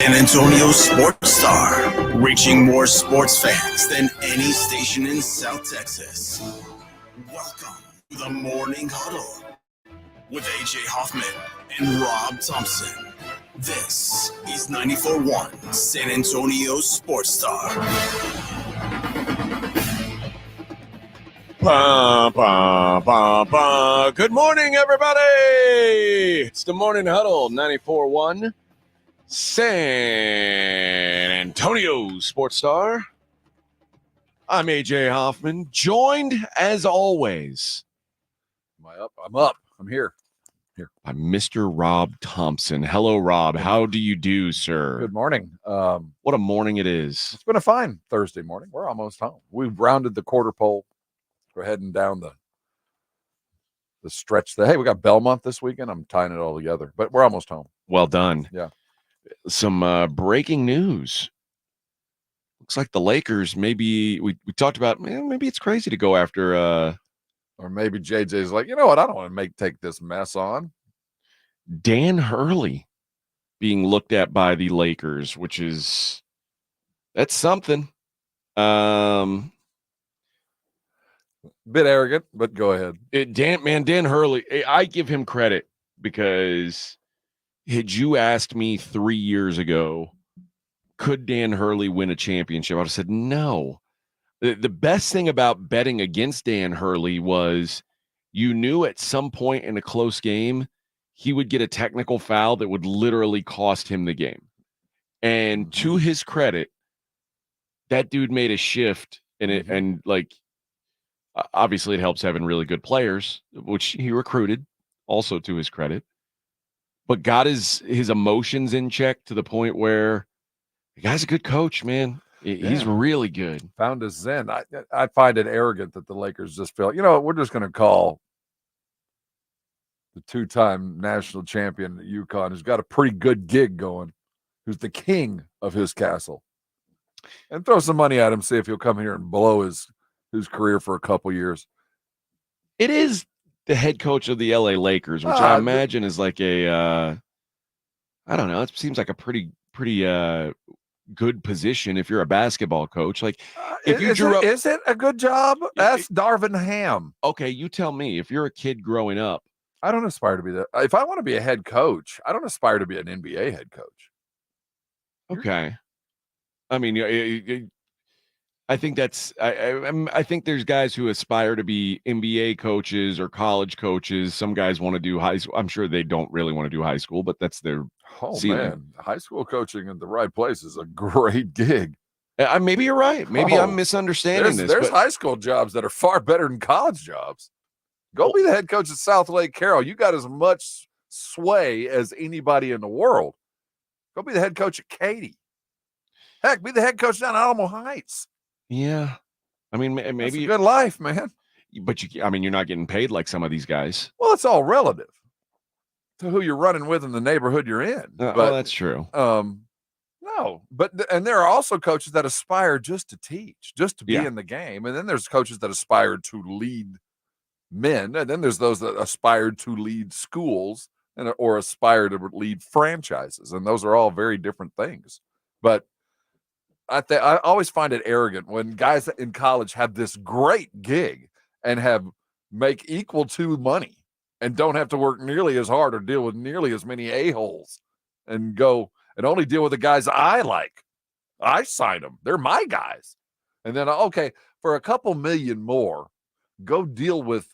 San Antonio sports star, reaching more sports fans than any station in South Texas. Welcome to the Morning Huddle with AJ Hoffman and Rob Thompson. This is 94.1 San Antonio Sports Star. Good morning, everybody. It's the Morning Huddle, 94.1 San Antonio Sports Star. I'm AJ Hoffman, joined as always. Am I up? I'm up. I'm here. By Mr. Rob Thompson. Hello, Rob. How do you do, sir? Good morning. What a morning it is. It's been a fine Thursday morning. We're almost home. We've rounded the quarter pole. We're heading down the stretch. Hey, we got Belmont this weekend. I'm tying it all together, but we're almost home. Well done. Yeah. Some breaking news. Looks like the Lakers, maybe we talked about, maybe it's crazy to go after or maybe JJ's like, you know what? I don't want to take this mess on. Dan Hurley being looked at by the Lakers, that's something. Bit arrogant, but go ahead. Dan Hurley, I give him credit because had you asked me 3 years ago, could Dan Hurley win a championship? I would have said no. The best thing about betting against Dan Hurley was you knew at some point in a close game, he would get a technical foul that would literally cost him the game. And to his credit, that dude made a shift in it. And obviously it helps having really good players, which he recruited, also to his credit, but got his emotions in check to the point where the guy's a good coach, man. He's really good. Found his zen. I find it arrogant that the Lakers just feel, we're just going to call the two-time national champion at UConn, who's got a pretty good gig going, who's the king of his castle, and throw some money at him, see if he'll come here and blow his career for a couple years. It is the head coach of the LA Lakers, which I imagine is like I don't know. It seems like a pretty good position if you're a basketball coach. Like, if you is it a good job? That's Darvin Ham. Okay, you tell me. If you're a kid growing up, I don't aspire to be that. If I want to be a head coach, I don't aspire to be an NBA head coach. Okay, I mean, I think that's I think there's guys who aspire to be NBA coaches or college coaches. Some guys want to do high school. I'm sure they don't really want to do high school, but that's their ceiling. Man, high school coaching in the right place is a great gig. Maybe you're right. Maybe I'm misunderstanding this. There's high school jobs that are far better than college jobs. Go be the head coach at South Lake Carroll. You got as much sway as anybody in the world. Go be the head coach at Katy. Heck, be the head coach down at Alamo Heights. Yeah, I mean, maybe that's a good life, man. But you're not getting paid like some of these guys. Well, it's all relative to who you're running with in the neighborhood you're in. Well, that's true. No, and there are also coaches that aspire just to teach, just to be in the game, and then there's coaches that aspire to lead men, and then there's those that aspire to lead schools or aspire to lead franchises, and those are all very different things. But I always find it arrogant when guys in college have this great gig and make equal to money and don't have to work nearly as hard or deal with nearly as many a-holes and go and only deal with the guys I like. I sign them. They're my guys. And then, okay, for a couple million more, go deal with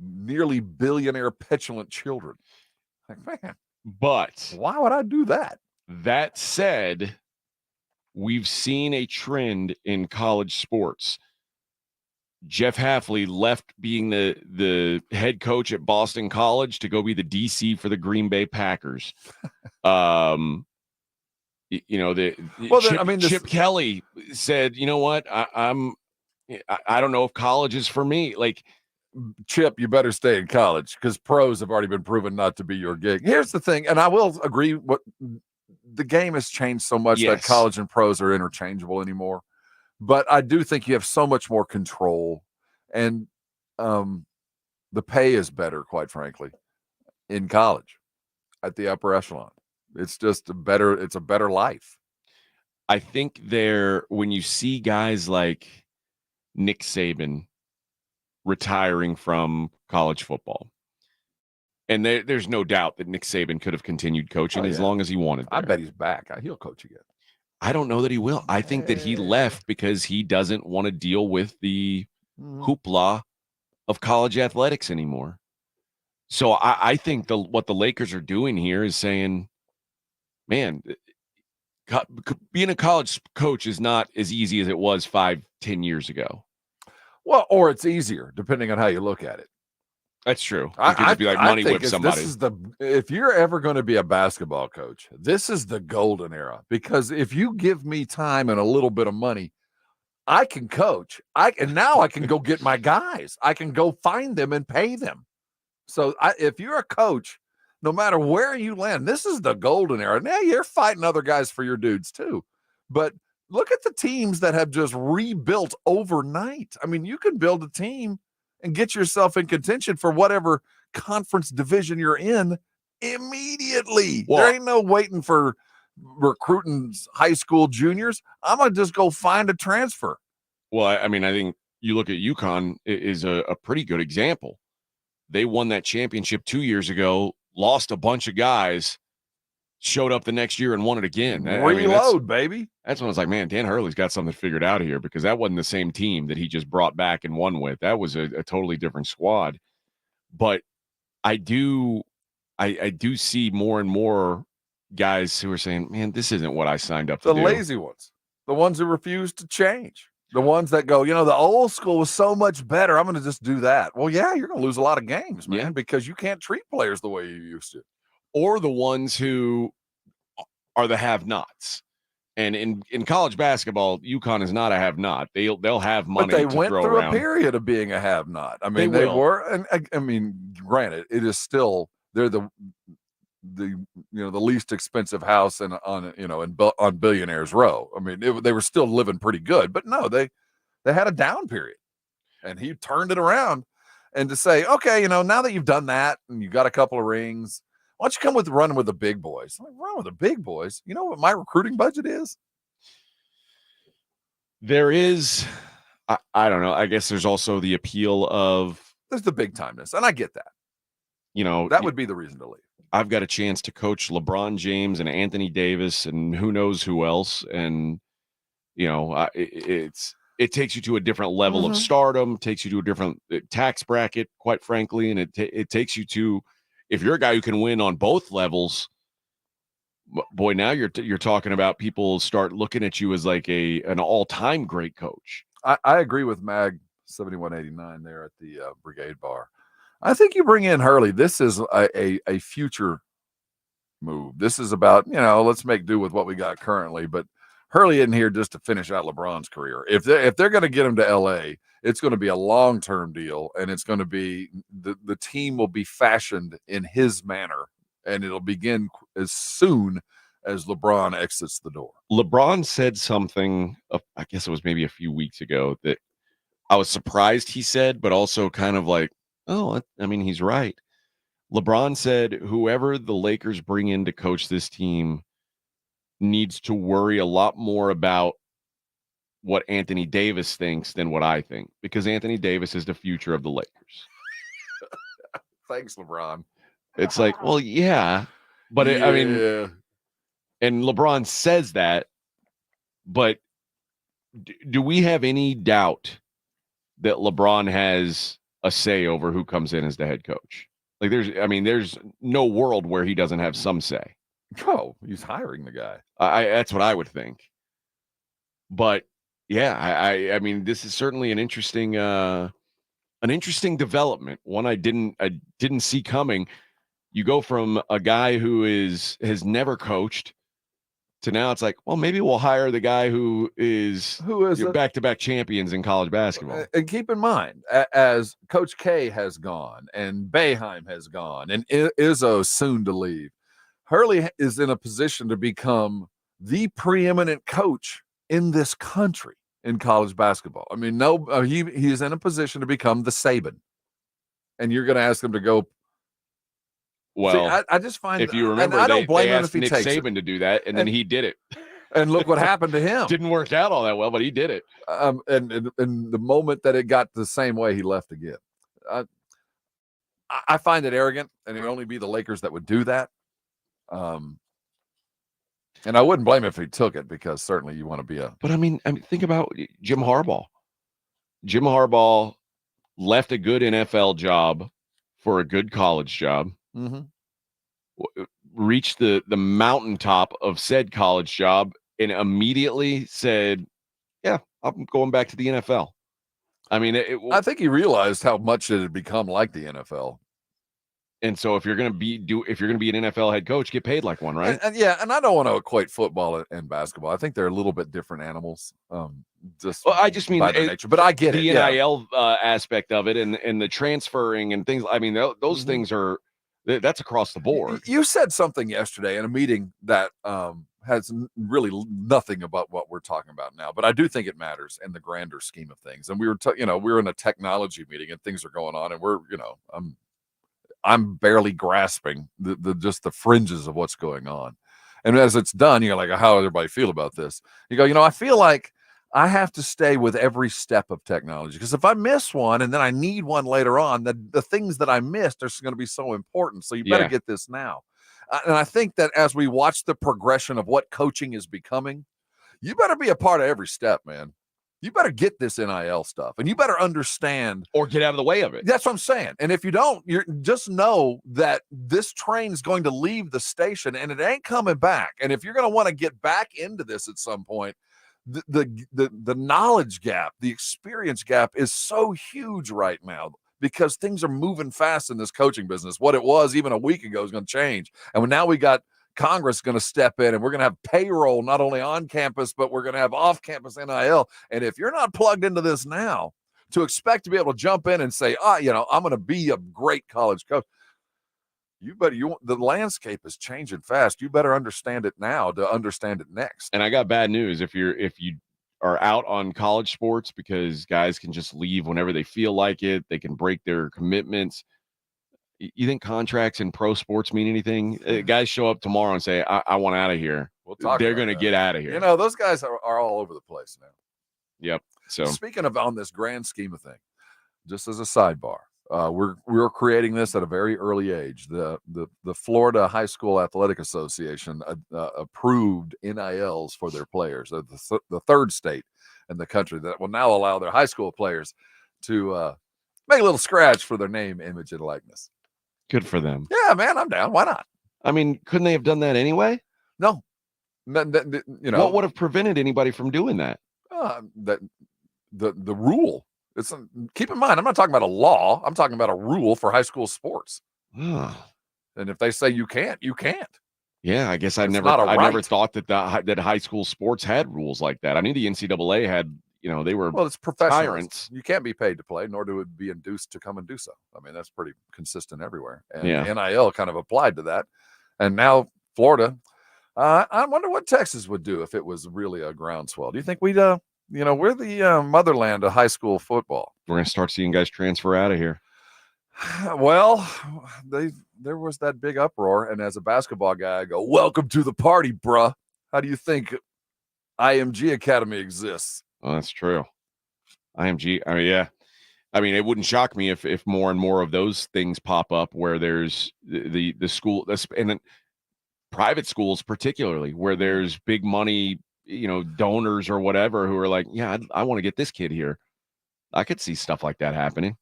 nearly billionaire petulant children. Like, man, but why would I do that? That said, we've seen a trend in college sports. Jeff Hafley left being the head coach at Boston College to go be the DC for the Green Bay Packers. Chip Kelly said, you know what, I don't know if college is for me. Like, Chip, you better stay in college because pros have already been proven not to be your gig. Here's the thing, and I will agree, the game has changed so much that college and pros are interchangeable anymore. But I do think you have so much more control, and the pay is better, quite frankly, in college at the upper echelon. It's just it's a better life. I think when you see guys like Nick Saban retiring from college football, and there's no doubt that Nick Saban could have continued coaching as long as he wanted there. I bet he's back. He'll coach again. I don't know that he will. I think that he left because he doesn't want to deal with the hoopla of college athletics anymore. So I think what the Lakers are doing here is saying, man, being a college coach is not as easy as it was 5-10 years ago. Well, or it's easier, depending on how you look at it. That's true. You could just be like money whip somebody. If you're ever going to be a basketball coach, this is the golden era. Because if you give me time and a little bit of money, I can coach. Now I can go get my guys. I can go find them and pay them. So if you're a coach, no matter where you land, this is the golden era. Now you're fighting other guys for your dudes too. But look at the teams that have just rebuilt overnight. I mean, you can build a team and get yourself in contention for whatever conference division you're in immediately. Well, there ain't no waiting for recruiting high school juniors. I'm going to just go find a transfer. Well, I mean, I think you look at UConn is a pretty good example. They won that championship 2 years ago, lost a bunch of guys, showed up the next year and won it again. Reload, baby. That's when I was like, man, Dan Hurley's got something figured out here, because that wasn't the same team that he just brought back and won with. That was a totally different squad. But I do see more and more guys who are saying, man, this isn't what I signed up to do. The lazy ones, the ones who refuse to change. The ones that go, the old school was so much better. I'm going to just do that. Well, yeah, you're going to lose a lot of games, man, because you can't treat players the way you used to. Or the ones who are the have-nots. And in college basketball, UConn is not a have-not. They'll have money. But they to went throw through around. A period of being a have-not. I mean, they were, and I mean, granted, it is still they're the least expensive house on Billionaires Row. I mean, they were still living pretty good, but no, they had a down period, and he turned it around. And to say, okay, now that you've done that and you got a couple of rings, why don't you come running with the big boys? I'm like, run with the big boys. You know what my recruiting budget is? There is, I don't know. I guess there's also the appeal of there's the big timeness, and I get that. That would be the reason to leave. I've got a chance to coach LeBron James and Anthony Davis and who knows who else, and it takes you to a different level of stardom, takes you to a different tax bracket, quite frankly, and it takes you to, if you're a guy who can win on both levels, boy, now you're talking about people start looking at you as like an all-time great coach. I agree with Mag 7189 there at the Brigade Bar. I think you bring in Hurley. This is a future move. This is about, let's make do with what we got currently. But Hurley isn't here just to finish out LeBron's career. If they're going to get him to L.A., it's going to be a long-term deal, and it's going to be the team will be fashioned in his manner, and it'll begin as soon as LeBron exits the door. LeBron said something, I guess it was maybe a few weeks ago, that I was surprised he said, but also kind of like, oh, I mean, he's right. LeBron said, whoever the Lakers bring in to coach this team needs to worry a lot more about what Anthony Davis thinks than what I think, because Anthony Davis is the future of the Lakers. Thanks, LeBron. It's like, well, yeah, but I mean, and LeBron says that, but do we have any doubt that LeBron has a say over who comes in as the head coach? Like, there's no world where he doesn't have some say. Oh, he's hiring the guy. That's what I would think. But yeah, I mean, this is certainly an interesting development. One I didn't see coming. You go from a guy who has never coached to now it's like, well, maybe we'll hire the guy who is back-to-back champions in college basketball. And keep in mind, as Coach K has gone and Boeheim has gone and Izzo soon to leave, Hurley is in a position to become the preeminent coach in this country in college basketball. I mean, he's in a position to become the Saban. And you're going to ask him to go Well, See, I just find, if you and remember, I don't blame they him if asked he Nick takes it. Saban to do that, and then he did it. And look what happened to him. Didn't work out all that well, but he did it. And the moment that it got the same way, he left again. I find it arrogant, and it would only be the Lakers that would do that. And I wouldn't blame him if he took it, because certainly you want to be a. But I mean, think about Jim Harbaugh. Jim Harbaugh left a good NFL job for a good college job. Mm-hmm. Reached the mountaintop of said college job and immediately said, "Yeah, I'm going back to the NFL." I mean, I think he realized how much it had become like the NFL. And so, if you're going to be an NFL head coach, get paid like one, right? And I don't want to equate football and basketball. I think they're a little bit different animals. I just mean by their nature, but I get the it. NIL aspect of it, and the transferring and things. I mean, those things are. That's across the board. You said something yesterday in a meeting that has really nothing about what we're talking about now, but I do think it matters in the grander scheme of things. And we were, we were in a technology meeting, and things are going on, and we're, I'm barely grasping just the fringes of what's going on. And as it's done, you're like, how does everybody feel about this? You go, I feel like I have to stay with every step of technology, because if I miss one and then I need one later on, the things that I missed are going to be so important. So you better get this now. And I think that as we watch the progression of what coaching is becoming, you better be a part of every step, man. You better get this NIL stuff, and you better understand, or get out of the way of it. That's what I'm saying. And if you don't, you just know that this train's going to leave the station, and it ain't coming back. And if you're going to want to get back into this at some point, the knowledge gap, the experience gap is so huge right now, because things are moving fast in this coaching business. What it was even a week ago is going to change. And now we got Congress going to step in, and we're going to have payroll not only on campus, but we're going to have off-campus NIL. And if you're not plugged into this now, to expect to be able to jump in and say, I'm going to be a great college coach, the landscape is changing fast. You better understand it now to understand it next. And I got bad news. If you are out on college sports, because guys can just leave whenever they feel like it, they can break their commitments. You think contracts in pro sports mean anything? Guys show up tomorrow and say, I want out of here. They're going to get out of here. Those guys are all over the place now. Yep. So speaking of on this grand scheme of thing, just as a sidebar, we're creating this at a very early age. The Florida High School Athletic Association approved NILs for their players. The third state in the country that will now allow their high school players to make a little scratch for their name, image, and likeness. Good for them. Yeah, man, I'm down. Why not? I mean, couldn't they have done that anyway? No. What would have prevented anybody from doing that? The rule. Keep in mind, I'm not talking about a law. I'm talking about a rule for high school sports. And if they say you can't, you can't. Yeah, I guess I never thought that high school sports had rules like that. I knew the NCAA had, they were it's professional. Tyrants. You can't be paid to play, nor do it be induced to come and do so. I mean, that's pretty consistent everywhere. And NIL kind of applied to that. And now Florida, I wonder what Texas would do if it was really a groundswell. Do you think we'd we're the motherland of high school football. We're going to start seeing guys transfer out of here. Well, there was that big uproar. And as a basketball guy, I go, welcome to the party, bruh. How do you think IMG Academy exists? Oh, that's true. IMG. I mean, yeah. I mean, it wouldn't shock me if more and more of those things pop up where there's the school, and then private schools particularly, where there's big money, donors or whatever who are like, yeah, I want to get this kid here. I could see stuff like that happening.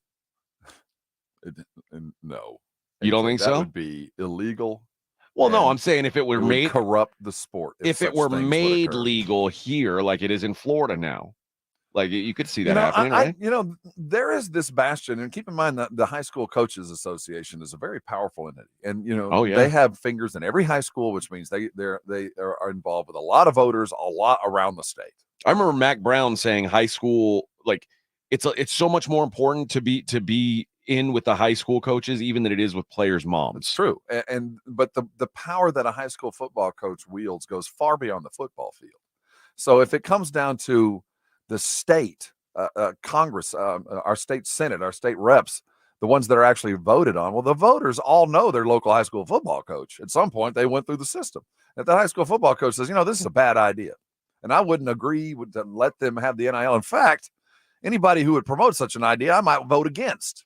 No. You don't think so? That would be illegal. Well, no, I'm saying if it were made corrupt the sport. If it were made legal here, like it is in Florida now, like you could see that happening, right? There is this bastion, and keep in mind that the High School Coaches Association is a very powerful entity, and they have fingers in every high school, which means they are involved with a lot of voters, a lot around the state. I remember Mac Brown saying high school, like it's so much more important to be in with the high school coaches even than it is with players' moms. It's true, but the power that a high school football coach wields goes far beyond the football field. So if it comes down to the state, Congress, our state Senate, our state reps the ones that are actually voted on. Well, the voters all know their local high school football coach. At some point, they went through the system. If the high school football coach says, this is a bad idea, and I wouldn't agree to let them have the NIL. In fact, anybody who would promote such an idea, I might vote against.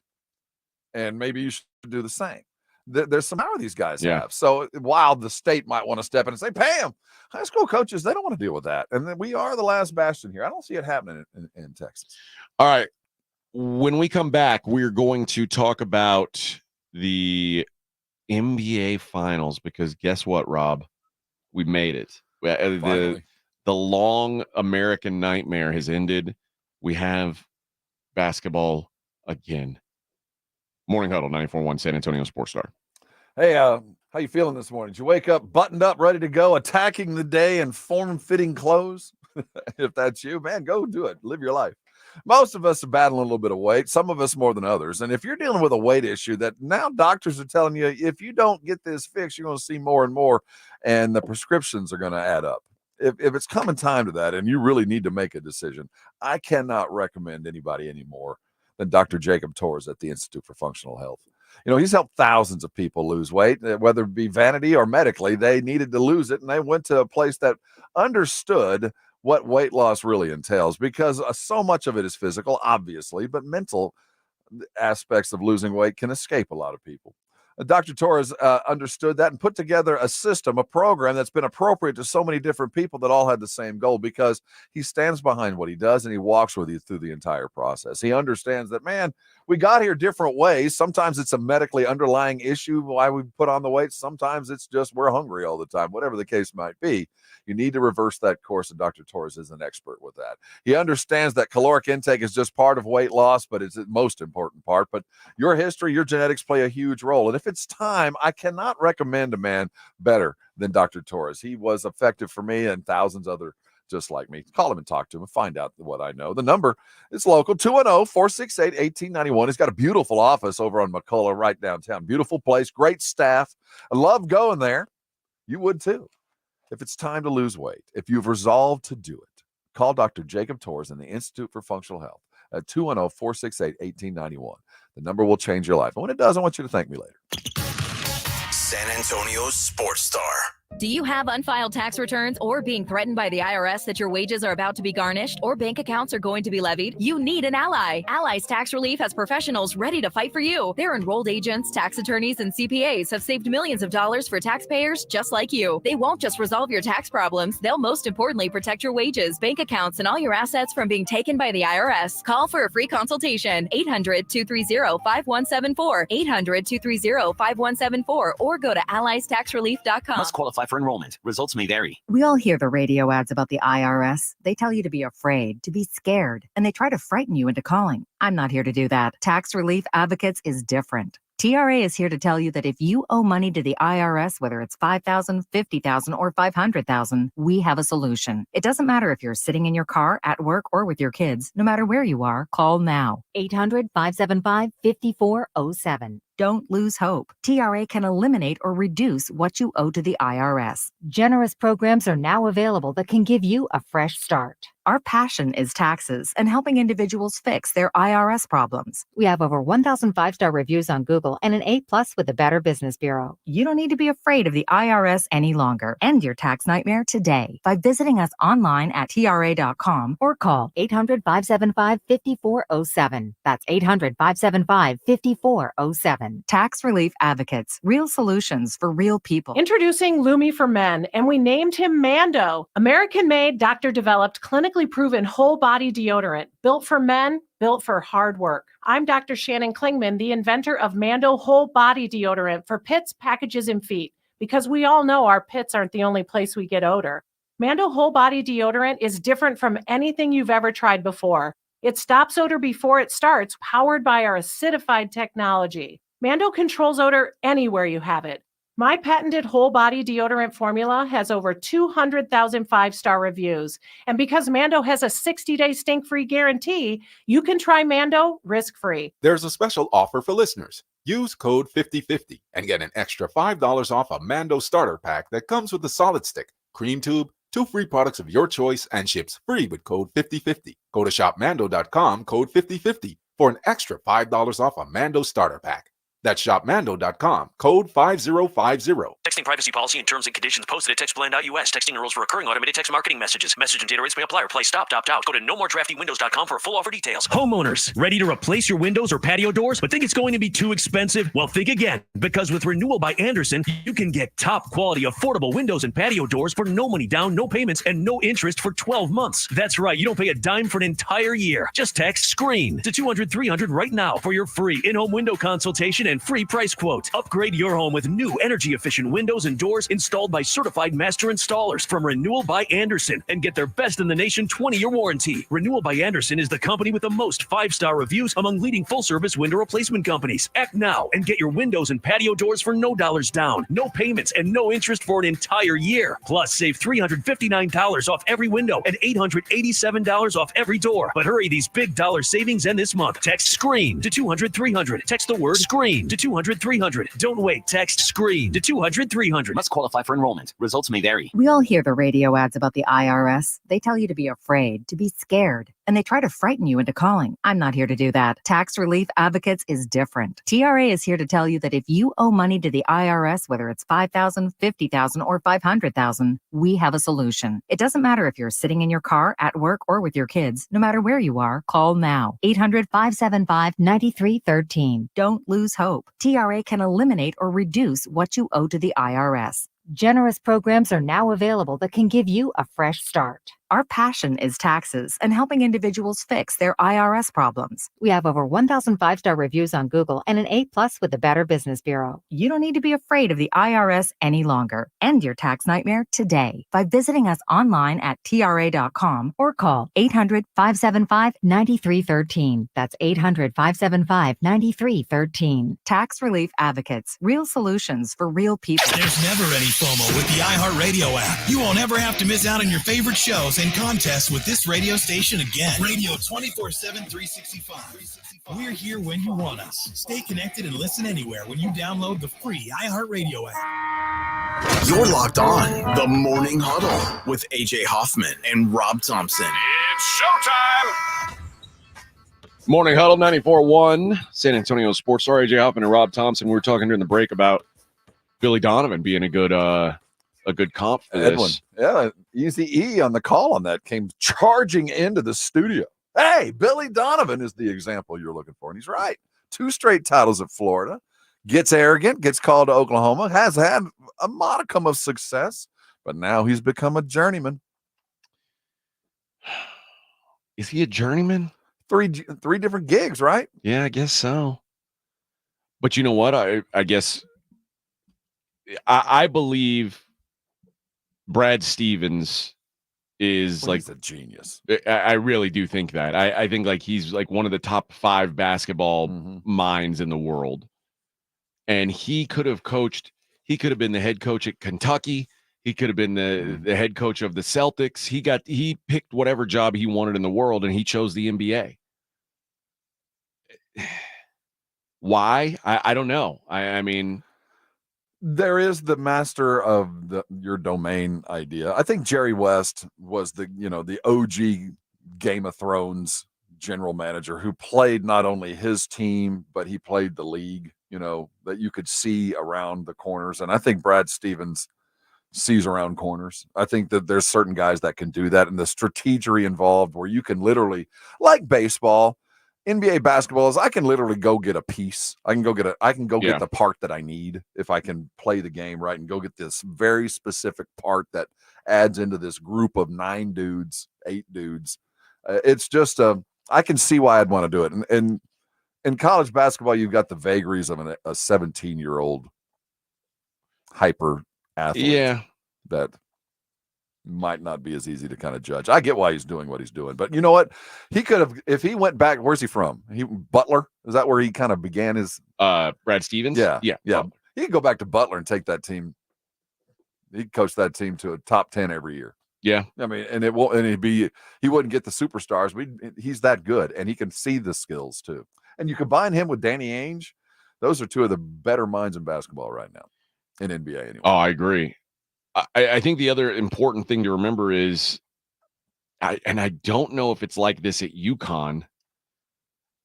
And maybe you should do the same. There's some power these guys have. So while the state might want to step in and say, pay them, high school coaches, they don't want to deal with that. And then we are the last bastion here. I don't see it happening in Texas. All right. When we come back, we're going to talk about the NBA Finals, because guess what, Rob? We made it. The long American nightmare has ended. We have basketball again. Morning Huddle, 94.1 San Antonio Sports Star. Hey, how you feeling this morning? Did you wake up buttoned up, ready to go, attacking the day in form-fitting clothes? If that's you, man, go do it. Live your life. Most of us are battling a little bit of weight, some of us more than others. And if you're dealing with a weight issue that now doctors are telling you, if you don't get this fixed, you're going to see more and more, and the prescriptions are going to add up. If it's coming time to that and you really need to make a decision, I cannot recommend anybody anymore than Dr. Jacob Torres at the Institute for Functional Health. He's helped thousands of people lose weight, whether it be vanity or medically. They needed to lose it, and they went to a place that understood what weight loss really entails, because so much of it is physical, obviously, but mental aspects of losing weight can escape a lot of people. Dr. Torres understood that and put together a system, a program that's been appropriate to so many different people that all had the same goal, because he stands behind what he does and he walks with you through the entire process. He understands that, man, we got here different ways. Sometimes it's a medically underlying issue why we put on the weight. Sometimes it's just we're hungry all the time, whatever the case might be. You need to reverse that course, and Dr. Torres is an expert with that. He understands that caloric intake is just part of weight loss, but it's the most important part. But your history, your genetics play a huge role. And if it's time, I cannot recommend a man better than Dr. Torres. He was effective for me and thousands other just like me. Call him and talk to him and find out what I know. The number is local, 210-468-1891. He's got a beautiful office over on McCullough right downtown. Beautiful place, great staff. I love going there. You would too. If it's time to lose weight, if you've resolved to do it, call Dr. Jacob Torres in the Institute for Functional Health at 210-468-1891. The number will change your life. And when it does, I want you to thank me later. San Antonio's Sports Star. Do you have unfiled tax returns or being threatened by the IRS that your wages are about to be garnished or bank accounts are going to be levied? You need an ally. Allies Tax Relief has professionals ready to fight for you. Their enrolled agents, tax attorneys, and CPAs have saved millions of dollars for taxpayers just like you. They won't just resolve your tax problems. They'll most importantly protect your wages, bank accounts, and all your assets from being taken by the IRS. Call for a free consultation. 800-230-5174. 800-230-5174. Or go to alliestaxrelief.com. Must qualify for enrollment. Results may vary. We all hear the radio ads about the IRS. They tell you to be afraid, to be scared, and they try to frighten you into calling. I'm not here to do that. Tax Relief Advocates is different. TRA is here to tell you that if you owe money to the IRS, whether it's $5,000, $50,000, or $500,000, we have a solution. It doesn't matter if you're sitting in your car, at work, or with your kids. No matter where you are, call now. 800-575-5407. Don't lose hope. TRA can eliminate or reduce what you owe to the IRS. Generous programs are now available that can give you a fresh start. Our passion is taxes and helping individuals fix their IRS problems. We have over 1,000 5-star reviews on Google and an A+ with the Better Business Bureau. You don't need to be afraid of the IRS any longer. End your tax nightmare today by visiting us online at TRA.com or call 800-575-5407. That's 800-575-5407. Tax Relief Advocates. Real solutions for real people. Introducing Lumi for Men, and we named him Mando. American-made, doctor-developed, clinically proven whole-body deodorant. Built for men, built for hard work. I'm Dr. Shannon Klingman, the inventor of Mando Whole Body Deodorant for pits, packages, and feet. Because we all know our pits aren't the only place we get odor. Mando Whole Body Deodorant is different from anything you've ever tried before. It stops odor before it starts, powered by our acidified technology. Mando controls odor anywhere you have it. My patented whole body deodorant formula has over 200,000 5-star reviews. And because Mando has a 60-day stink-free guarantee, you can try Mando risk-free. There's a special offer for listeners. Use code 5050 and get an extra $5 off a Mando starter pack that comes with a solid stick, cream tube, 2 free products of your choice, and ships free with code 5050. Go to shopmando.com, code 5050. for an extra $5 off a Mando starter pack. That's shopmando.com, code 5050. Texting privacy policy and terms and conditions posted at textplan.us. Texting enrolls for recurring automated text marketing messages. Message and data rates may apply. Replace stop, opt out. Go to nomoredraftywindows.com for full offer details. Homeowners, ready to replace your windows or patio doors, but think it's going to be too expensive? Well, think again, because with Renewal by Andersen, you can get top quality, affordable windows and patio doors for no money down, no payments, and no interest for 12 months. That's right, you don't pay a dime for an entire year. Just text SCREEN to 200-300 right now for your free in-home window consultation and free price quote. Upgrade your home with new energy-efficient windows and doors installed by certified master installers from Renewal by Andersen and get their best in the nation 20-year warranty. Renewal by Andersen is the company with the most 5-star reviews among leading full-service window replacement companies. Act now and get your windows and patio doors for no dollars down, no payments, and no interest for an entire year. Plus, save $359 off every window and $887 off every door. But hurry, these big dollar savings end this month. Text SCREEN to 200-300. Text the word SCREEN to 200-300. Don't wait. Text SCREEN to 200-300. Must qualify for enrollment. Results may vary. We all hear the radio ads about the IRS. They tell you to be afraid, to be scared, and they try to frighten you into calling. I'm not here to do that. Tax Relief Advocates is different. TRA is here to tell you that if you owe money to the IRS, whether it's $5,000, $50,000, or $500,000, we have a solution. It doesn't matter if you're sitting in your car, at work, or with your kids. No matter where you are, call now. 800-575-9313. Don't lose hope. TRA can eliminate or reduce what you owe to the IRS. Generous programs are now available that can give you a fresh start. Our passion is taxes and helping individuals fix their IRS problems. We have over 1,000 5-star reviews on Google and an A+ with the Better Business Bureau. You don't need to be afraid of the IRS any longer. End your tax nightmare today by visiting us online at TRA.com or call 800-575-9313. That's 800-575-9313. Tax Relief Advocates. Real solutions for real people. There's never any FOMO with the iHeartRadio app. You won't ever have to miss out on your favorite shows and contests with this radio station again. Radio 24/7, 365. We're here when you want us. Stay connected and listen anywhere when you download the free iHeartRadio app. You're locked on the Morning Huddle with AJ Hoffman and Rob Thompson. It's showtime. Morning Huddle 94.1, San Antonio Sports Star, AJ Hoffman and Rob Thompson. We were talking during the break about Billy Donovan being a good comp for Edwin. this. Yeah, Easy E on the call on that came charging into the studio. Hey, Billy Donovan is the example you're looking for. And he's right. 2 straight titles at Florida. Gets arrogant, gets called to Oklahoma, has had a modicum of success, but now he's become a journeyman. Is he a journeyman? Three different gigs, right? Yeah, I guess so. But you know what? I guess I believe Brad Stevens is He's a genius. I really do think that. I think like he's like one of the top 5 basketball minds in the world. And he could have coached, he could have been the head coach at Kentucky. He could have been the head coach of the Celtics. He picked whatever job he wanted in the world and he chose the NBA. Why? I don't know. I mean, there is the master of your domain idea. I think Jerry West was the OG Game of Thrones general manager who played not only his team, but he played the league, that you could see around the corners. And I think Brad Stevens sees around corners. I think that there's certain guys that can do that, and the strategery involved where you can literally, like baseball, NBA basketball is I can literally go get a piece. I can go get the part that I need if I can play the game right and go get this very specific part that adds into this group of 9 dudes, 8 dudes. It's just I can see why I'd want to do it. And in college basketball, you've got the vagaries of a 17-year-old hyper athlete that might not be as easy to kind of judge. I get why he's doing what he's doing, but you know what? He could have, if he went back, where's he from? Butler? Is that where he kind of began his Brad Stevens? Yeah. Butler. He could go back to Butler and take that team. He'd coach that team to a top 10 every year. Yeah. I mean, and he wouldn't get the superstars. He's that good, and he can see the skills too. And you combine him with Danny Ainge, those are 2 of the better minds in basketball right now, in NBA anyway. Oh, I agree. I think the other important thing to remember is, I don't know if it's like this at UConn,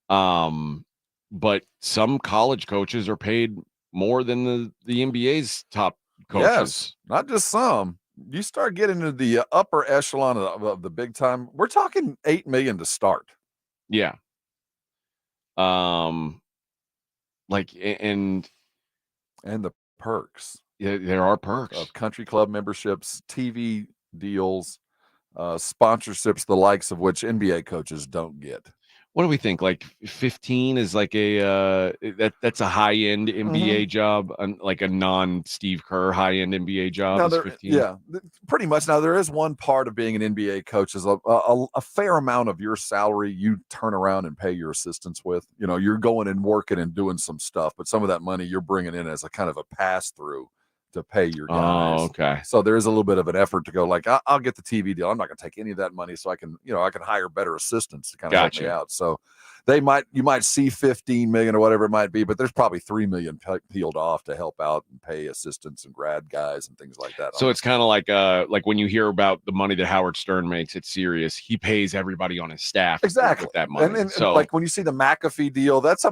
But some college coaches are paid more than the NBA's top coaches. Yes, not just some. You start getting into the upper echelon of the big time. We're talking $8 million to start. Yeah. Like and the perks. Yeah, there are perks of country club memberships, TV deals, sponsorships, the likes of which NBA coaches don't get. What do we think? Like 15 is like a that's a high end NBA job, like a non Steve Kerr high end NBA job. Now, Is 15. yeah, pretty much. Now there is one part of being an NBA coach is a fair amount of your salary you turn around and pay your assistants with. You know, you're going and working and doing some stuff, but some of that money you're bringing in as a kind of a pass through to pay your guys. Oh, okay. So there is a little bit of an effort to go like, I'll get the TV deal. I'm not going to take any of that money, so I can hire better assistants to kind of help me out. So you might see 15 million or whatever it might be, but there's probably 3 million peeled off to help out and pay assistants and grad guys and things like that. So it's kind of like when you hear about the money that Howard Stern makes, it's serious. He pays everybody on his staff exactly with that money. And like when you see the McAfee deal, that's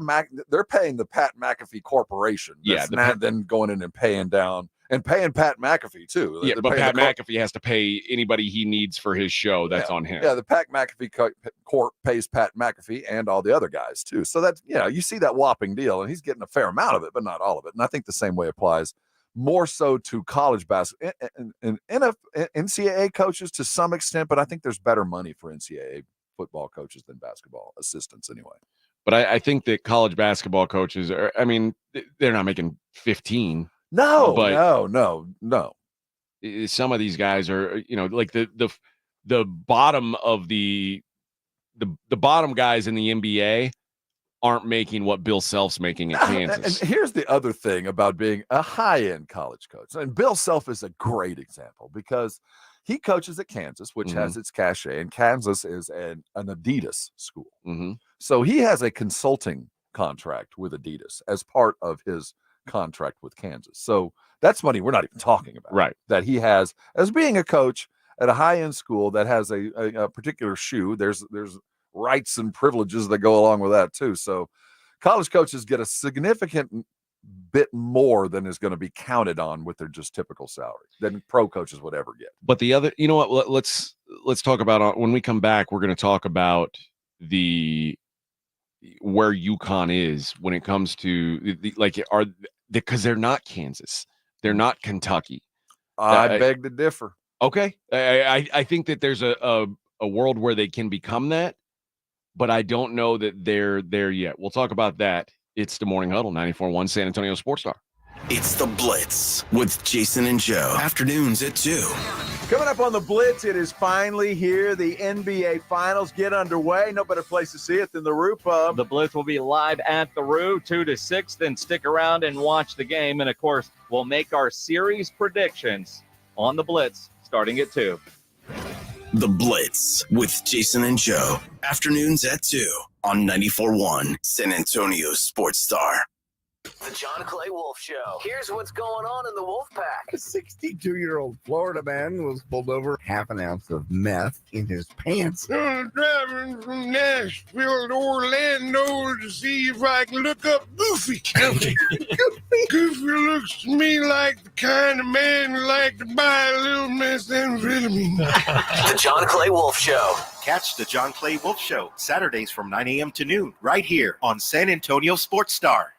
they're paying the Pat McAfee Corporation. That's not then going in and paying down. And paying Pat McAfee too. Yeah, but Pat McAfee has to pay anybody he needs for his show. That's on him. Yeah, the Pat McAfee Corp pays Pat McAfee and all the other guys too. So that's you see that whopping deal, and he's getting a fair amount of it, but not all of it. And I think the same way applies more so to college basketball and NCAA coaches to some extent. But I think there's better money for NCAA football coaches than basketball assistants anyway. But I think that college basketball coaches are. I mean, they're not making 15. No. Some of these guys are, like the bottom of the bottom guys in the NBA aren't making what Bill Self's making at Kansas. And here's the other thing about being a high-end college coach. And Bill Self is a great example because he coaches at Kansas, which has its cachet, and Kansas is an Adidas school. So he has a consulting contract with Adidas as part of his contract with Kansas. So that's money we're not even talking about. Right. That he has as being a coach at a high-end school that has a particular shoe. There's rights and privileges that go along with that too. So college coaches get a significant bit more than is going to be counted on with their just typical salary than pro coaches would ever get. But the other, you know what, let's talk about when we come back, we're going to talk about where UConn is when it comes to because they're not Kansas. They're not Kentucky. I beg to differ. Okay. I think that there's a world where they can become that, but I don't know that they're there yet. We'll talk about that. It's the Morning Huddle, 94.1 San Antonio Sports Star. It's the Blitz with Jason and Joe. Afternoons at 2. Coming up on the Blitz, it is finally here. The NBA Finals get underway. No better place to see it than the Roo Pub. The Blitz will be live at the Roo 2 to 6. Then stick around and watch the game. And, of course, we'll make our series predictions on the Blitz starting at 2. The Blitz with Jason and Joe. Afternoons at 2 on 94.1 San Antonio Sports Star. The John Clay Wolf Show. Here's what's going on in the Wolf Pack. A 62-year-old Florida man was pulled over half an ounce of meth in his pants. I'm driving from Nashville to Orlando to see if I can look up Goofy County. Goofy looks to me like the kind of man who like to buy a little methamphetamine. The John Clay Wolf Show. Catch the John Clay Wolf Show Saturdays from 9 a.m. to noon right here on San Antonio Sports Star.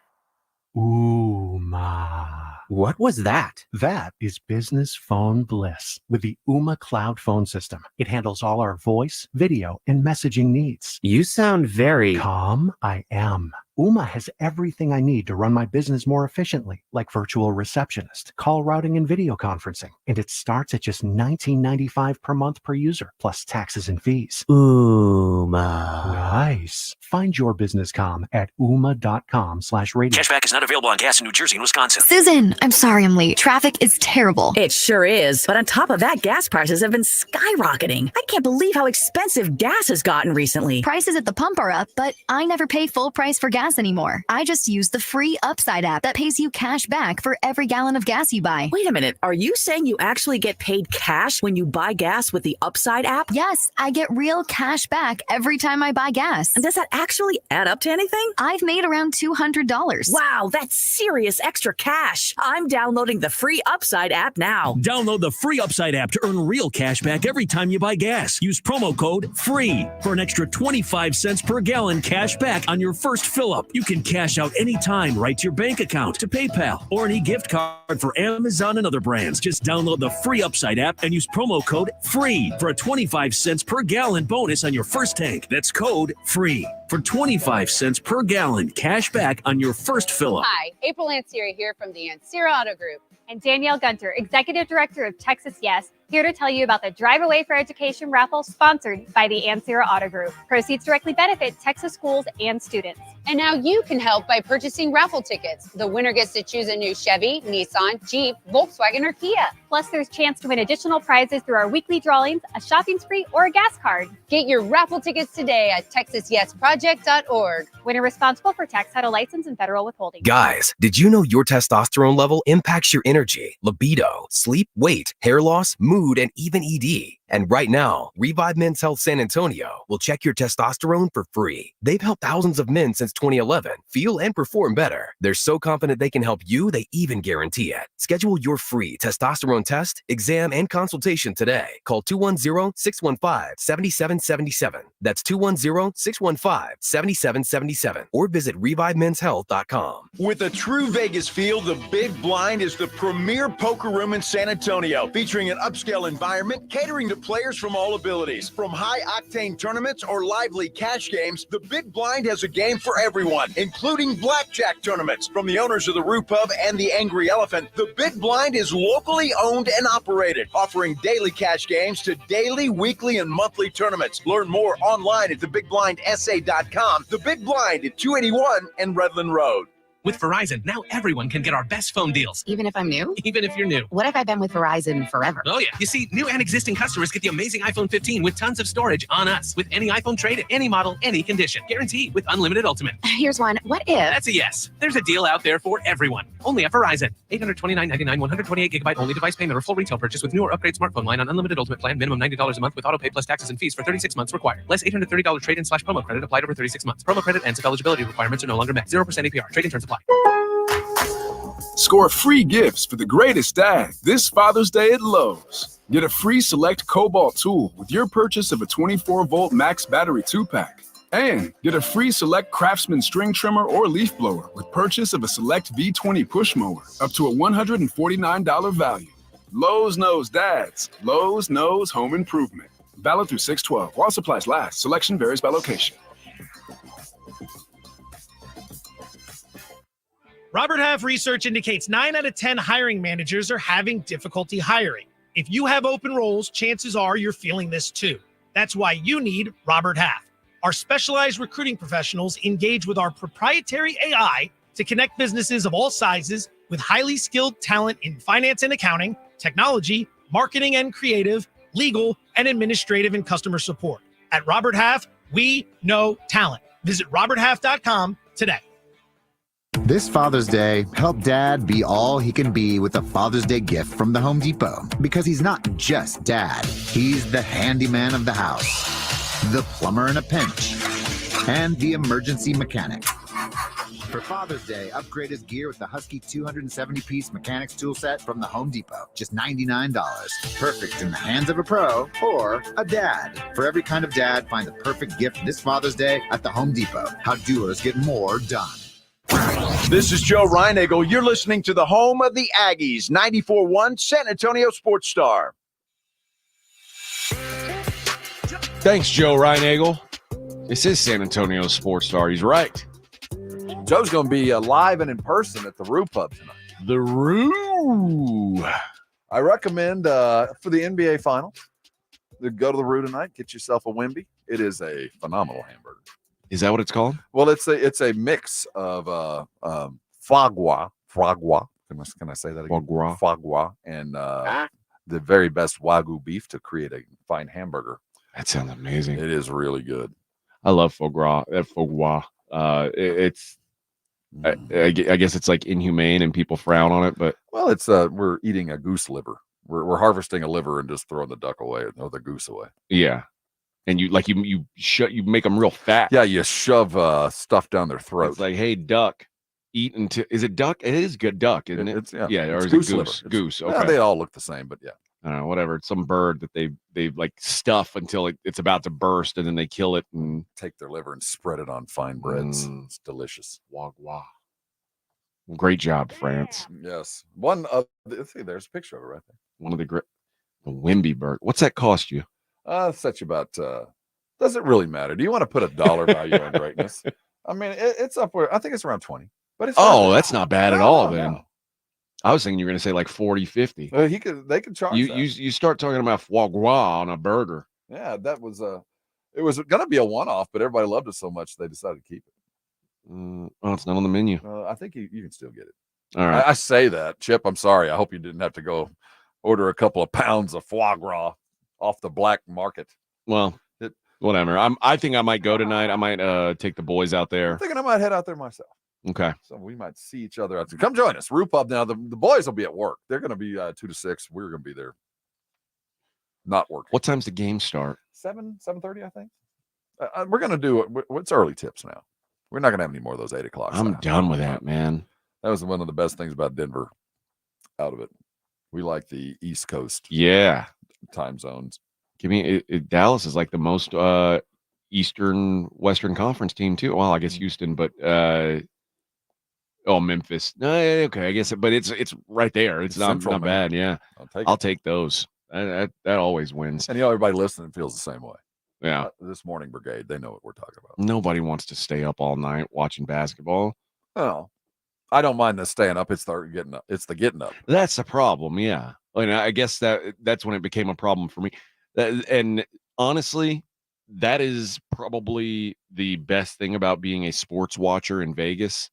What was that? That is business phone bliss with the Ooma Cloud Phone System. It handles all our voice, video, and messaging needs. You sound very calm. I am. Ooma has everything I need to run my business more efficiently, like virtual receptionist, call routing, and video conferencing. And it starts at just $19.95 per month per user, plus taxes and fees. Ooma. Nice. Find your business comm at ooma.com/radio. Cashback is not available on gas in New Jersey and Wisconsin. Susan, I'm sorry I'm late. Traffic is terrible. It sure is. But on top of that, gas prices have been skyrocketing. I can't believe how expensive gas has gotten recently. Prices at the pump are up, but I never pay full price for gas gas anymore. I just use the free Upside app that pays you cash back for every gallon of gas you buy. Wait a minute. Are you saying you actually get paid cash when you buy gas with the Upside app? Yes, I get real cash back every time I buy gas. And does that actually add up to anything? I've made around $200. Wow, that's serious extra cash. I'm downloading the free Upside app now. Download the free Upside app to earn real cash back every time you buy gas. Use promo code FREE for an extra 25 cents per gallon cash back on your first fill up. You can cash out anytime right to your bank account, to PayPal, or any gift card for Amazon and other brands. Just download the free Upside app and use promo code FREE for a 25 cents per gallon bonus on your first tank. That's code FREE for 25 cents per gallon cash back on your first fill up. Hi, April Lancieri here from the Ansira Auto Group, and Danielle Gunter, Executive Director of Texas Yes, here to tell you about the Drive Away for Education raffle sponsored by the Ansira Auto Group. Proceeds directly benefit Texas schools and students. And now you can help by purchasing raffle tickets. The winner gets to choose a new Chevy, Nissan, Jeep, Volkswagen, or Kia. Plus, there's a chance to win additional prizes through our weekly drawings, a shopping spree, or a gas card. Get your raffle tickets today at TexasYesProject.org. Winner responsible for tax title license and federal withholding. Guys, did you know your testosterone level impacts your energy, libido, sleep, weight, hair loss, mood, and even ED? And right now, Revive Men's Health San Antonio will check your testosterone for free. They've helped thousands of men since 2011 feel and perform better. They're so confident they can help you, they even guarantee it. Schedule your free testosterone test, exam, and consultation today. Call 210-615-7777. That's 210-615-7777. Or visit ReviveMen'sHealth.com. With a true Vegas feel, the Big Blind is the premier poker room in San Antonio, featuring an upscale environment catering to players from all abilities. From high-octane tournaments or lively cash games, the Big Blind has a game for everyone, including blackjack tournaments. From the owners of the Roo Pub and the Angry Elephant, the Big Blind is locally owned and operated, offering daily cash games to daily, weekly, and monthly tournaments. Learn more online at thebigblindsa.com. The Big Blind at 281 and Redland Road. With Verizon, now everyone can get our best phone deals. Even if I'm new? Even if you're new. What if I've been with Verizon forever? Oh, yeah. You see, new and existing customers get the amazing iPhone 15 with tons of storage on us. With any iPhone trade-in, any model, any condition. Guaranteed with unlimited ultimate. Here's one. What if? That's a yes. There's a deal out there for everyone. Only at Verizon. $829.99, 128 gigabyte only device payment or full retail purchase with new or upgrade smartphone line on unlimited ultimate plan. Minimum $90 a month with auto pay plus taxes and fees for 36 months required. Less $830 trade-in/promo credit applied over 36 months. Promo credit ends if eligibility requirements are no longer met. 0% APR. Trade-in terms apply. Score free gifts for the greatest dad this Father's Day at Lowe's. Get a free Select Cobalt tool with your purchase of a 24-volt max battery 2-pack. And get a free Select Craftsman string trimmer or leaf blower with purchase of a Select V20 push mower up to a $149 value. Lowe's knows dads. Lowe's knows home improvement. Valid through 6/12. While supplies last. Selection varies by location. Robert Half research indicates 9 out of 10 hiring managers are having difficulty hiring. If you have open roles, chances are you're feeling this too. That's why you need Robert Half. Our specialized recruiting professionals engage with our proprietary AI to connect businesses of all sizes with highly skilled talent in finance and accounting, technology, marketing and creative, legal, and administrative and customer support. At Robert Half, we know talent. Visit roberthalf.com today. This Father's Day, help Dad be all he can be with a Father's Day gift from the Home Depot. Because he's not just Dad, he's the handyman of the house, the plumber in a pinch, and the emergency mechanic. For Father's Day, upgrade his gear with the Husky 270-piece mechanics tool set from the Home Depot. Just $99. Perfect in the hands of a pro or a dad. For every kind of dad, find the perfect gift this Father's Day at the Home Depot. How doers get more done. This is Joe Reinagel. You're listening to the home of the Aggies, 94.1 San Antonio Sports Star. Thanks, Joe Reinagel. This is San Antonio Sports Star. He's right. Joe's going to be live and in person at the Roo Pub tonight. The Roo. I recommend for the NBA Finals to go to the Roo tonight. Get yourself a Wimby. It is a phenomenal hamburger. Is that what it's called? Well, it's a mix of foie gras. Can I say that again? Foie gras and the very best Wagyu beef to create a fine hamburger. That sounds amazing. It is really good. I love foie gras. It's I guess it's like inhumane and people frown on it, but well, it's we're eating a goose liver. We're harvesting a liver and just throwing the duck away or the goose away. yeah. And you make them real fat. Yeah, you shove stuff down their throat. It's like, hey, duck, eat until is it duck? It is good duck, isn't it? It's or it's is goose it liver. goose? Goose. Okay. Yeah, they all look the same, but yeah. I don't know, whatever. It's some bird that they like stuff until it's about to burst, and then they kill it and take their liver and spread it on fine breads. It's delicious. Wah wah. Great job, France. Yes. One of let's see, there's a picture of it right there. One of the Wimby bird. What's that cost you? Such about does it really matter? Do you want to put a dollar value on greatness? I mean, it's up where I think it's around 20. But it's that's not bad at all then. No. I was thinking you were going to say like 40, 50. They could charge you start talking about foie gras on a burger. Yeah, that was it was going to be a one-off, but everybody loved it so much they decided to keep it. It's not on the menu. I think you can still get it. All right. I say that, Chip. I'm sorry. I hope you didn't have to go order a couple of pounds of foie gras off the black market. Well, whatever. I think I might go tonight. I might take the boys out there. I'm thinking I might head out there myself. Okay. So we might see each other out there. Come join us. Roo Pub. Now the boys will be at work. They're going to be 2 to 6. We're going to be there. Not working. What time's the game start? 7:30, I think. We're going to do it. What's early tips now? We're not going to have any more of those 8 o'clock. I'm done with that, man. That was one of the best things about Denver. Out of it, we like the East Coast. Yeah, time zones. Give me Dallas is like the most Eastern Western Conference team too. Well, I guess Houston, but Memphis. Okay, I guess, but it's right there. It's not bad. Yeah, I'll take those. That always wins. And everybody listening feels the same way. Yeah, this morning brigade, they know what we're talking about. Nobody wants to stay up all night watching basketball. Oh, I don't mind the staying up. It's the getting up. It's the getting up. That's the problem. Yeah, and I guess that's when it became a problem for me. And honestly, that is probably the best thing about being a sports watcher in Vegas.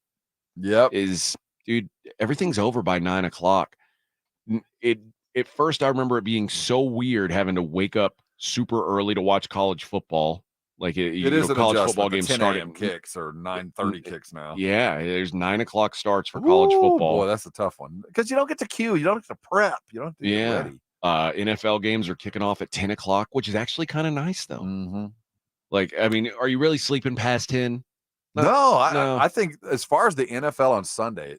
Yep. Is, dude, everything's over by 9 o'clock. At first, I remember it being so weird having to wake up super early to watch college football. Like it is an college adjustment. football The games 10 starting a.m. kicks or 9:30 kicks now. Yeah, there's 9 o'clock starts for college football. Boy, that's a tough one because you don't get to cue, you don't get to prep, you don't get ready. NFL games are kicking off at 10 o'clock, which is actually kind of nice, though. Mm-hmm. Like, I mean, are you really sleeping past 10? No. I think as far as the NFL on Sunday,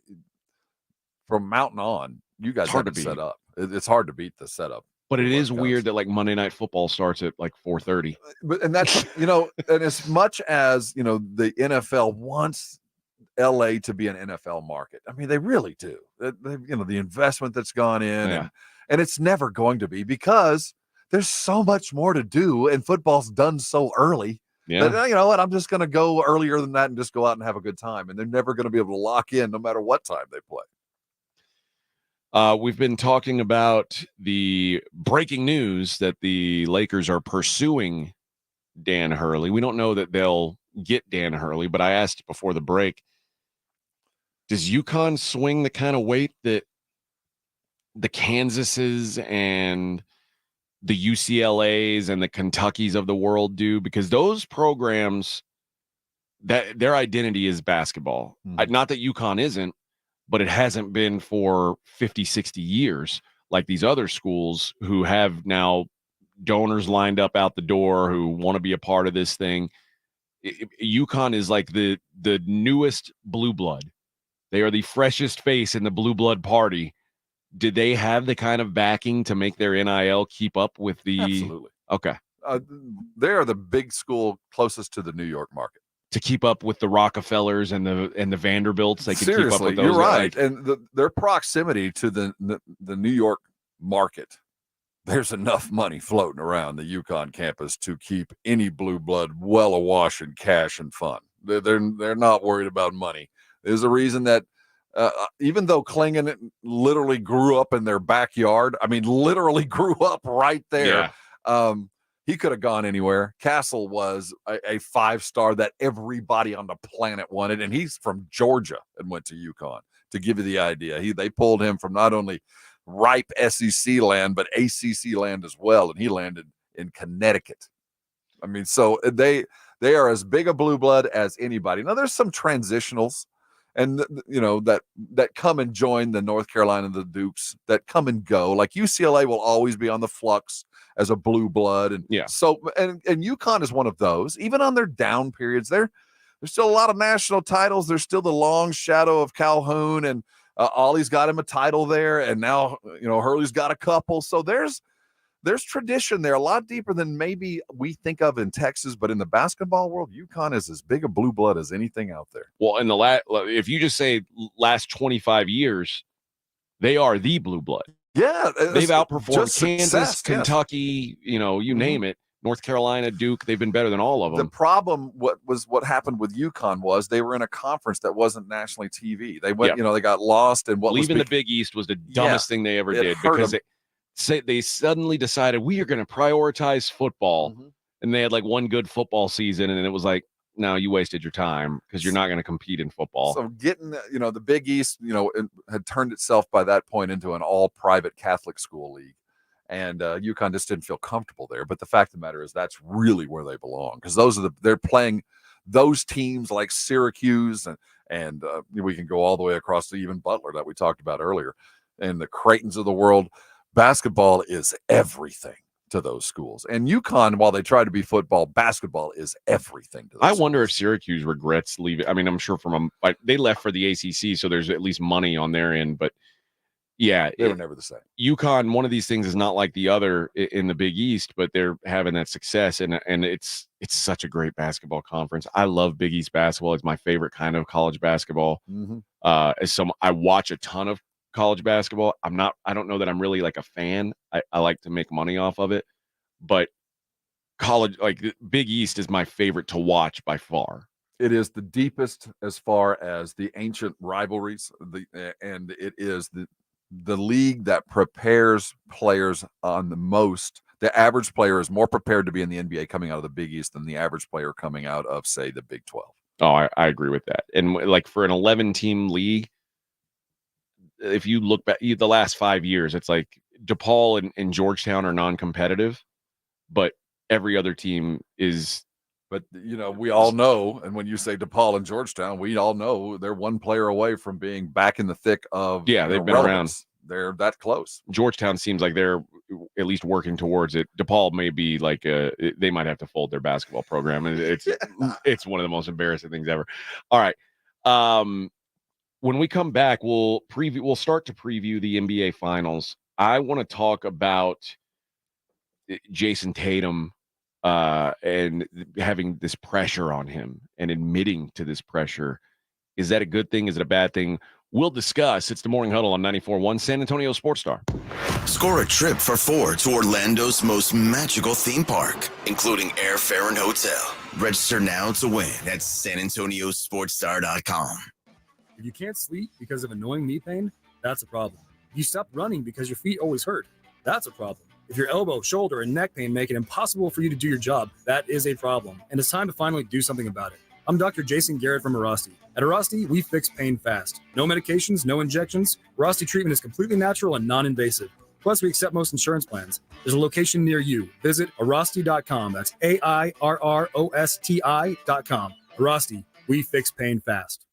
from Mountain on, you guys have to set up. It's hard to beat the setup. But it is weird that like Monday Night Football starts at like 4:30. And that's and as much as the NFL wants LA to be an NFL market. I mean, they really do. The investment that's gone in, and it's never going to be because there's so much more to do, and football's done so early. Yeah. That, you know what? I'm just going to go earlier than that and just go out and have a good time. And they're never going to be able to lock in no matter what time they play. We've been talking about the breaking news that the Lakers are pursuing Dan Hurley. We don't know that they'll get Dan Hurley, but I asked before the break, does UConn swing the kind of weight that the Kansases and the UCLAs and the Kentuckys of the world do? Because those programs, that their identity is basketball. Not that UConn isn't, but it hasn't been for 50, 60 years like these other schools who have now donors lined up out the door who want to be a part of this thing. UConn is like the newest blue blood. They are the freshest face in the blue blood party. Did they have the kind of backing to make their NIL keep up with the? Absolutely. Okay. They are the big school closest to the New York market. To keep up with the Rockefellers and the Vanderbilts, they could keep up with those. You're right. And their proximity to the New York market, there's enough money floating around the UConn campus to keep any blue blood well awash in cash and fun. They're not worried about money. There's a reason that even though Klingon literally grew up in their backyard, I mean, literally grew up right there. Yeah. He could have gone anywhere. Castle was a 5-star that everybody on the planet wanted, and he's from Georgia and went to UConn. To give you the idea, they pulled him from not only ripe SEC land but ACC land as well, and he landed in Connecticut. I mean, so They are as big a blue blood as anybody. Now, there's some transitionals, and that come and join the North Carolina, the Dukes, that come and go. Like UCLA will always be on the flux as a blue blood, and UConn is one of those. Even on their down periods, there's still a lot of national titles. There's still the long shadow of Calhoun, and Ollie's got him a title there, and now Hurley's got a couple. So there's tradition there, a lot deeper than maybe we think of in Texas, but in the basketball world, UConn is as big a blue blood as anything out there. Well, in if you just say last 25 years, they are the blue blood. Yeah, they've outperformed Kansas, success, Kentucky, you name it, North Carolina, Duke. They've been better than all of them. The problem, what happened with UConn was they were in a conference that wasn't nationally TV. They went, they got lost in what leaving the Big East was the dumbest thing they ever did, because they suddenly decided we are going to prioritize football, and they had like one good football season, and it was like, no, you wasted your time because you're not going to compete in football. So getting, the Big East, it had turned itself by that point into an all private Catholic school league. And UConn just didn't feel comfortable there. But the fact of the matter is that's really where they belong, because they're playing those teams like Syracuse and we can go all the way across to even Butler that we talked about earlier, and the Creightons of the world. Basketball is everything to those schools. And UConn, while they try to be football, basketball is everything to those schools. Wonder if Syracuse regrets leaving. I mean, I'm sure they left for the ACC, so there's at least money on their end. But yeah, they were never the same. UConn, one of these things is not like the other in the Big East, but they're having that success, and it's such a great basketball conference. I love Big East basketball. It's my favorite kind of college basketball. I watch a ton of college basketball. I don't know that I'm really like a fan. I like to make money off of it, but college, like Big East, is my favorite to watch by far. It is the deepest as far as the ancient rivalries, and it is the league that prepares players on the most. The average player is more prepared to be in the NBA coming out of the Big East than the average player coming out of, say, the Big 12. Oh, I agree with that. And like for an 11-team league, if you look back the last 5 years, it's like DePaul and Georgetown are non-competitive, but every other team is. But, we all know, and when you say DePaul and Georgetown, we all know they're one player away from being back in the thick of they've been relevance. They're that close. Georgetown seems like they're at least working towards it. DePaul may be like they might have to fold their basketball program. It's one of the most embarrassing things ever. All right. When we come back, we'll start to preview the NBA Finals. I want to talk about Jason Tatum and having this pressure on him and admitting to this pressure. Is that a good thing? Is it a bad thing? We'll discuss. It's the Morning Huddle on 94.1 San Antonio Sports Star. Score a trip for four to Orlando's most magical theme park, including airfare and hotel. Register now to win at sanantoniosportstar.com. If you can't sleep because of annoying knee pain, that's a problem. If you stop running because your feet always hurt, that's a problem. If your elbow, shoulder, and neck pain make it impossible for you to do your job, that is a problem. And it's time to finally do something about it. I'm Dr. Jason Garrett from Arasti. At Arasti, we fix pain fast. No medications, no injections. Arasti treatment is completely natural and non-invasive. Plus, we accept most insurance plans. There's a location near you. Visit Arasti.com. That's AIRROSTI.com. Arasti, we fix pain fast.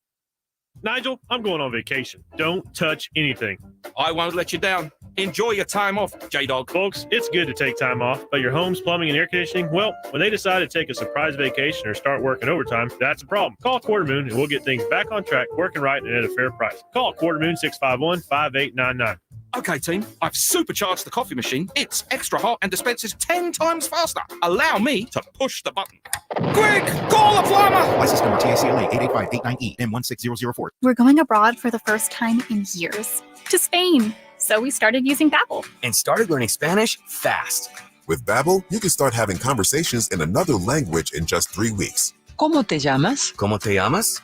Nigel, I'm going on vacation. Don't touch anything. I won't let you down. Enjoy your time off, J-Dog. Folks, it's good to take time off, but your home's plumbing and air conditioning, well, when they decide to take a surprise vacation or start working overtime, that's a problem. Call Quarter Moon and we'll get things back on track, working right and at a fair price. Call Quarter Moon 651-5899. Okay, team, I've supercharged the coffee machine. It's extra hot and dispenses 10 times faster. Allow me to push the button. Quick, call the plumber! License number TACLA 88589E M16004. We're going abroad for the first time in years. To Spain. So we started using Babbel. And started learning Spanish fast. With Babbel, you can start having conversations in another language in just 3 weeks. ¿Cómo te llamas? ¿Cómo te llamas?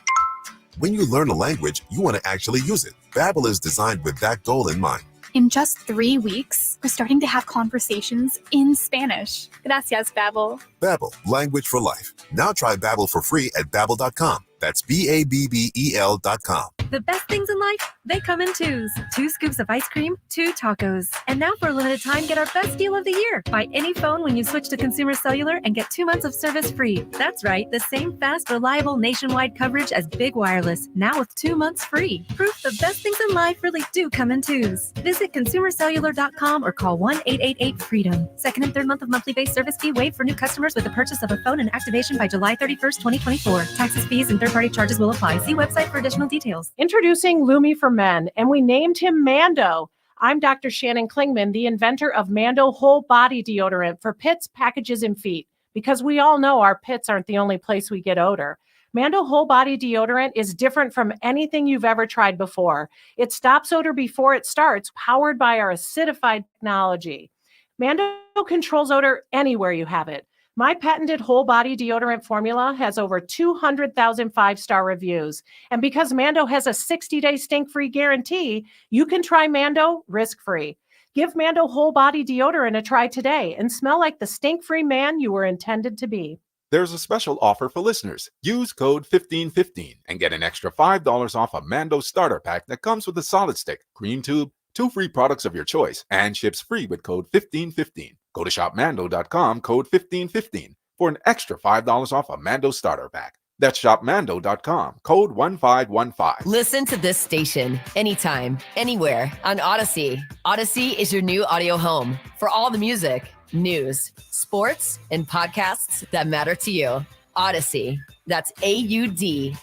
When you learn a language, you want to actually use it. Babbel is designed with that goal in mind. In just 3 weeks, we're starting to have conversations in Spanish. Gracias, Babbel. Babbel, language for life. Now try Babbel for free at Babbel.com. That's BABBEL.com. The best things in life, they come in twos. 2 scoops of ice cream, 2 tacos. And now for a limited time, get our best deal of the year. Buy any phone when you switch to Consumer Cellular and get 2 months of service free. That's right, the same fast, reliable nationwide coverage as Big Wireless, now with 2 months free. Proof the best things in life really do come in twos. Visit consumercellular.com or call 1-888-FREEDOM. Second and third month of monthly base service fee waived for new customers with the purchase of a phone and activation by July 31st, 2024. Taxes, fees, and third-party charges will apply. See website for additional details. Introducing Lumi for Men, and we named him Mando. I'm Dr. Shannon Klingman, the inventor of Mando Whole Body Deodorant for pits, packages, and feet, because we all know our pits aren't the only place we get odor. Mando Whole Body Deodorant is different from anything you've ever tried before. It stops odor before it starts, powered by our acidified technology. Mando controls odor anywhere you have it. My patented whole body deodorant formula has over 200,000 5-star reviews. And because Mando has a 60-day stink-free guarantee, you can try Mando risk-free. Give Mando whole body deodorant a try today and smell like the stink-free man you were intended to be. There's a special offer for listeners. Use code 1515 and get an extra $5 off a Mando starter pack that comes with a solid stick, cream tube, 2 free products of your choice, and ships free with code 1515. Go to shopmando.com, code 1515 for an extra $5 off a Mando starter pack. That's shopmando.com, code 1515. Listen to this station anytime, anywhere on Odyssey. Odyssey is your new audio home for all the music, news, sports, and podcasts that matter to you. Odyssey. That's AUDACY.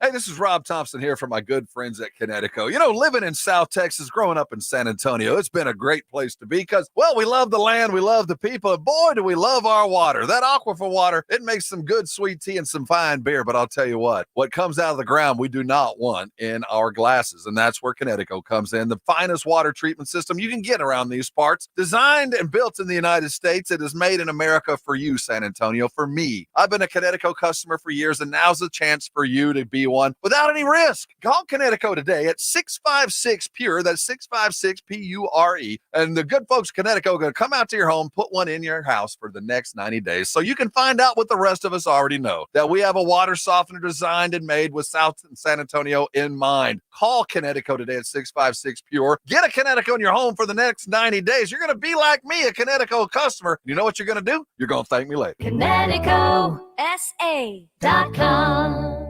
Hey, this is Rob Thompson here from my good friends at Connecticut. You know, living in South Texas, growing up in San Antonio, it's been a great place to be because, well, we love the land, we love the people, and boy, do we love our water. That aquifer water, it makes some good sweet tea and some fine beer, but I'll tell you what comes out of the ground we do not want in our glasses, and that's where Connecticut comes in. The finest water treatment system you can get around these parts. Designed and built in the United States, it is made in America for you, San Antonio, for me. I've been a Connecticut customer for years, and now's the chance for you to be one without any risk. Call Connecticut today at 656-PURE. That's 656-PURE. And the good folks at Connecticut are going to come out to your home, put one in your house for the next 90 days so you can find out what the rest of us already know, that we have a water softener designed and made with South San Antonio in mind. Call Connecticut today at 656-PURE. Get a Connecticut in your home for the next 90 days. You're going to be like me, a Connecticut customer. You know what you're going to do? You're going to thank me later. ConnecticutSA.com.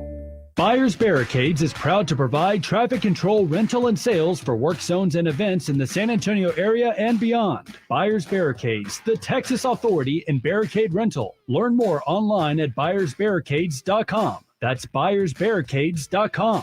Buyers Barricades is proud to provide traffic control, rental, and sales for work zones and events in the San Antonio area and beyond. Buyers Barricades, the Texas authority in barricade rental. Learn more online at buyersbarricades.com. That's buyersbarricades.com.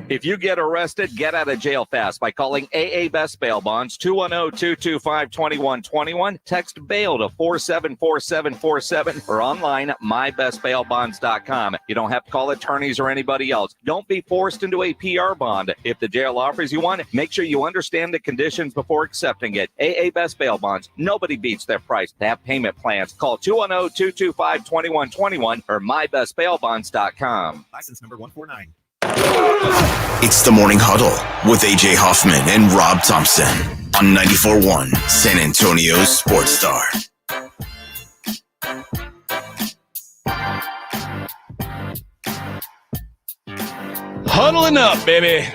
If you get arrested, get out of jail fast by calling AA Best Bail Bonds, 210-225-2121. Text bail to 474747 or online at mybestbailbonds.com. You don't have to call attorneys or anybody else. Don't be forced into a PR bond. If the jail offers you one, make sure you understand the conditions before accepting it. AA Best Bail Bonds. Nobody beats their price. They have payment plans. Call 210-225-2121 or mybestbailbonds.com. License number 149. It's the Morning Huddle with AJ Hoffman and Rob Thompson on 94.1 San Antonio Sports Star. Huddling up, baby.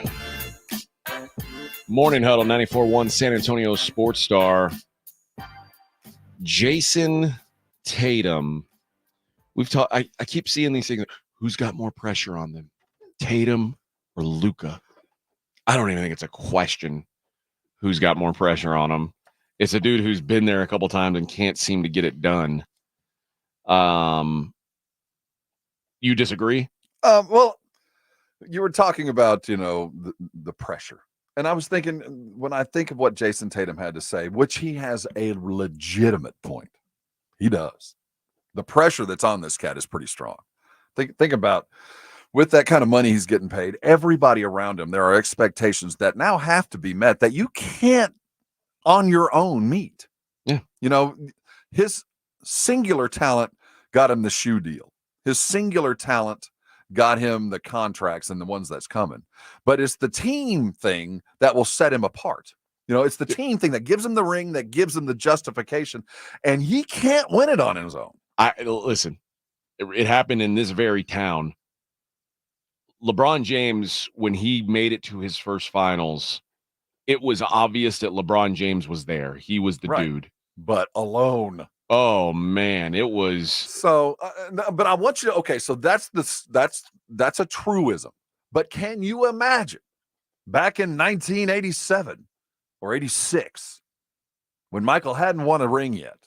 Morning Huddle, 94.1 San Antonio Sports Star. Jason Tatum. We've talked. I keep seeing these things. Who's got more pressure on them? Tatum or Luka? I don't even think it's a question who's got more pressure on him. It's a dude who's been there a couple times and can't seem to get it done. You disagree? Well, you were talking about, the pressure. And I was thinking, when I think of what Jason Tatum had to say, which he has a legitimate point. He does. The pressure that's on this cat is pretty strong. Think about, with that kind of money he's getting paid, everybody around him, there are expectations that now have to be met that you can't on your own meet. Yeah. His singular talent got him the shoe deal. His singular talent got him the contracts and the ones that's coming. But it's the team thing that will set him apart. It's the team thing that gives him the ring, that gives him the justification, and he can't win it on his own. Listen, it happened in this very town LeBron James, when he made it to his first finals, it was obvious that LeBron James was there. He was the dude. But alone. Oh, man, it was. So, but I want you to, okay, so that's a truism. But can you imagine back in 1987 or 86 when Michael hadn't won a ring yet,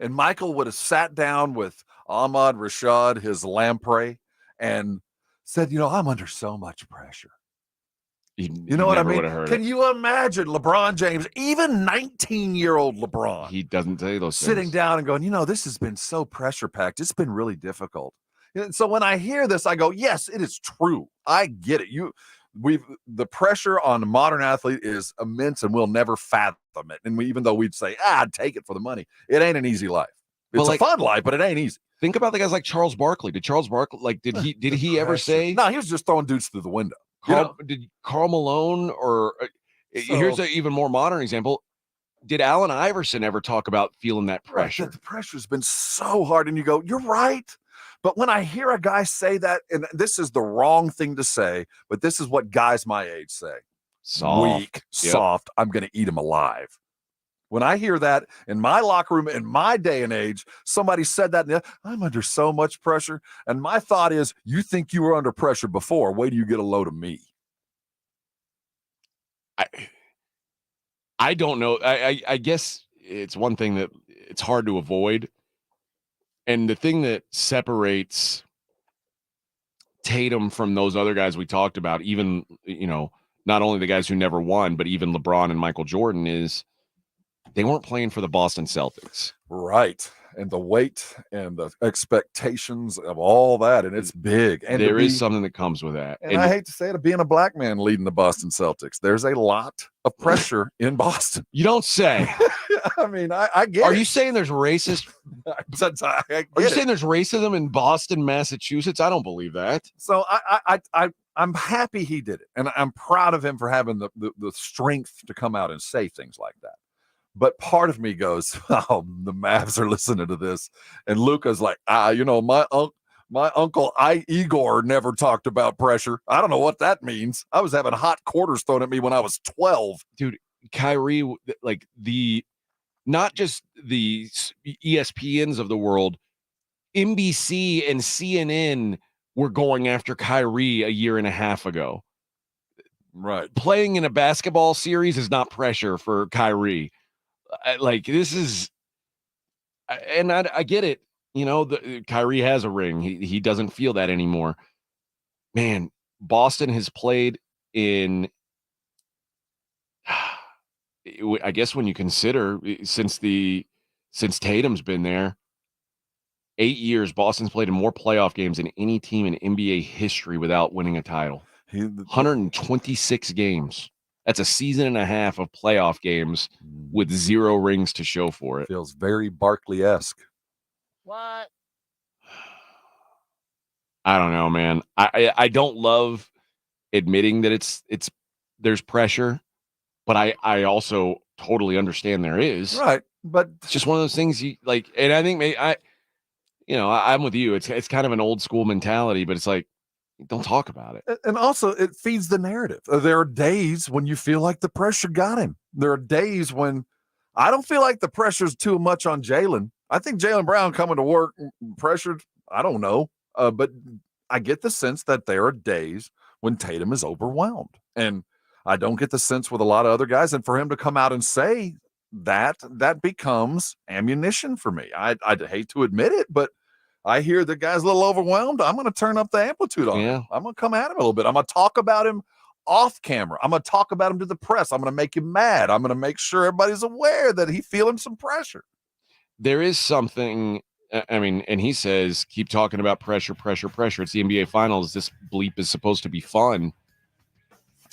and Michael would have sat down with Ahmad Rashad, his lamprey, and said, I'm under so much pressure. You know what I mean? Can you imagine LeBron James, even 19-year-old LeBron? He doesn't say those things. Sitting down and going, this has been so pressure-packed. It's been really difficult. And so when I hear this, I go, yes, it is true. I get it. The pressure on the modern athlete is immense, and we'll never fathom it. And even though we'd say, I'd take it for the money, it ain't an easy life. It's a fun life, but it ain't easy. Think about the guys like Charles Barkley. Did Charles Barkley, did he ever say? No, he was just throwing dudes through the window. Did Karl Malone here's an even more modern example. Did Allen Iverson ever talk about feeling that pressure? Right, the pressure's been so hard, and you go, you're right. But when I hear a guy say that, and this is the wrong thing to say, but this is what guys my age say. Soft. Weak, soft, I'm going to eat him alive. When I hear that in my locker room, in my day and age, somebody said that, and I'm under so much pressure. And my thought is, you think you were under pressure before. Wait till you get a load of me. I don't know. I guess it's one thing that it's hard to avoid. And the thing that separates Tatum from those other guys we talked about, even, not only the guys who never won, but even LeBron and Michael Jordan, is they weren't playing for the Boston Celtics. Right. And the weight and the expectations of all that. And it's big. And there is something that comes with that. And I hate to say it, being a black man leading the Boston Celtics, there's a lot of pressure in Boston. You don't say. I mean, I get Are it. you saying there's racist? Are you saying there's racism in Boston, Massachusetts? I don't believe that. So I'm happy he did it. And I'm proud of him for having the strength to come out and say things like that. But part of me goes, the Mavs are listening to this. And Luka's like, my uncle Igor never talked about pressure. I don't know what that means. I was having hot quarters thrown at me when I was 12. Dude, Kyrie, not just the ESPNs of the world, NBC and CNN were going after Kyrie a year and a half ago. Right. Playing in a basketball series is not pressure for Kyrie. This is, and I get it. Kyrie has a ring. He doesn't feel that anymore. Man, Boston has played in, I guess when you consider since Tatum's been there, 8 years, Boston's played in more playoff games than any team in NBA history without winning a title. 126 games. That's a season and a half of playoff games with 0 rings to show for it. Feels very Barkley-esque. What? I don't know, man. I don't love admitting that there's pressure, but I also totally understand there is. Right. But it's just one of those things you like, and I think I'm with you. It's kind of an old school mentality, but it's like, don't talk about it. And also, it feeds the narrative. There are days when you feel like the pressure got him. There are days when I don't feel like the pressure's too much on Jaylen. I think Jaylen Brown coming to work pressured. I don't know. But I get the sense that there are days when Tatum is overwhelmed. And I don't get the sense with a lot of other guys. And for him to come out and say that becomes ammunition for me. I'd hate to admit it, but I hear the guy's a little overwhelmed. I'm going to turn up the amplitude on him. I'm going to come at him a little bit. I'm going to talk about him off camera. I'm going to talk about him to the press. I'm going to make him mad. I'm going to make sure everybody's aware that he's feeling some pressure. There is something, and he says, keep talking about pressure, pressure, pressure. It's the NBA Finals. This bleep is supposed to be fun.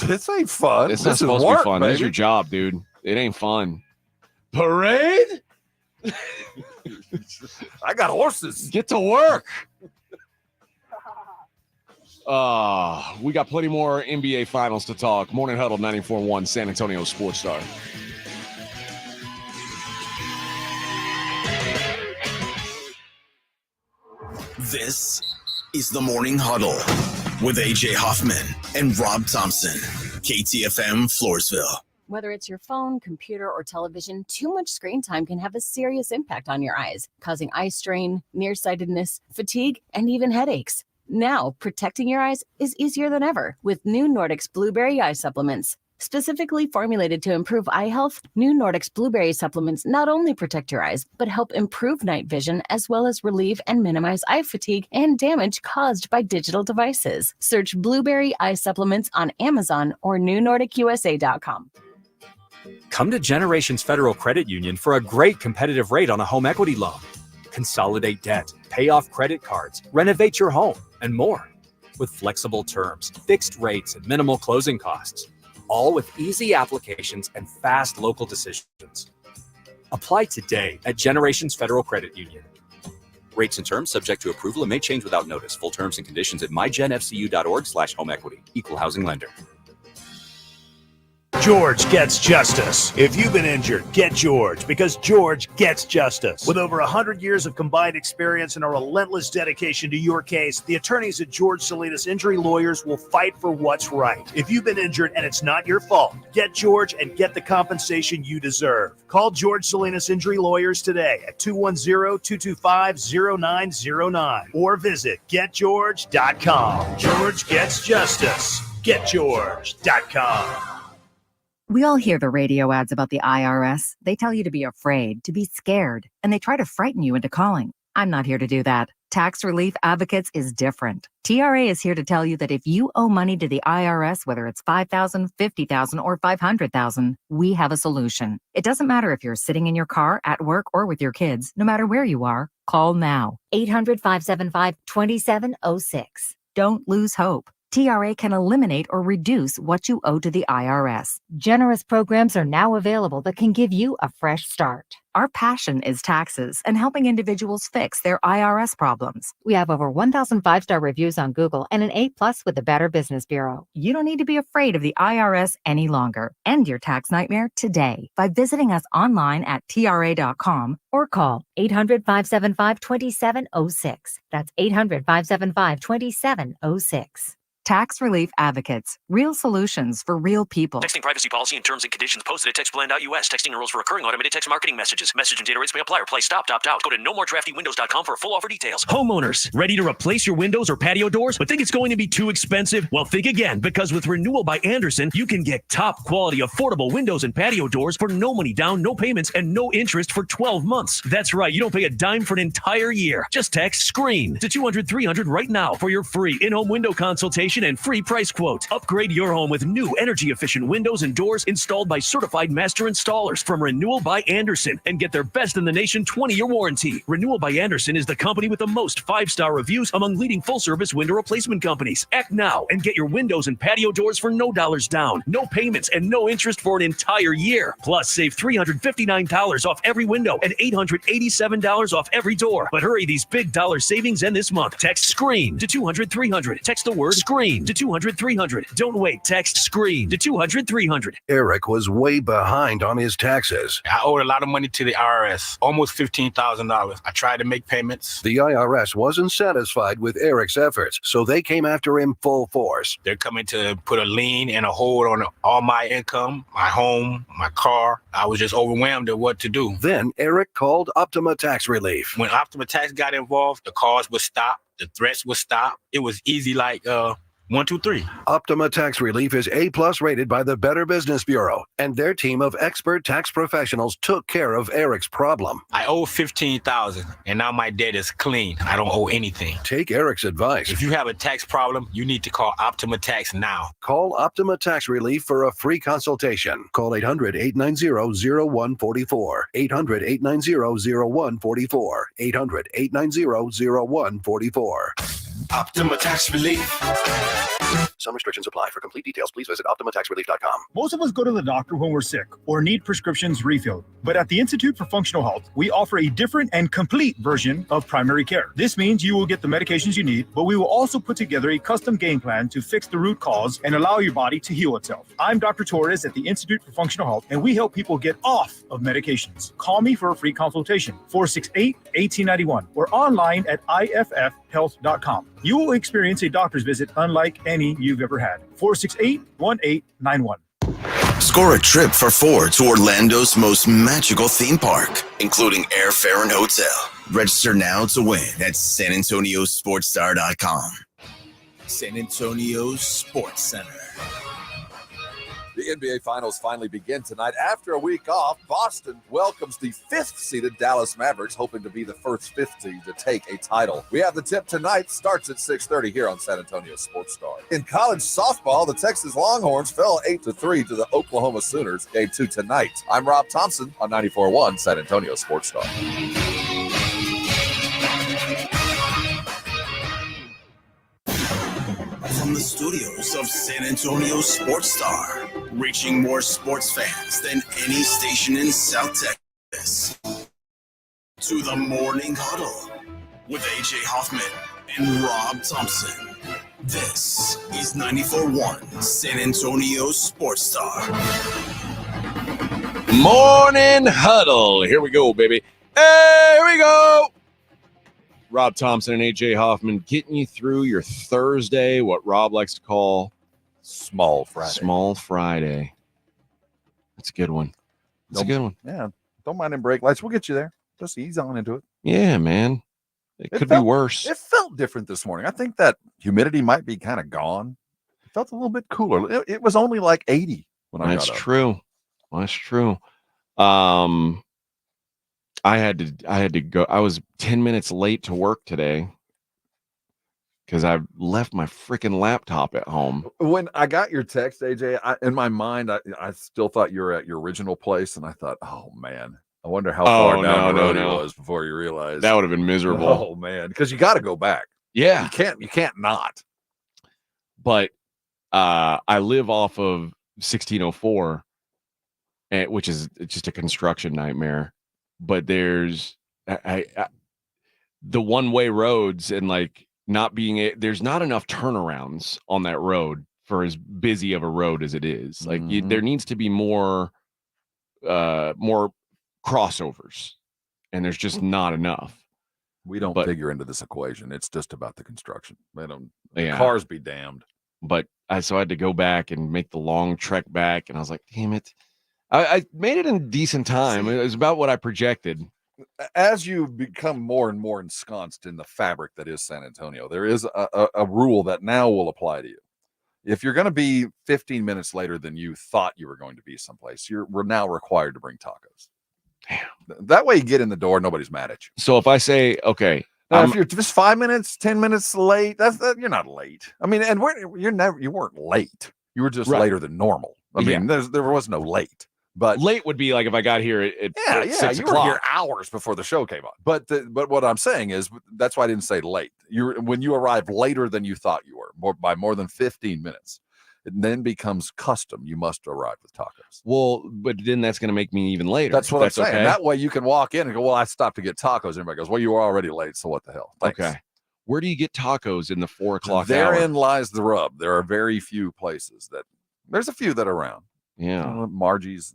This ain't fun. It's not supposed to be fun. This is your job, dude. It ain't fun. Parade? I got horses. Get to work. We got plenty more NBA Finals to talk. Morning Huddle 94.1 San Antonio Sports Star. This is the Morning Huddle with AJ Hoffman and Rob Thompson. KTFM Floresville. Whether it's your phone, computer, or television, too much screen time can have a serious impact on your eyes, causing eye strain, nearsightedness, fatigue, and even headaches. Now, protecting your eyes is easier than ever with new Nordics Blueberry Eye Supplements. Specifically formulated to improve eye health, new Nordics Blueberry Supplements not only protect your eyes, but help improve night vision as well as relieve and minimize eye fatigue and damage caused by digital devices. Search Blueberry Eye Supplements on Amazon or newnordicusa.com. Come to Generations Federal Credit Union for a great competitive rate on a home equity loan. Consolidate debt, pay off credit cards, renovate your home, and more. With flexible terms, fixed rates, and minimal closing costs. All with easy applications and fast local decisions. Apply today at Generations Federal Credit Union. Rates and terms subject to approval and may change without notice. Full terms and conditions at mygenfcu.org/homeequity. Equal housing lender. George gets justice. If you've been injured, get George, because George gets justice. With over 100 years of combined experience and a relentless dedication to your case, the attorneys at George Salinas Injury Lawyers will fight for what's right. If you've been injured and it's not your fault, get George and get the compensation you deserve. Call George Salinas Injury Lawyers today at 210-225-0909 or visit getgeorge.com. George gets justice. Getgeorge.com. We all hear the radio ads about the IRS. They tell you to be afraid, to be scared, and they try to frighten you into calling. I'm not here to do that. Tax Relief Advocates is different. TRA is here to tell you that if you owe money to the IRS, whether it's $5,000, $50,000, or $500,000, we have a solution. It doesn't matter if you're sitting in your car, at work, or with your kids. No matter where you are, call now. 800-575-2706. Don't lose hope. TRA can eliminate or reduce what you owe to the IRS. Generous programs are now available that can give you a fresh start. Our passion is taxes and helping individuals fix their IRS problems. We have over 1,000 5-star reviews on Google and an A+ with the Better Business Bureau. You don't need to be afraid of the IRS any longer. End your tax nightmare today by visiting us online at TRA.com or call 800-575-2706. That's 800-575-2706. Tax Relief Advocates. Real solutions for real people. Texting privacy policy and terms and conditions posted at textplan.us. Texting enrolls for recurring automated text marketing messages. Message and data rates may apply. Reply stop, opt out. Go to nomoredraftywindows.com for full offer details. Homeowners, ready to replace your windows or patio doors, but think it's going to be too expensive? Well, think again, because with Renewal by Andersen, you can get top quality, affordable windows and patio doors for no money down, no payments, and no interest for 12 months. That's right. You don't pay a dime for an entire year. Just text SCREEN to 200-300 right now for your free in-home window consultation and free price quote. Upgrade your home with new energy-efficient windows and doors installed by certified master installers from Renewal by Andersen and get their best in the nation 20-year warranty. Renewal by Andersen is the company with the most 5-star reviews among leading full-service window replacement companies. Act now and get your windows and patio doors for no dollars down, no payments, and no interest for an entire year. Plus, save $359 off every window and $887 off every door. But hurry, these big dollar savings end this month. Text SCREEN to 200-300. Text the word SCREEN to 200-300. Don't wait. Text SCREEN to 200-300. Eric was way behind on his taxes. I owed a lot of money to the IRS, almost $15,000. I tried to make payments. The IRS wasn't satisfied with Eric's efforts, so they came after him full force. They're coming to put a lien and a hold on all my income, my home, my car. I was just overwhelmed at what to do. Then Eric called Optima Tax Relief. When Optima Tax got involved, the calls would stop, the threats would stop. It was easy like 1, 2, 3. Optima Tax Relief is A+ rated by the Better Business Bureau, and their team of expert tax professionals took care of Eric's problem. I owe $15,000, and now my debt is clean. I don't owe anything. Take Eric's advice. If you have a tax problem, you need to call Optima Tax now. Call Optima Tax Relief for a free consultation. Call 800-890-0144. 800-890-0144. 800-890-0144. Optima Tax Relief. Some restrictions apply. For complete details, please visit OptimaTaxRelief.com. Most of us go to the doctor when we're sick or need prescriptions refilled. But at the Institute for Functional Health, we offer a different and complete version of primary care. This means you will get the medications you need, but we will also put together a custom game plan to fix the root cause and allow your body to heal itself. I'm Dr. Torres at the Institute for Functional Health, and we help people get off of medications. Call me for a free consultation, 468-1891, or online at IFF health.com. You will experience a doctor's visit unlike any you've ever had. 468-1891. Score a trip for 4 to Orlando's most magical theme park, including airfare and hotel. Register now to win at SanAntonioSportsStar.com. San Antonio Sports Center. The NBA Finals finally begin tonight. After a week off, Boston welcomes the 5th-seeded Dallas Mavericks, hoping to be the first 5th seed to take a title. We have the tip tonight. Starts at 6:30 here on San Antonio Sports Star. In college softball, the Texas Longhorns fell 8-3 to the Oklahoma Sooners. Game 2 tonight. I'm Rob Thompson on 94.1 San Antonio Sports Star. From the studios of San Antonio Sports Star, reaching more sports fans than any station in South Texas. To the Morning Huddle with AJ Hoffman and Rob Thompson. This is 94.1 San Antonio Sports Star. Morning Huddle. Here we go, baby. Hey, here we go. Rob Thompson and AJ Hoffman getting you through your Thursday, what Rob likes to call Small Friday. Small Friday. That's a good one. That's a good one. Yeah. Don't mind them brake lights. We'll get you there. Just ease on into it. Yeah, man. It could be worse. It felt different this morning. I think that humidity might be kind of gone. It felt a little bit cooler. It was only like 80 when I got up. That's true. That's true. I had to go. I was 10 minutes late to work today because I left my freaking laptop at home. When I got your text, AJ, in my mind, I still thought you were at your original place, and I thought, oh man, I wonder how far down the road it was before you realized. That would have been miserable. Oh man, because you got to go back. Yeah, you can't not. But I live off of 1604, which is just a construction nightmare. But there's the one-way roads and like not being there's not enough turnarounds on that road for as busy of a road as it is. Like there needs to be more crossovers, and there's just not enough. We don't figure into this equation. It's just about the construction. Cars be damned. But so I had to go back and make the long trek back, and I was like, damn it. I made it in decent time. It was about what I projected. As you become more and more ensconced in the fabric that is San Antonio, there is a rule that now will apply to you. If you're going to be 15 minutes later than you thought you were going to be someplace, we're now required to bring tacos. Damn. That way you get in the door, nobody's mad at you. So if I say, okay. Now, if you're just 5 minutes, 10 minutes late, you're not late. I mean, and you weren't late. You were just later than normal. I mean, there was no late. But late would be like if I got here at 6 you o'clock. were here hours before the show came on. But what I'm saying is that's why I didn't say late. When you arrived later than you thought you were, by more than 15 minutes, it then becomes custom. You must arrive with tacos. Well, but then that's going to make me even later. That's what I'm saying. Okay. That way you can walk in and go, well, I stopped to get tacos. Everybody goes, well, you were already late, so what the hell? Thanks. Okay. Where do you get tacos in the 4 o'clock hour? Therein lies the rub. There are very few places there's a few that are around. Yeah. Mama Margie's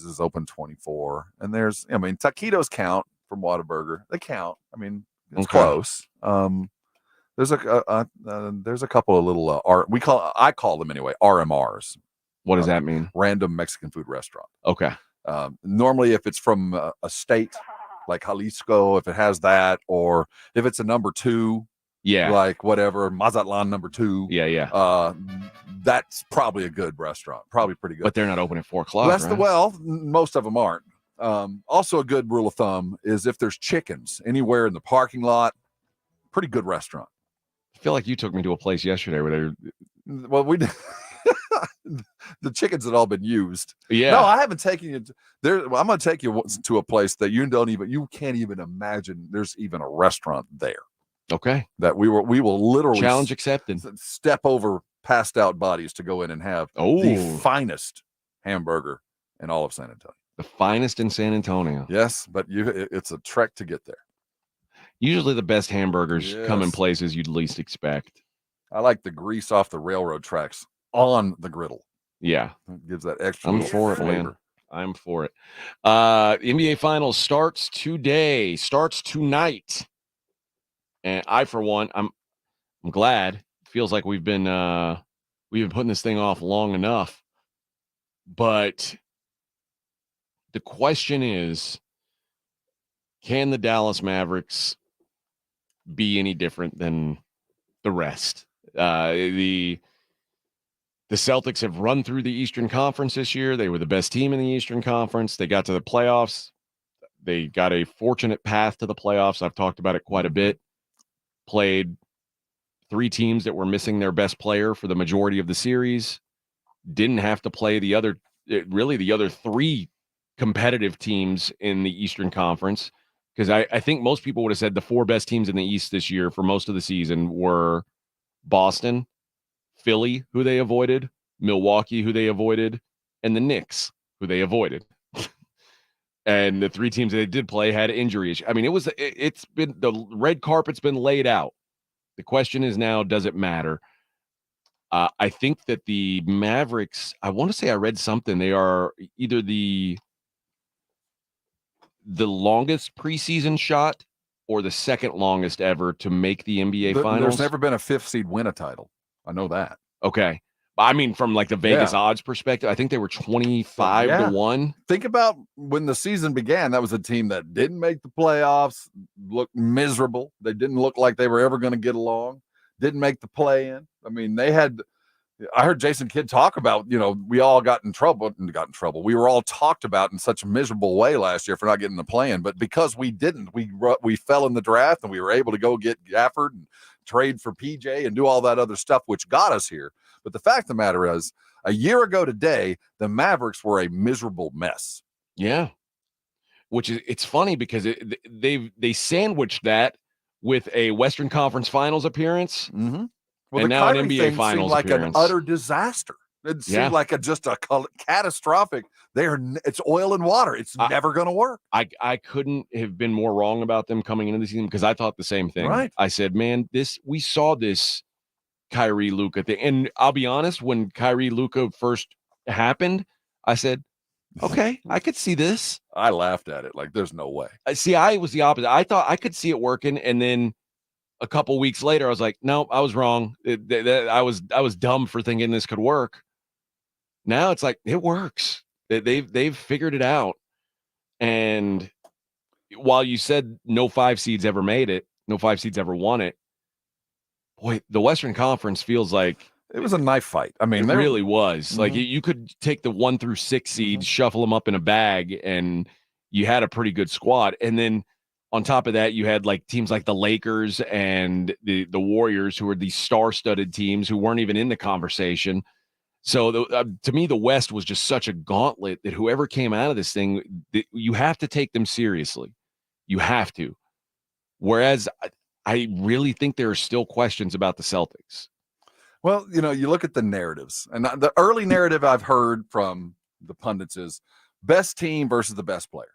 is open 24. And taquitos count from Whataburger. They count. I mean, it's close. There's a couple of little I call them anyway, RMRs. What does that mean? Random Mexican food restaurant. Okay. Normally if it's from a state like Jalisco, if it has that, or if it's a number 2, like whatever, Mazatlan number 2. That's probably a good restaurant. Probably pretty good. But they're not open at 4 o'clock. Most of them aren't. Also a good rule of thumb is if there's chickens anywhere in the parking lot, pretty good restaurant. I feel like you took me to a place yesterday where we the chickens had all been used. Yeah. No, I haven't taken you there. I'm going to take you to a place that you can't even imagine there's even a restaurant there. Okay. That we will literally challenge accepted. Step over passed out bodies to go in and have the finest hamburger in all of San Antonio. The finest in San Antonio. Yes, but it's a trek to get there. Usually the best hamburgers come in places you'd least expect. I like the grease off the railroad tracks on the griddle. Yeah. It gives that extra I'm for it, flavor. man. I'm for it. NBA Finals starts tonight. And I, for one, I'm glad. It feels like we've been putting this thing off long enough. But the question is, can the Dallas Mavericks be any different than the rest? The Celtics have run through the Eastern Conference this year. They were the best team in the Eastern Conference. They got to the playoffs. They got a fortunate path to the playoffs. I've talked about it quite a bit. Played 3 teams that were missing their best player for the majority of the series. Didn't have to play the other 3 competitive teams in the Eastern Conference, because I think most people would have said the 4 best teams in the East this year for most of the season were Boston, Philly, who they avoided, Milwaukee, who they avoided, and the Knicks, who they avoided. And the 3 teams that they did play had injury issues. I mean, it's been, the red carpet's been laid out. The question is now, does it matter? I think that the Mavericks, I want to say I read something. They are either the longest preseason shot or the second longest ever to make the NBA Finals. There's never been a 5th seed win a title. I know that. Okay. I mean, from like the Vegas odds perspective, I think they were 25 to 1. Think about when the season began. That was a team that didn't make the playoffs, looked miserable. They didn't look like they were ever going to get along, didn't make the play-in. I mean, I heard Jason Kidd talk about, we all got in trouble. We were all talked about in such a miserable way last year for not getting the play-in, but because we didn't, we fell in the draft and we were able to go get Gafford and trade for PJ and do all that other stuff, which got us here. But the fact of the matter is, a year ago today, the Mavericks were a miserable mess. Yeah. Which is, it's funny because they sandwiched that with a Western Conference Finals appearance. Mm-hmm. Well, and the now Kyrie an NBA thing Finals seemed like appearance. an utter disaster. It seemed like just a catastrophic. It's oil and water. It's never going to work. I couldn't have been more wrong about them coming into the season, because I thought the same thing. Right. I said, man, we saw this Kyrie Luka thing, and I'll be honest, when Kyrie Luka first happened, I said, okay, I could see this. I laughed at it like there's no way. See, I was the opposite. I thought I could see it working, and then a couple weeks later, I was like, no, I was wrong. I was dumb for thinking this could work. Now it's like it works. They've figured it out. And while you said no 5 seeds ever made it, no 5 seeds ever won it, boy, the Western Conference feels like it was a knife fight. I mean, it really was. Like you could take the 1 through 6 seeds, shuffle them up in a bag, and you had a pretty good squad. And then on top of that, you had like teams like the Lakers and the Warriors, who were these star-studded teams who weren't even in the conversation. So to me, the West was just such a gauntlet that whoever came out of this thing, you have to take them seriously. You have to. Whereas I really think there are still questions about the Celtics. Well, you look at the narratives, and the early narrative I've heard from the pundits is best team versus the best player.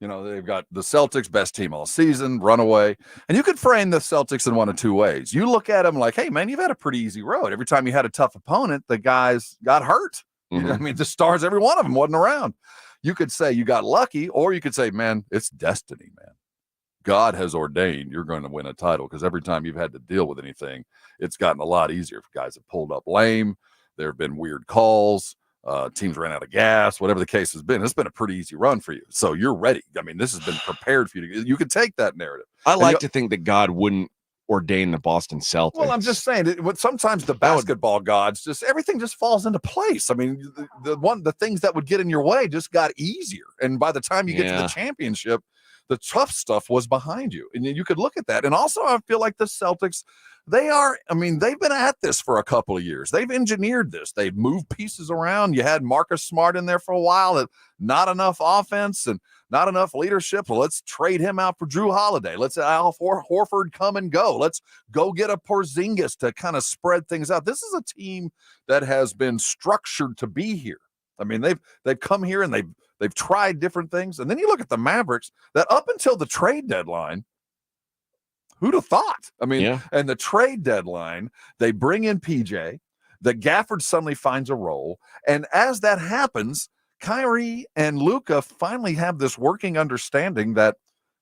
They've got the Celtics, best team all season, runaway. And you could frame the Celtics in one of 2 ways. You look at them like, hey, man, you've had a pretty easy road. Every time you had a tough opponent, the guys got hurt. Mm-hmm. I mean, the stars, every one of them wasn't around. You could say you got lucky, or you could say, man, it's destiny, man. God has ordained you're going to win a title, because every time you've had to deal with anything, it's gotten a lot easier. Guys have pulled up lame. There have been weird calls. Teams ran out of gas, whatever the case has been. It's been a pretty easy run for you. So you're ready. I mean, this has been prepared for you. You can take that narrative. I like to think that God wouldn't ordain the Boston Celtics. Well, I'm just saying, sometimes the basketball gods, everything just falls into place. I mean, the things that would get in your way just got easier. And by the time you get to the championship, the tough stuff was behind you. And you could look at that. And also, I feel like the Celtics, they've been at this for a couple of years. They've engineered this. They've moved pieces around. You had Marcus Smart in there for a while. Not enough offense and not enough leadership. Well, let's trade him out for Drew Holiday. Let's Al Horford come and go. Let's go get a Porzingis to kind of spread things out. This is a team that has been structured to be here. I mean, they've come here and they've tried different things. And then you look at the Mavericks that up until the trade deadline, who'd have thought? I mean, and the trade deadline, they bring in PJ, the Gafford suddenly finds a role. And as that happens, Kyrie and Luka finally have this working understanding that,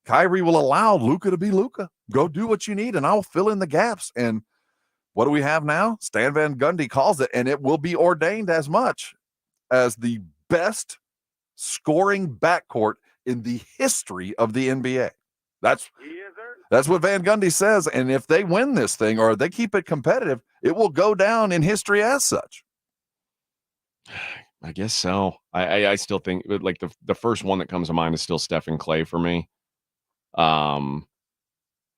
Kyrie will allow Luka to be Luka. Go do what you need, and I'll fill in the gaps. And what do we have now? Stan Van Gundy calls it, and it will be ordained as much as the best scoring backcourt in the history of the NBA. That's what Van Gundy says. And if they win this thing or they keep it competitive, it will go down in history as such. I guess so. I still think like the first one that comes to mind is still Steph and Clay for me. And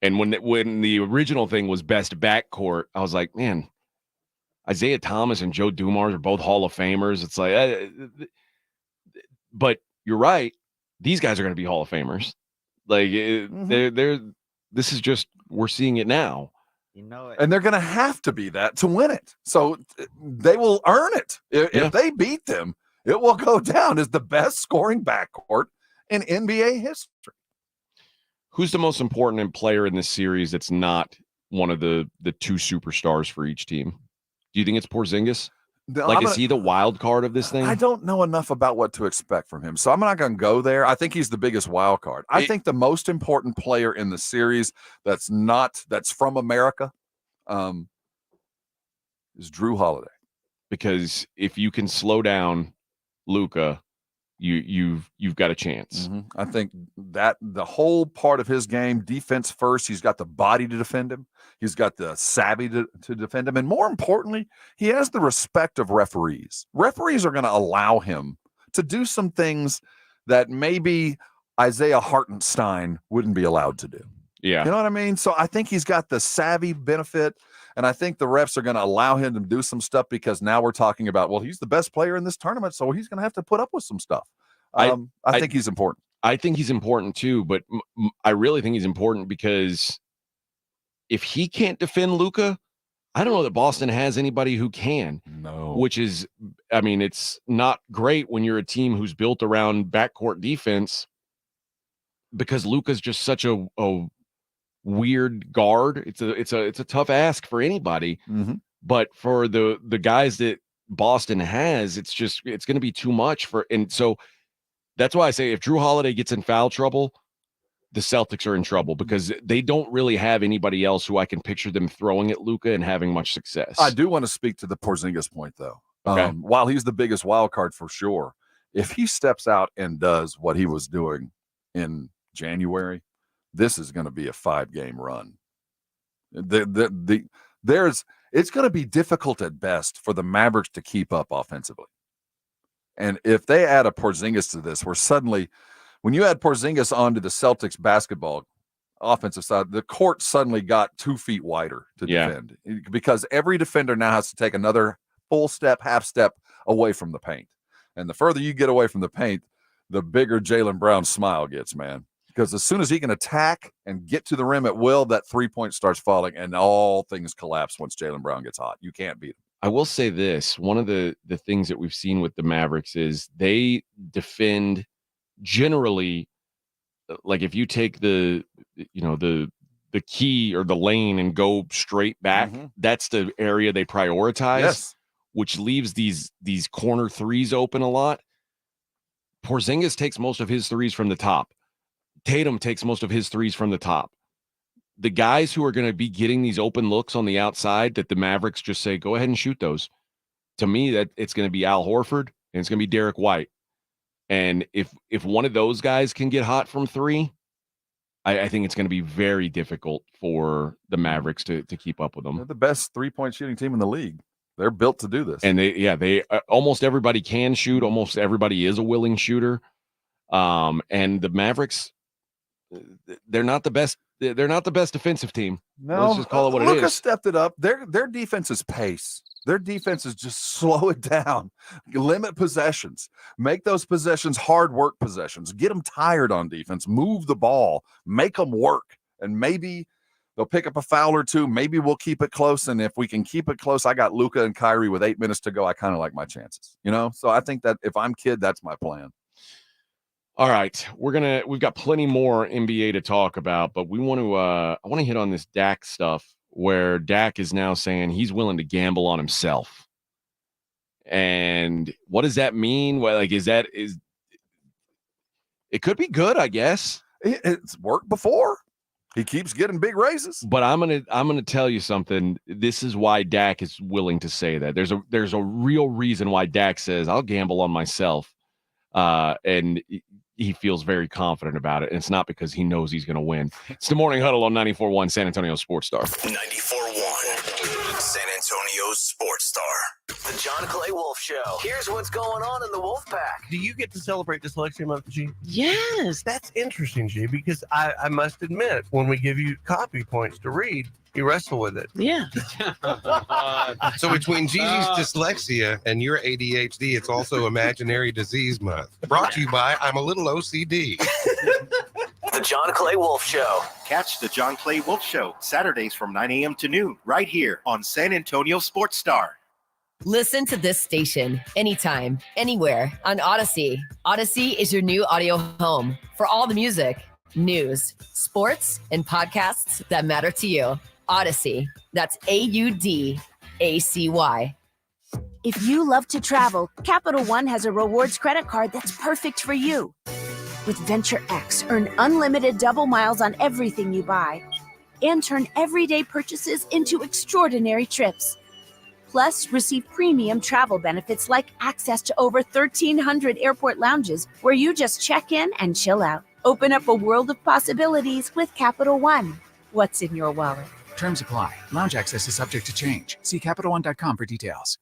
when the original thing was best backcourt, I was like, man, Isaiah Thomas and Joe Dumars are both Hall of Famers. It's like, but you're right. These guys are going to be Hall of Famers. Like they're. This is just we're seeing it now. And they're going to have to be that to win it. So they will earn it. If they beat them, it will go down as the best scoring backcourt in NBA history. Who's the most important player in this series that's not one of the two superstars for each team? Do you think it's Porzingis? Is he the wild card of this thing? I don't know enough about what to expect from him, so I'm not going to go there. I think he's the biggest wild card. I think the most important player in the series that's from America is Drew Holiday. Because if you can slow down Luka, you've got a chance. I think that the whole part of his game, defense first, he's got the body to defend him. He's got the savvy to defend him. And more importantly, he has the respect of referees. Referees are going to allow him to do some things that maybe Isaiah Hartenstein wouldn't be allowed to do. Yeah. You know what I mean? So I think he's got the savvy benefit. And I think the refs are going to allow him to do some stuff because now we're talking about, well, he's the best player in this tournament, so he's going to have to put up with some stuff. I think he's important. I think he's important too, but I really think he's important because if he can't defend Luka, I don't know that Boston has anybody who can. No. Which is, I mean, it's not great when you're a team who's built around backcourt defense because Luka's just such a weird guard. It's a tough ask for anybody. But for the guys that Boston has, it's going to be too much and so that's why I say if Drew Holiday gets in foul trouble, the Celtics are in trouble because they don't really have anybody else who I can picture them throwing at Luka and having much success. I do want to speak to the Porzingis point, though. Okay. While he's the biggest wild card for sure, if he steps out and does what he was doing in January, this is going to be a 5-game run. It's going to be difficult at best for the Mavericks to keep up offensively. And if they add a Porzingis to this, where suddenly, when you add Porzingis onto the Celtics basketball offensive side, the court suddenly got 2 feet wider to defend because every defender now has to take another full step, half step away from the paint. And the further you get away from the paint, the bigger Jaylen Brown's smile gets, man. Because as soon as he can attack and get to the rim at will, that 3-point starts falling and all things collapse once Jaylen Brown gets hot. You can't beat him. I will say this. One of the things that we've seen with the Mavericks is they defend generally, like if you take the key or the lane and go straight back, that's the area they prioritize, which leaves these corner threes open a lot. Porzingis takes most of his threes from the top. Tatum takes most of his threes from the top. The guys who are going to be getting these open looks on the outside that the Mavericks just say, go ahead and shoot those. To me, that it's going to be Al Horford and it's going to be Derek White. And if one of those guys can get hot from 3, I think it's going to be very difficult for the Mavericks to keep up with them. They're the best 3-point shooting team in the league. They're built to do this. And they almost everybody can shoot. Almost everybody is a willing shooter. And the Mavericks, they're not the best. They're not the best defensive team. No, let's just call it what it is. Luka stepped it up. Their defense is pace. Their defense is just slow it down, limit possessions, make those possessions hard work possessions, get them tired on defense, move the ball, make them work, and maybe they'll pick up a foul or two. Maybe we'll keep it close, and if we can keep it close, I got Luka and Kyrie with 8 minutes to go. I kind of like my chances, So I think that if I'm Kid, that's my plan. All right, we've got plenty more NBA to talk about, but I want to hit on this Dak stuff where Dak is now saying he's willing to gamble on himself. And what does that mean? Well, like, it could be good, I guess. It's worked before. He keeps getting big raises. But I'm gonna tell you something. This is why Dak is willing to say that. There's a real reason why Dak says I'll gamble on myself, and he feels very confident about it. And it's not because he knows he's going to win. It's the Morning Huddle on 94.1 San Antonio Sports Star. 94.1 San Antonio Sports Star. The John Clay Wolf Show. Here's what's going on in the Wolf Pack. Do you get to celebrate Dyslexia Month, G? Yes, that's interesting, G, because I must admit, when we give you copy points to read, you wrestle with it. Yeah. So between Gigi's dyslexia and your ADHD, it's also Imaginary Disease Month. Brought to you by I'm a Little OCD. The John Clay Wolf Show. Catch the John Clay Wolf Show Saturdays from 9 a.m. to noon right here on San Antonio Sports Star. Listen to this station anytime, anywhere on Odyssey. Odyssey is your new audio home for all the music, news, sports, and podcasts that matter to you. Odyssey. That's AUDACY. If you love to travel, Capital One has a rewards credit card that's perfect for you. With Venture X, earn unlimited double miles on everything you buy and turn everyday purchases into extraordinary trips. Plus, receive premium travel benefits like access to over 1,300 airport lounges where you just check in and chill out. Open up a world of possibilities with Capital One. What's in your wallet? Terms apply. Lounge access is subject to change. See CapitalOne.com for details.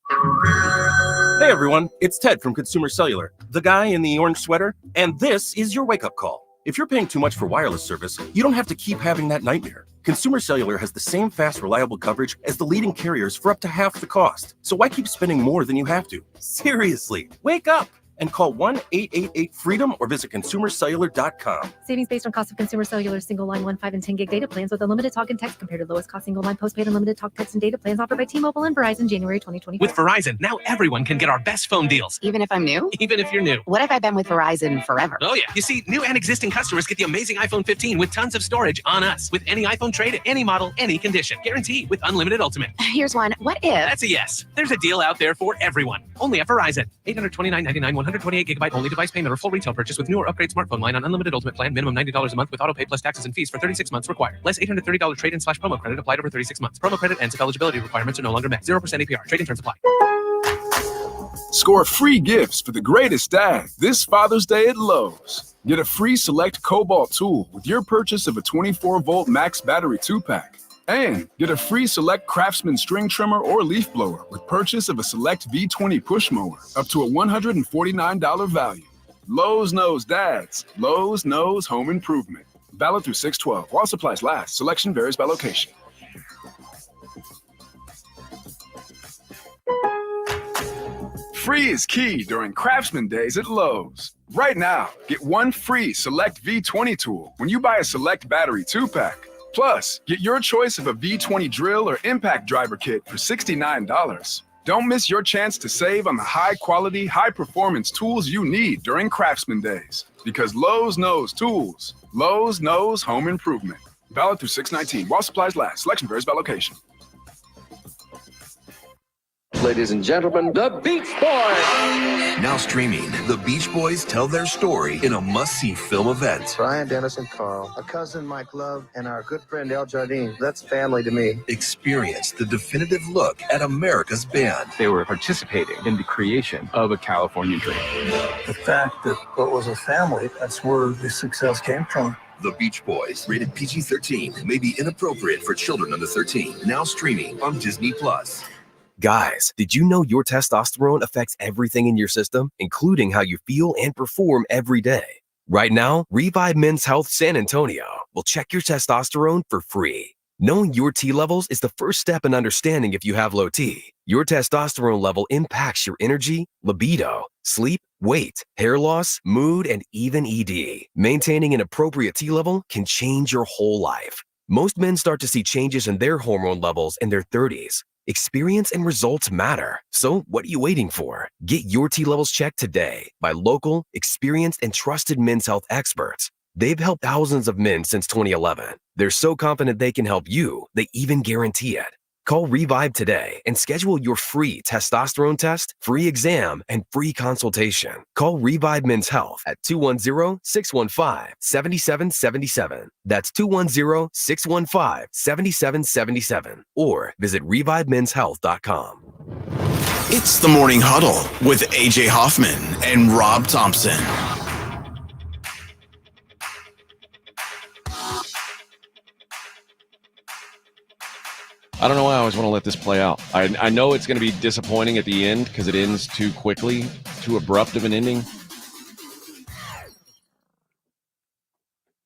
Hey everyone, it's Ted from Consumer Cellular, the guy in the orange sweater, and this is your wake-up call. If you're paying too much for wireless service, you don't have to keep having that nightmare. Consumer Cellular has the same fast, reliable coverage as the leading carriers for up to half the cost. So why keep spending more than you have to? Seriously, wake up and call 1-888-FREEDOM or visit consumercellular.com. Savings based on cost of consumer cellular single line 1, 5, and 10 gig data plans with unlimited talk and text compared to lowest cost single line postpaid unlimited talk, text, and data plans offered by T-Mobile and Verizon January 2024. With Verizon, now everyone can get our best phone deals. Even if I'm new? Even if you're new. What if I've been with Verizon forever? Oh yeah. You see, new and existing customers get the amazing iPhone 15 with tons of storage on us. With any iPhone trade, any model, any condition. Guaranteed with unlimited ultimate. Here's one. What if? That's a yes. There's a deal out there for everyone. Only at Verizon. $829.99, 128 gigabyte only device payment or full retail purchase with new or upgrade smartphone line on unlimited ultimate plan. Minimum $90 a month with auto pay plus taxes and fees for 36 months required. Less $830 trade-in/promo credit applied over 36 months. Promo credit ends if eligibility requirements are no longer met. 0% APR. Trade-in terms apply. Score free gifts for the greatest dad this Father's Day at Lowe's. Get a free Select Cobalt tool with your purchase of a 24-volt max battery 2-pack. And get a free Select Craftsman string trimmer or leaf blower with purchase of a Select V20 push mower up to a $149 value. Lowe's knows dads. Lowe's knows home improvement. Valid through 6/12. While supplies last. Selection varies by location. Free is key during Craftsman Days at Lowe's. Right now, get one free Select V20 tool when you buy a Select Battery 2-pack. Plus, get your choice of a V20 drill or impact driver kit for $69. Don't miss your chance to save on the high-quality, high-performance tools you need during Craftsman Days. Because Lowe's knows tools. Lowe's knows home improvement. Valid through 6/19. While supplies last. Selection varies by location. Ladies and gentlemen, the Beach Boys. Now streaming, the Beach Boys tell their story in a must-see film event. Brian, Dennis, and Carl, a cousin, Mike Love, and our good friend El Jardine. That's family to me. Experience the definitive look at America's band. They were participating in the creation of a California dream. The fact that what was a family, that's where the success came from. The Beach Boys, rated PG-13, may be inappropriate for children under 13. Now streaming on Disney+. Guys, did you know your testosterone affects everything in your system, including how you feel and perform every day? Right now, Revive Men's Health San Antonio will check your testosterone for free. Knowing your T levels is the first step in understanding if you have low T. Your testosterone level impacts your energy, libido, sleep, weight, hair loss, mood, and even ED. Maintaining an appropriate T level can change your whole life. Most men start to see changes in their hormone levels in their 30s. Experience and results matter. So what are you waiting for? Get your T levels checked today by local, experienced, and trusted men's health experts. They've helped thousands of men since 2011. They're so confident they can help you, they even guarantee it. Call Revive today and schedule your free testosterone test, free exam, and free consultation. Call Revive Men's Health at 210-615-7777. That's 210-615-7777. Or visit ReviveMen'sHealth.com. It's the Morning Huddle with AJ Hoffman and Rob Thompson. I don't know why I always want to let this play out. I know it's going to be disappointing at the end because it ends too quickly, too abrupt of an ending.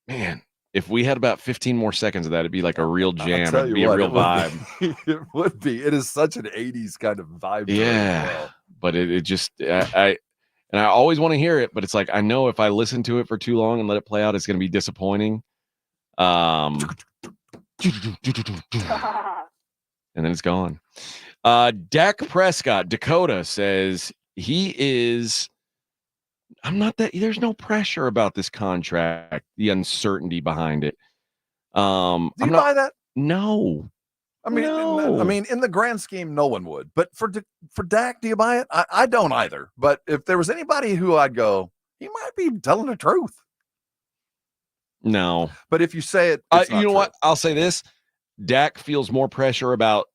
Man, if we had about 15 more seconds of that, it'd be like a real jam. It'd be a real vibe. It would be. It is such an 80s kind of vibe. Yeah, but it just, I always want to hear it, but it's like, I know if I listen to it for too long and let it play out, it's going to be disappointing. And then it's gone. Dak Prescott, Dakota says there's no pressure about this contract, the uncertainty behind it. Do you buy that? No. I mean, No. in the grand scheme, no one would. But for Dak, do you buy it? I don't either. But if there was anybody who I'd go, he might be telling the truth. No. But if you say it, you know what? I'll say this. Dak feels more pressure about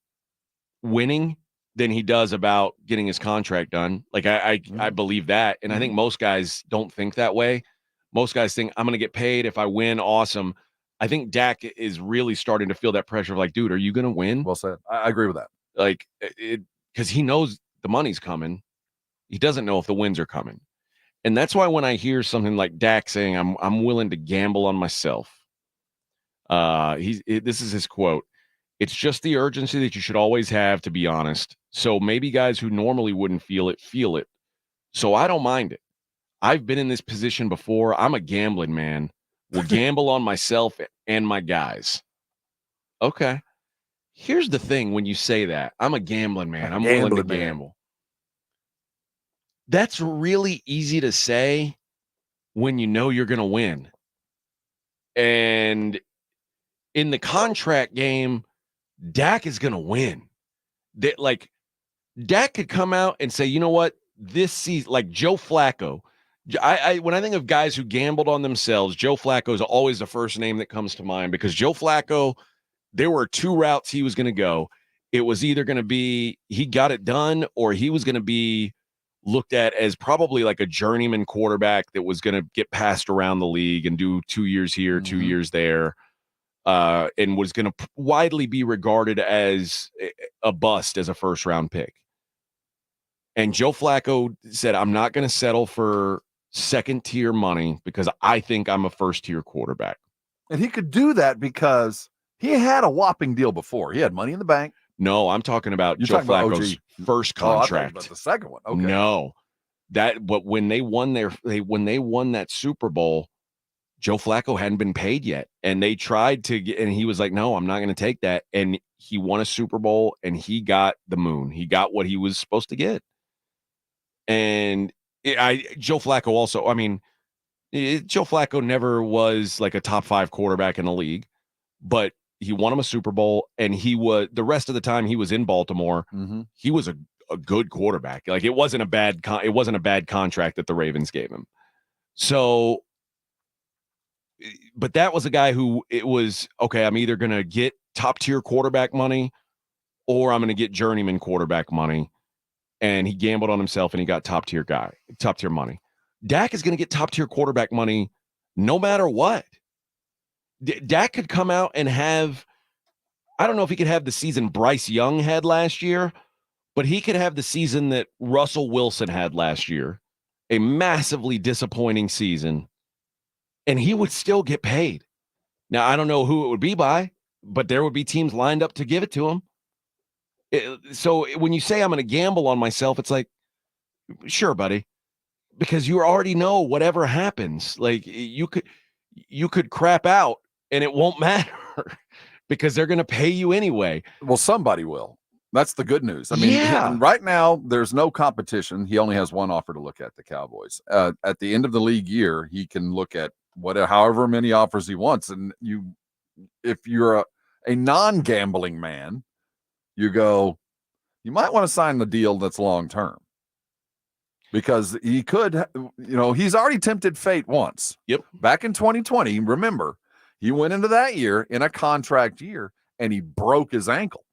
winning than he does about getting his contract done. Like I believe that. And I think most guys don't think that way. Most guys think I'm going to get paid if I win. Awesome. I think Dak is really starting to feel that pressure of like, dude, are you going to win? Well said. I agree with that. Like because he knows the money's coming. He doesn't know if the wins are coming. And that's why when I hear something like Dak saying, I'm willing to gamble on myself. This is his quote. It's just the urgency that you should always have, to be honest. So maybe guys who normally wouldn't feel it. So I don't mind it. I've been in this position before. I'm a gambling man. Will gamble on myself and my guys. Okay. Here's the thing when you say that. I'm a gambling man. I'm willing to gamble. That's really easy to say when you know you're going to win. And in the contract game, Dak is going to win. Dak could come out and say, you know what, this season, like Joe Flacco. When I think of guys who gambled on themselves, Joe Flacco is always the first name that comes to mind because Joe Flacco, there were two routes he was going to go. It was either going to be he got it done or he was going to be looked at as probably like a journeyman quarterback that was going to get passed around the league and do 2 years here, 2 years there. And was going to widely be regarded as a bust as a first-round pick. And Joe Flacco said, I'm not going to settle for second-tier money because I think I'm a first-tier quarterback. And he could do that because he had a whopping deal before. He had money in the bank. No, I'm talking about Joe Flacco's first contract. About the second one. Okay. No. But when they won that Super Bowl, Joe Flacco hadn't been paid yet. And they tried to get, and he was like, no, I'm not going to take that. And he won a Super Bowl and he got the moon. He got what he was supposed to get. And Joe Flacco also, Joe Flacco never was like a top 5 quarterback in the league, but he won him a Super Bowl. And the rest of the time he was in Baltimore, he was a good quarterback. Like it wasn't a bad contract that the Ravens gave him. So, but that was a guy who it was, okay, I'm either going to get top tier quarterback money or I'm going to get journeyman quarterback money. And he gambled on himself and he got top tier money. Dak is going to get top tier quarterback money no matter what. Dak could come out and have, I don't know if he could have the season Bryce Young had last year, but he could have the season that Russell Wilson had last year, a massively disappointing season. And he would still get paid. Now, I don't know who it would be by, but there would be teams lined up to give it to him. So when you say I'm going to gamble on myself, it's like, sure, buddy, because you already know whatever happens. Like you could crap out and it won't matter because they're going to pay you anyway. Well, somebody will. That's the good news. I mean, right now there's no competition. He only has one offer to look at, the Cowboys. At the end of the league year, he can look at however many offers he wants. And if you're a non-gambling man, you go, you might want to sign the deal that's long term. Because he could, he's already tempted fate once. Yep. Back in 2020, remember, he went into that year in a contract year and he broke his ankle.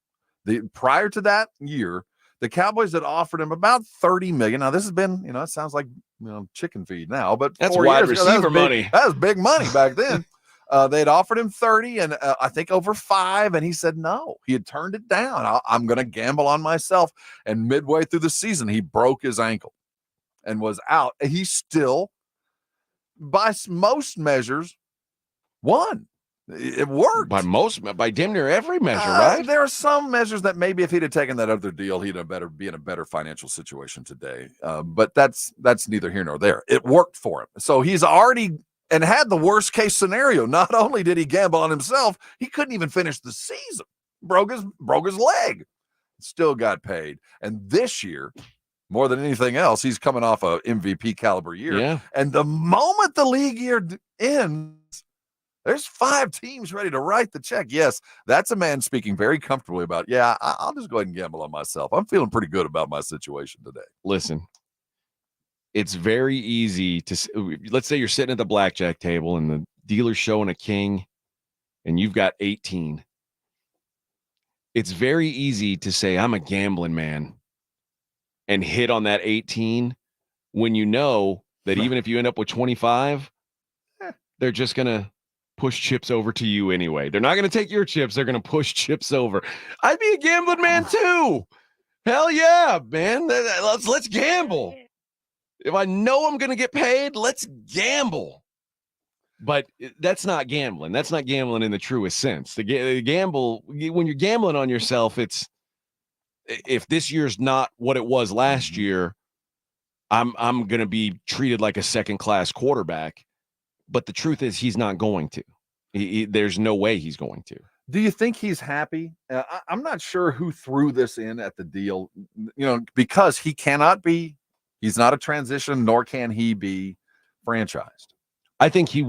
Prior to that year, the Cowboys had offered him about $30 million. Now, this has been, it sounds like chicken feed now, but that's 4 wide years receiver ago, money. That was big money back then. They'd offered him 30 and I think over 5, and he said no. He had turned it down. I'm going to gamble on myself. And midway through the season, he broke his ankle and was out. He still, by most measures, won. It worked. By damn near every measure, right? There are some measures that maybe if he'd have taken that other deal, he'd have be in a better financial situation today. But that's neither here nor there. It worked for him. So he's already and had the worst case scenario. Not only did he gamble on himself, he couldn't even finish the season. Broke his leg. Still got paid. And this year, more than anything else, he's coming off a MVP caliber year. Yeah. And the moment the league year ends, there's 5 teams ready to write the check. Yes, that's a man speaking very comfortably about, I'll just go ahead and gamble on myself. I'm feeling pretty good about my situation today. Listen, it's very easy to, let's say you're sitting at the blackjack table and the dealer's showing a king and you've got 18. It's very easy to say, I'm a gambling man, and hit on that 18 when you know that even if you end up with 25, they're just going to push chips over to you anyway. They're not going to take your chips. They're going to push chips over. I'd be a gambling man too. Hell yeah, man. Let's gamble. If I know I'm going to get paid, let's gamble. But that's not gambling. That's not gambling in the truest sense. The gamble, when you're gambling on yourself, it's, if this year's not what it was last year, I'm going to be treated like a second-class quarterback. But the truth is he's not going to. There's no way he's going to. Do you think he's happy? I'm not sure who threw this in at the deal, because he's not a transition, nor can he be franchised. I think he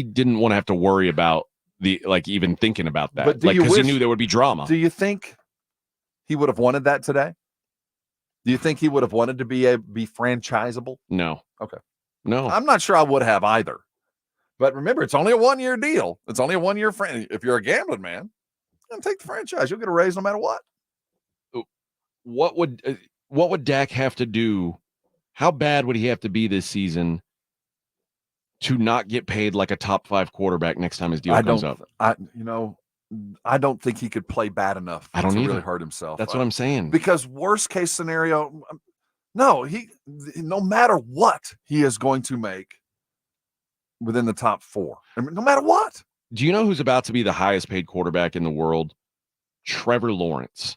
didn't want to have to worry about even thinking about that. But because he knew there would be drama. Do you think he would have wanted that today? Do you think he would have wanted to be franchisable? No. Okay. No. I'm not sure I would have either. But remember, it's only a 1-year deal. It's only a 1-year franchise. If you're a gambling man, take the franchise. You'll get a raise no matter what. What would Dak have to do? How bad would he have to be this season to not get paid like a top 5 quarterback next time his deal comes up? I don't think he could play bad enough to really hurt himself. That's what I'm saying. Because worst case scenario, no matter what, he is going to make within the top 4. I mean, no matter what. Do you know who's about to be the highest paid quarterback in the world? Trevor Lawrence.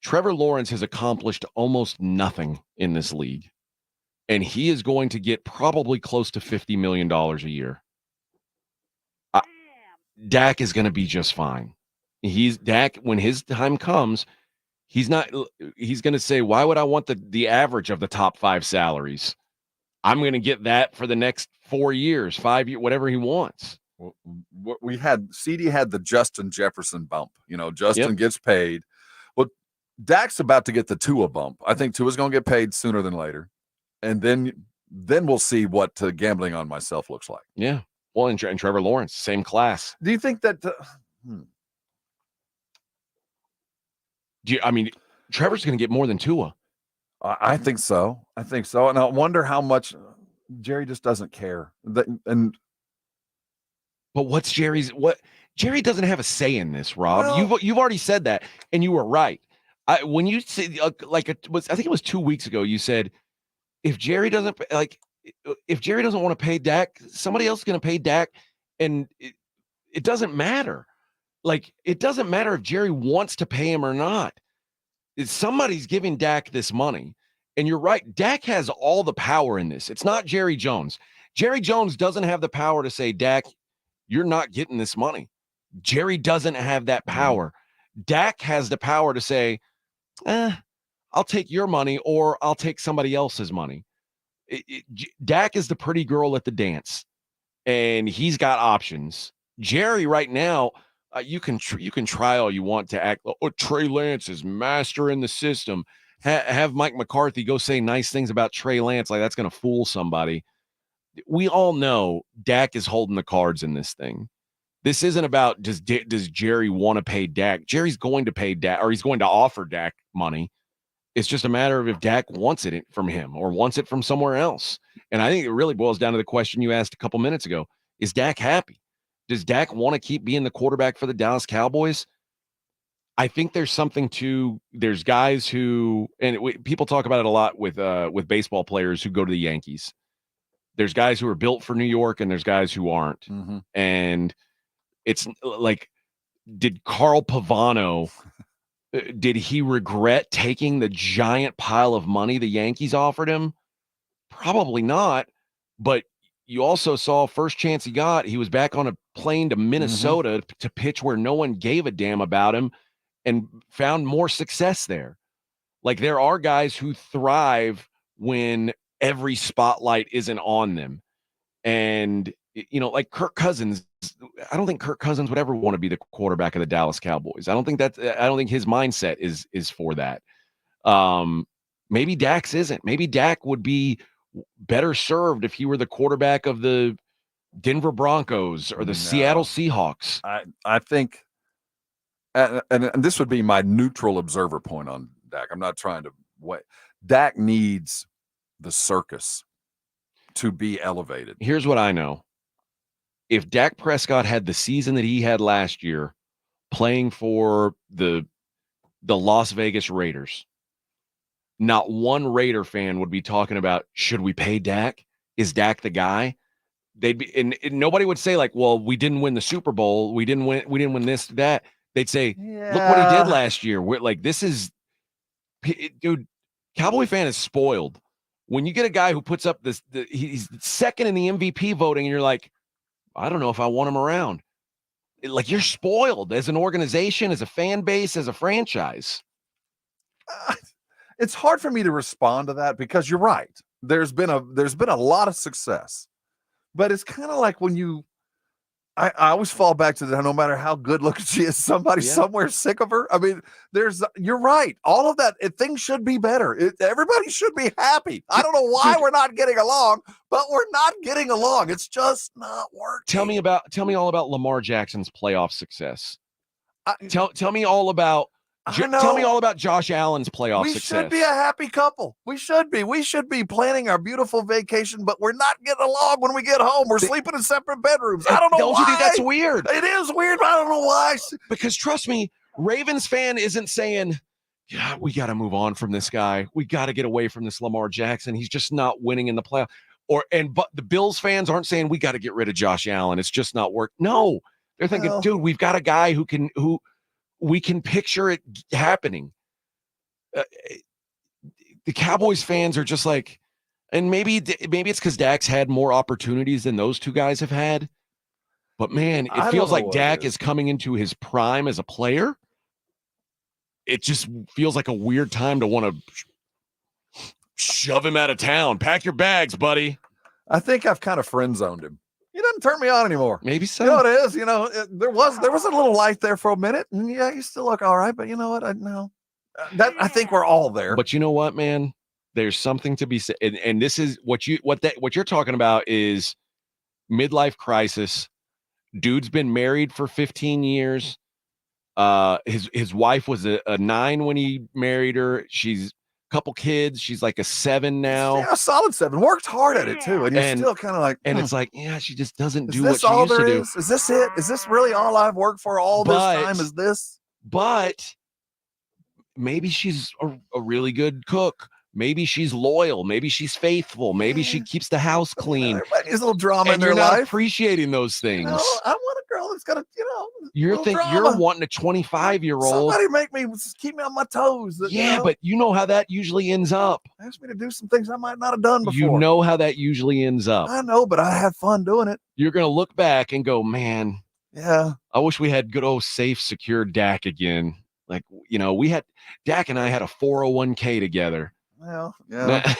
Trevor Lawrence has accomplished almost nothing in this league. And he is going to get probably close to $50 million a year. Dak is going to be just fine. Dak, when his time comes, he's going to say, why would I want the average of the top 5 salaries? I'm going to get that for the next 4 years, 5 years, whatever he wants. CD had the Justin Jefferson bump. Justin gets paid. Well, Dak's about to get the Tua bump. I think Tua's going to get paid sooner than later. And then we'll see what gambling on myself looks like. Yeah. Well, and Trevor Lawrence, same class. Do you think that? Trevor's going to get more than Tua. I think so. And I wonder how much Jerry just doesn't care. But what's Jerry's? Jerry doesn't have a say in this, Rob. Well, you've already said that, and you were right. When you said I think it was 2 weeks ago, you said if Jerry doesn't want to pay Dak, somebody else is going to pay Dak, and it doesn't matter. It doesn't matter if Jerry wants to pay him or not. Somebody's giving Dak this money. And you're right. Dak has all the power in this. It's not Jerry Jones. Jerry Jones doesn't have the power to say, Dak, you're not getting this money. Jerry doesn't have that power. Dak has the power to say, I'll take your money or I'll take somebody else's money. Dak is the pretty girl at the dance, and he's got options. Jerry right now, You can try all you want to act. Oh, Trey Lance is master in the system. Have Mike McCarthy go say nice things about Trey Lance, like that's going to fool somebody. We all know Dak is holding the cards in this thing. This isn't about does Jerry want to pay Dak? Jerry's going to pay Dak, or he's going to offer Dak money. It's just a matter of if Dak wants it from him or wants it from somewhere else. And I think it really boils down to the question you asked a couple minutes ago. Is Dak happy? Does Dak want to keep being the quarterback for the Dallas Cowboys? I think there's guys who, and people talk about it a lot with baseball players who go to the Yankees. There's guys who are built for New York and there's guys who aren't. Mm-hmm. And it's like, did Carl Pavano, did he regret taking the giant pile of money the Yankees offered him? Probably not. But you also saw first chance he got, he was back on a plane to Minnesota to pitch where no one gave a damn about him and found more success there. Like, there are guys who thrive when every spotlight isn't on them. And, like Kirk Cousins, I don't think Kirk Cousins would ever want to be the quarterback of the Dallas Cowboys. I don't think his mindset is for that. Maybe Dak's isn't. Maybe Dak would be better served if he were the quarterback of the Denver Broncos or the Seattle Seahawks. I think, and this would be my neutral observer point on Dak. I'm not trying to wait. Dak needs the circus to be elevated. Here's what I know. If Dak Prescott had the season that he had last year playing for the Las Vegas Raiders, not one Raider fan would be talking about, should we pay Dak? Is Dak the guy? They'd be, and nobody would say like, well, we didn't win the Super Bowl. We didn't win this, that. They'd say, look what he did last year. We're like, dude, Cowboy fan is spoiled. When you get a guy who puts up he's second in the MVP voting, and you're like, I don't know if I want him around. Like, you're spoiled as an organization, as a fan base, as a franchise. It's hard for me to respond to that because you're right. There's been a lot of success, but it's kind of like when I always fall back to that. No matter how good looking she is, somebody somewhere sick of her. I mean, you're right. All of that, things should be better. Everybody should be happy. I don't know why we're not getting along, but we're not getting along. It's just not working. Tell me all about Lamar Jackson's playoff success. Tell me all about. Tell me all about Josh Allen's playoff success. We should be a happy couple. We should be. We should be planning our beautiful vacation, but we're not getting along when we get home. We're sleeping in separate bedrooms. I don't know why. Don't you think that's weird? It is weird, but I don't know why. Because trust me, Ravens fan isn't saying, yeah, we got to move on from this guy. We got to get away from this Lamar Jackson. He's just not winning in the playoff. But the Bills fans aren't saying we got to get rid of Josh Allen. It's just not working. No, they're thinking, dude, we've got a guy who we can picture it happening. The Cowboys fans are just like, and maybe it's because Dak's had more opportunities than those two guys have had. But man, it feels like Dak is coming into his prime as a player. It just feels like a weird time to want to shove him out of town. Pack your bags, buddy. I think I've kind of friend zoned him. He doesn't turn me on anymore. Maybe so. You know what it is? There was a little light there for a minute, and yeah, you still look all right. But you know what? I think we're all there. But you know what, man? There's something to be said, and this is what you're talking about is midlife crisis. Dude's been married for 15 years. His wife was a 9 when he married her. She's couple kids. She's like a 7 now. Yeah, a solid 7. Worked hard at it too. And you're still kind of like, and it's like, yeah, she just doesn't do what she used to do. Is this it? Is this really all I've worked for all this time? Is this? But maybe she's a really good cook. Maybe she's loyal. Maybe she's faithful. Maybe she keeps the house clean. Everybody needs a little drama in their life. You're not appreciating those things. I want a girl that's got a, you're wanting a 25-year-old. Somebody keep me on my toes. But you know how that usually ends up. Ask me to do some things I might not have done before. You know how that usually ends up. I know, but I have fun doing it. You're going to look back and go, man, yeah, I wish we had good old safe, secure Dak again. Like, Dak and I had a 401k together. Well, yeah.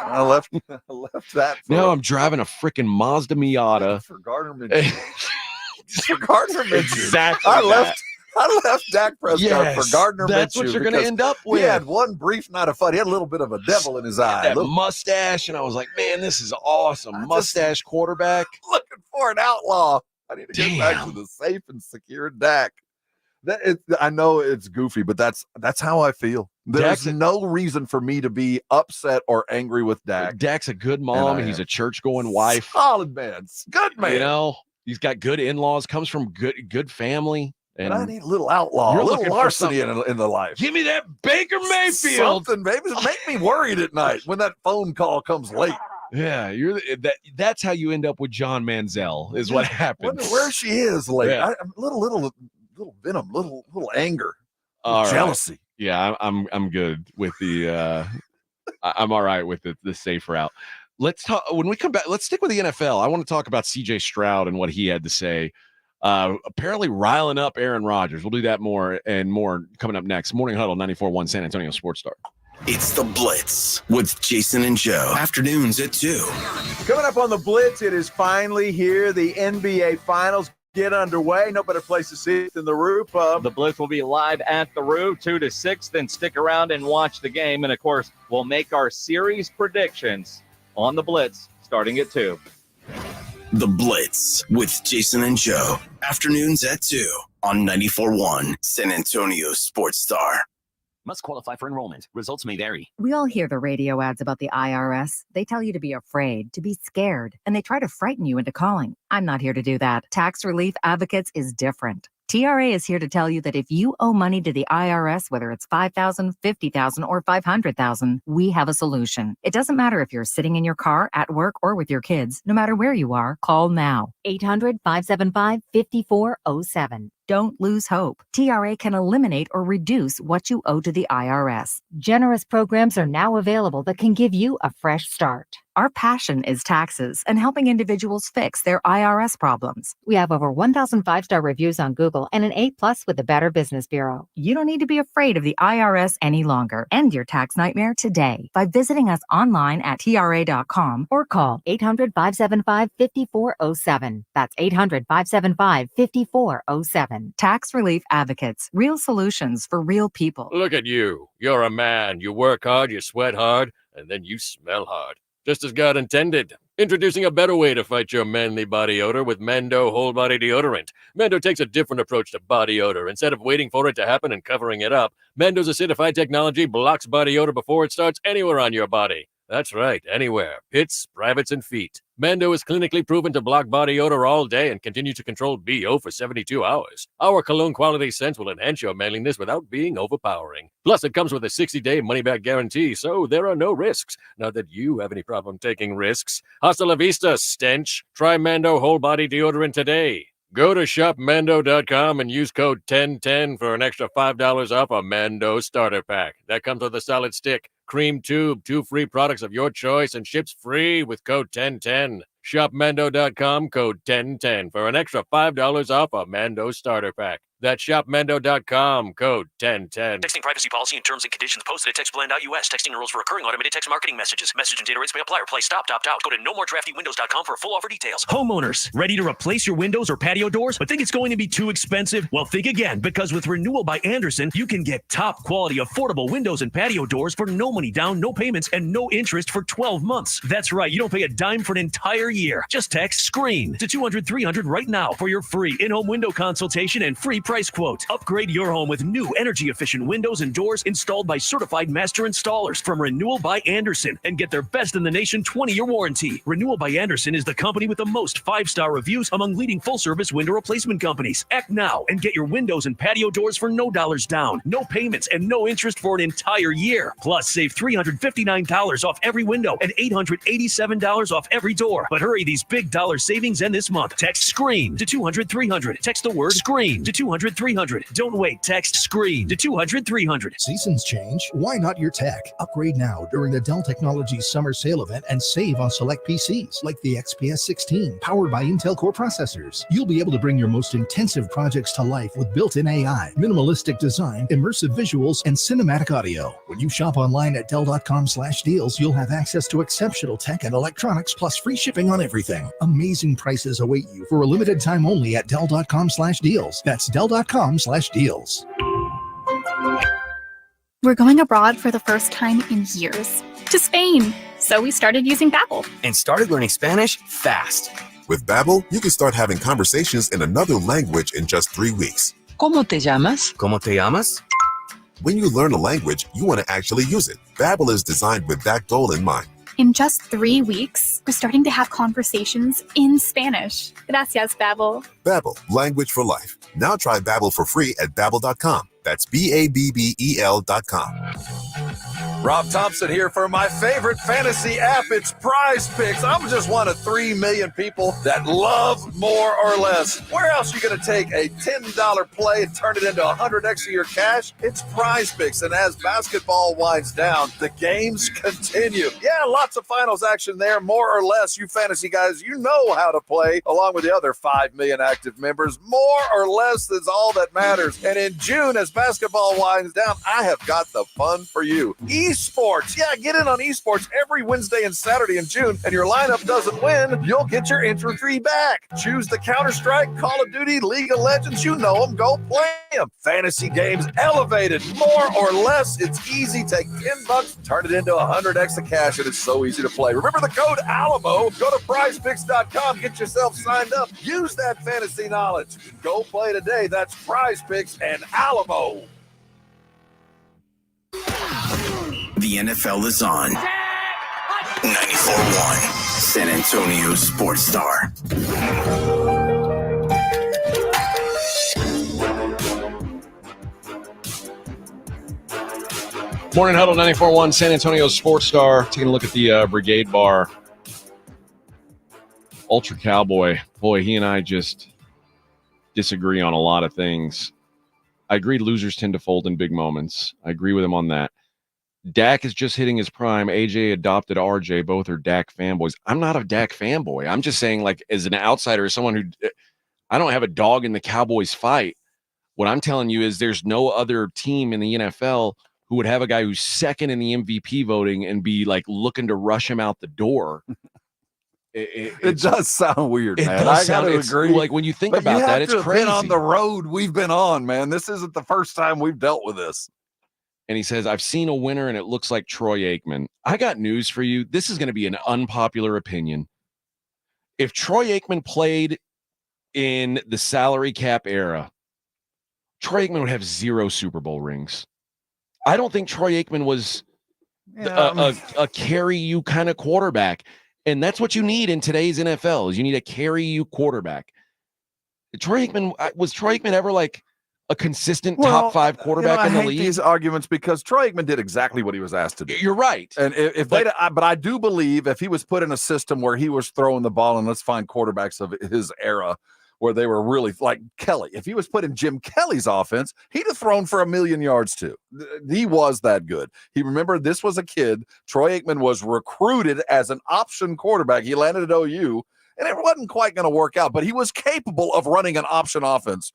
I left that. Now I'm driving a freaking Mazda Miata for Gardner. For Gardner Minshew. Exactly. I left Dak Prescott for Gardner Minshew. That's what you're going to end up with. He had one brief night of fun. He had a little bit of a devil in his eye. That mustache, and I was like, man, this is awesome. Mustache quarterback. Looking for an outlaw. I need to get back to the safe and secure Dak. I know it's goofy, but that's how I feel. There's no reason for me to be upset or angry with Dak. Dak's a good mom, and he's a church-going wife. Solid man. Good man. You know, he's got good in-laws, comes from good family. And I need a little outlaw, a little larceny in the life. Give me that Baker Mayfield. Something, baby. Make me worried at night when that phone call comes late. Yeah, that's how you end up with John Manziel, is what happens. Wonder where she is late. Yeah. Little venom, little anger, Right. jealousy. Yeah, I'm good with the I'm all right with the safe route. Let's talk when we come back. Let's stick with the NFL. I want to talk about CJ Stroud and what he had to say. Apparently riling up Aaron Rodgers. We'll do that more and more coming up next. Morning Huddle, 94.1 San Antonio Sports Star. It's the Blitz with Jason and Joe. Afternoons at 2. Coming up on the Blitz, it is finally here. The NBA Finals get underway. No better place to see it than the Roof Pub. The Blitz will be live at the Roof 2 to 6. Then stick around and watch the game. And, of course, we'll make our series predictions on the Blitz starting at 2. The Blitz with Jason and Joe. Afternoons at 2 on 94.1 San Antonio Sports Star. Must qualify for enrollment. Results may vary. We all hear the radio ads about the IRS. They tell you to be afraid, to be scared, and they try to frighten you into calling. I'm not here to do that. Tax Relief Advocates is different. TRA is here to tell you that if you owe money to the IRS, whether it's $5,000, $50,000, or $500,000, we have a solution. It doesn't matter if you're sitting in your car, at work, or with your kids. No matter where you are, call now. 800-575-5407. Don't lose hope. TRA can eliminate or reduce what you owe to the IRS. Generous programs are now available that can give you a fresh start. Our passion is taxes and helping individuals fix their IRS problems. We have over 1,000 5-star reviews on Google and an A+ with the Better Business Bureau. You don't need to be afraid of the IRS any longer. End your tax nightmare today by visiting us online at TRA.com or call 800-575-5407. That's 800-575-5407. Tax Relief Advocates. Real solutions for real people. Look at you. You're a man. You work hard, you sweat hard, and then you smell hard. Just as God intended. Introducing a better way to fight your manly body odor with Mendo Whole Body Deodorant. Mendo takes a different approach to body odor. Instead of waiting for it to happen and covering it up, Mendo's acidified technology blocks body odor before it starts anywhere on your body. That's right, anywhere. Pits, privates, and feet. Mendo is clinically proven to block body odor all day and continue to control BO for 72 hours. Our cologne quality scents will enhance your manliness without being overpowering. Plus, it comes with a 60-day money-back guarantee, so there are no risks. Not that you have any problem taking risks. Hasta la vista, stench. Try Mendo Whole Body Deodorant today. Go to shopmando.com and use code 1010 for an extra $5 off a Mando starter pack. That comes with a solid stick, cream tube, 2 free products of your choice, and ships free with code 1010. Shopmando.com, code 1010 for an extra $5 off a Mando starter pack. That's shopmando.com, code 1010. Texting privacy policy and terms and conditions posted at textplan.us. Texting enrolls for recurring automated text marketing messages. Message and data rates may apply or play stop, opt out. Go to nomoredraftywindows.com for full offer details. Homeowners, ready to replace your windows or patio doors, but think it's going to be too expensive? Well, think again, because with Renewal by Andersen, you can get top quality, affordable windows and patio doors for no money down, no payments, and no interest for 12 months. That's right, you don't pay a dime for an entire year. Just text SCREEN to 200-300 right now for your free in-home window consultation and free price quote. Upgrade your home with new energy-efficient windows and doors installed by certified master installers from Renewal by Andersen and get their best in the nation 20-year warranty. Renewal by Andersen is the company with the most 5-star reviews among leading full-service window replacement companies. Act now and get your windows and patio doors for no dollars down, no payments, and no interest for an entire year. Plus, save $359 off every window and $887 off every door. But hurry, these big dollar savings end this month. Text SCREEN to 200-300. Text the word SCREEN to 200-300. Don't wait. Text SCREEN to 200-300. Seasons change. Why not your tech? Upgrade now during the Dell Technologies Summer Sale event and save on select PCs like the XPS 16 powered by Intel Core processors. You'll be able to bring your most intensive projects to life with built-in AI, minimalistic design, immersive visuals, and cinematic audio. When you shop online at Dell.com/deals, you'll have access to exceptional tech and electronics plus free shipping on everything. Amazing prices await you for a limited time only at Dell.com/deals. That's Dell.com/deals. We're going abroad for the first time in years. To Spain. So we started using Babbel. And started learning Spanish fast. With Babbel, you can start having conversations in another language in just 3 weeks. ¿Cómo te llamas? ¿Cómo te llamas? When you learn a language, you want to actually use it. Babbel is designed with that goal in mind. In just 3 weeks, we're starting to have conversations in Spanish. Gracias, Babbel. Babbel, language for life. Now try Babbel for free at Babbel.com. That's Babbel.com. Rob Thompson here for my favorite fantasy app. It's Prize Picks. I'm just one of 3 million people that love more or less. Where else are you going to take a $10 play and turn it into 100x of your cash? It's Prize Picks. And as basketball winds down, the games continue. Yeah, lots of finals action there. More or less, you fantasy guys, you know how to play along with the other 5 million active members. More or less is all that matters. And in June, as basketball winds down, I have got the fun for you. Esports. Yeah, get in on esports every Wednesday and Saturday in June, and your lineup doesn't win, you'll get your entry fee back. Choose the Counter-Strike, Call of Duty, League of Legends. You know them. Go play them. Fantasy games elevated. More or less. It's easy. Take $10, turn it into 100x of cash, and it's so easy to play. Remember the code ALAMO. Go to prizepicks.com. Get yourself signed up. Use that fantasy knowledge. Go play today. That's Prize Picks and Alamo. The NFL is on. 94.1 San Antonio Sports Star. Morning Huddle 94.1 San Antonio Sports Star. Taking a look at the Brigade Bar. Ultra Cowboy. Boy, he and I just disagree on a lot of things. I agree losers tend to fold in big moments. I agree with him on that. Dak is just hitting his prime. AJ adopted RJ. Both are Dak fanboys. I'm not a Dak fanboy. I'm just saying, like, as an outsider, as someone who I don't have a dog in the Cowboys fight. What I'm telling you is there's no other team in the NFL who would have a guy who's second in the MVP voting and be like looking to rush him out the door. It does sound weird, man. I got to agree. Like when you think about that, it's crazy. Been on the road we've been on, man. This isn't the first time we've dealt with this. And he says, I've seen a winner and it looks like Troy Aikman. I got news for you. This is going to be an unpopular opinion. If Troy Aikman played in the salary cap era, Troy Aikman would have 0 Super Bowl rings. I don't think Troy Aikman was a carry you kind of quarterback. And that's what you need in today's NFL is you need a carry you quarterback. Was Troy Aikman ever like a consistent top 5 quarterback in the league? I hate these arguments because Troy Aikman did exactly what he was asked to do. You're right. And but I do believe if he was put in a system where he was throwing the ball, and let's find quarterbacks of his era where they were really like Kelly. If he was put in Jim Kelly's offense, he'd have thrown for 1,000,000 yards too. He was that good. Remember, this was a kid. Troy Aikman was recruited as an option quarterback. He landed at OU, and it wasn't quite going to work out, but he was capable of running an option offense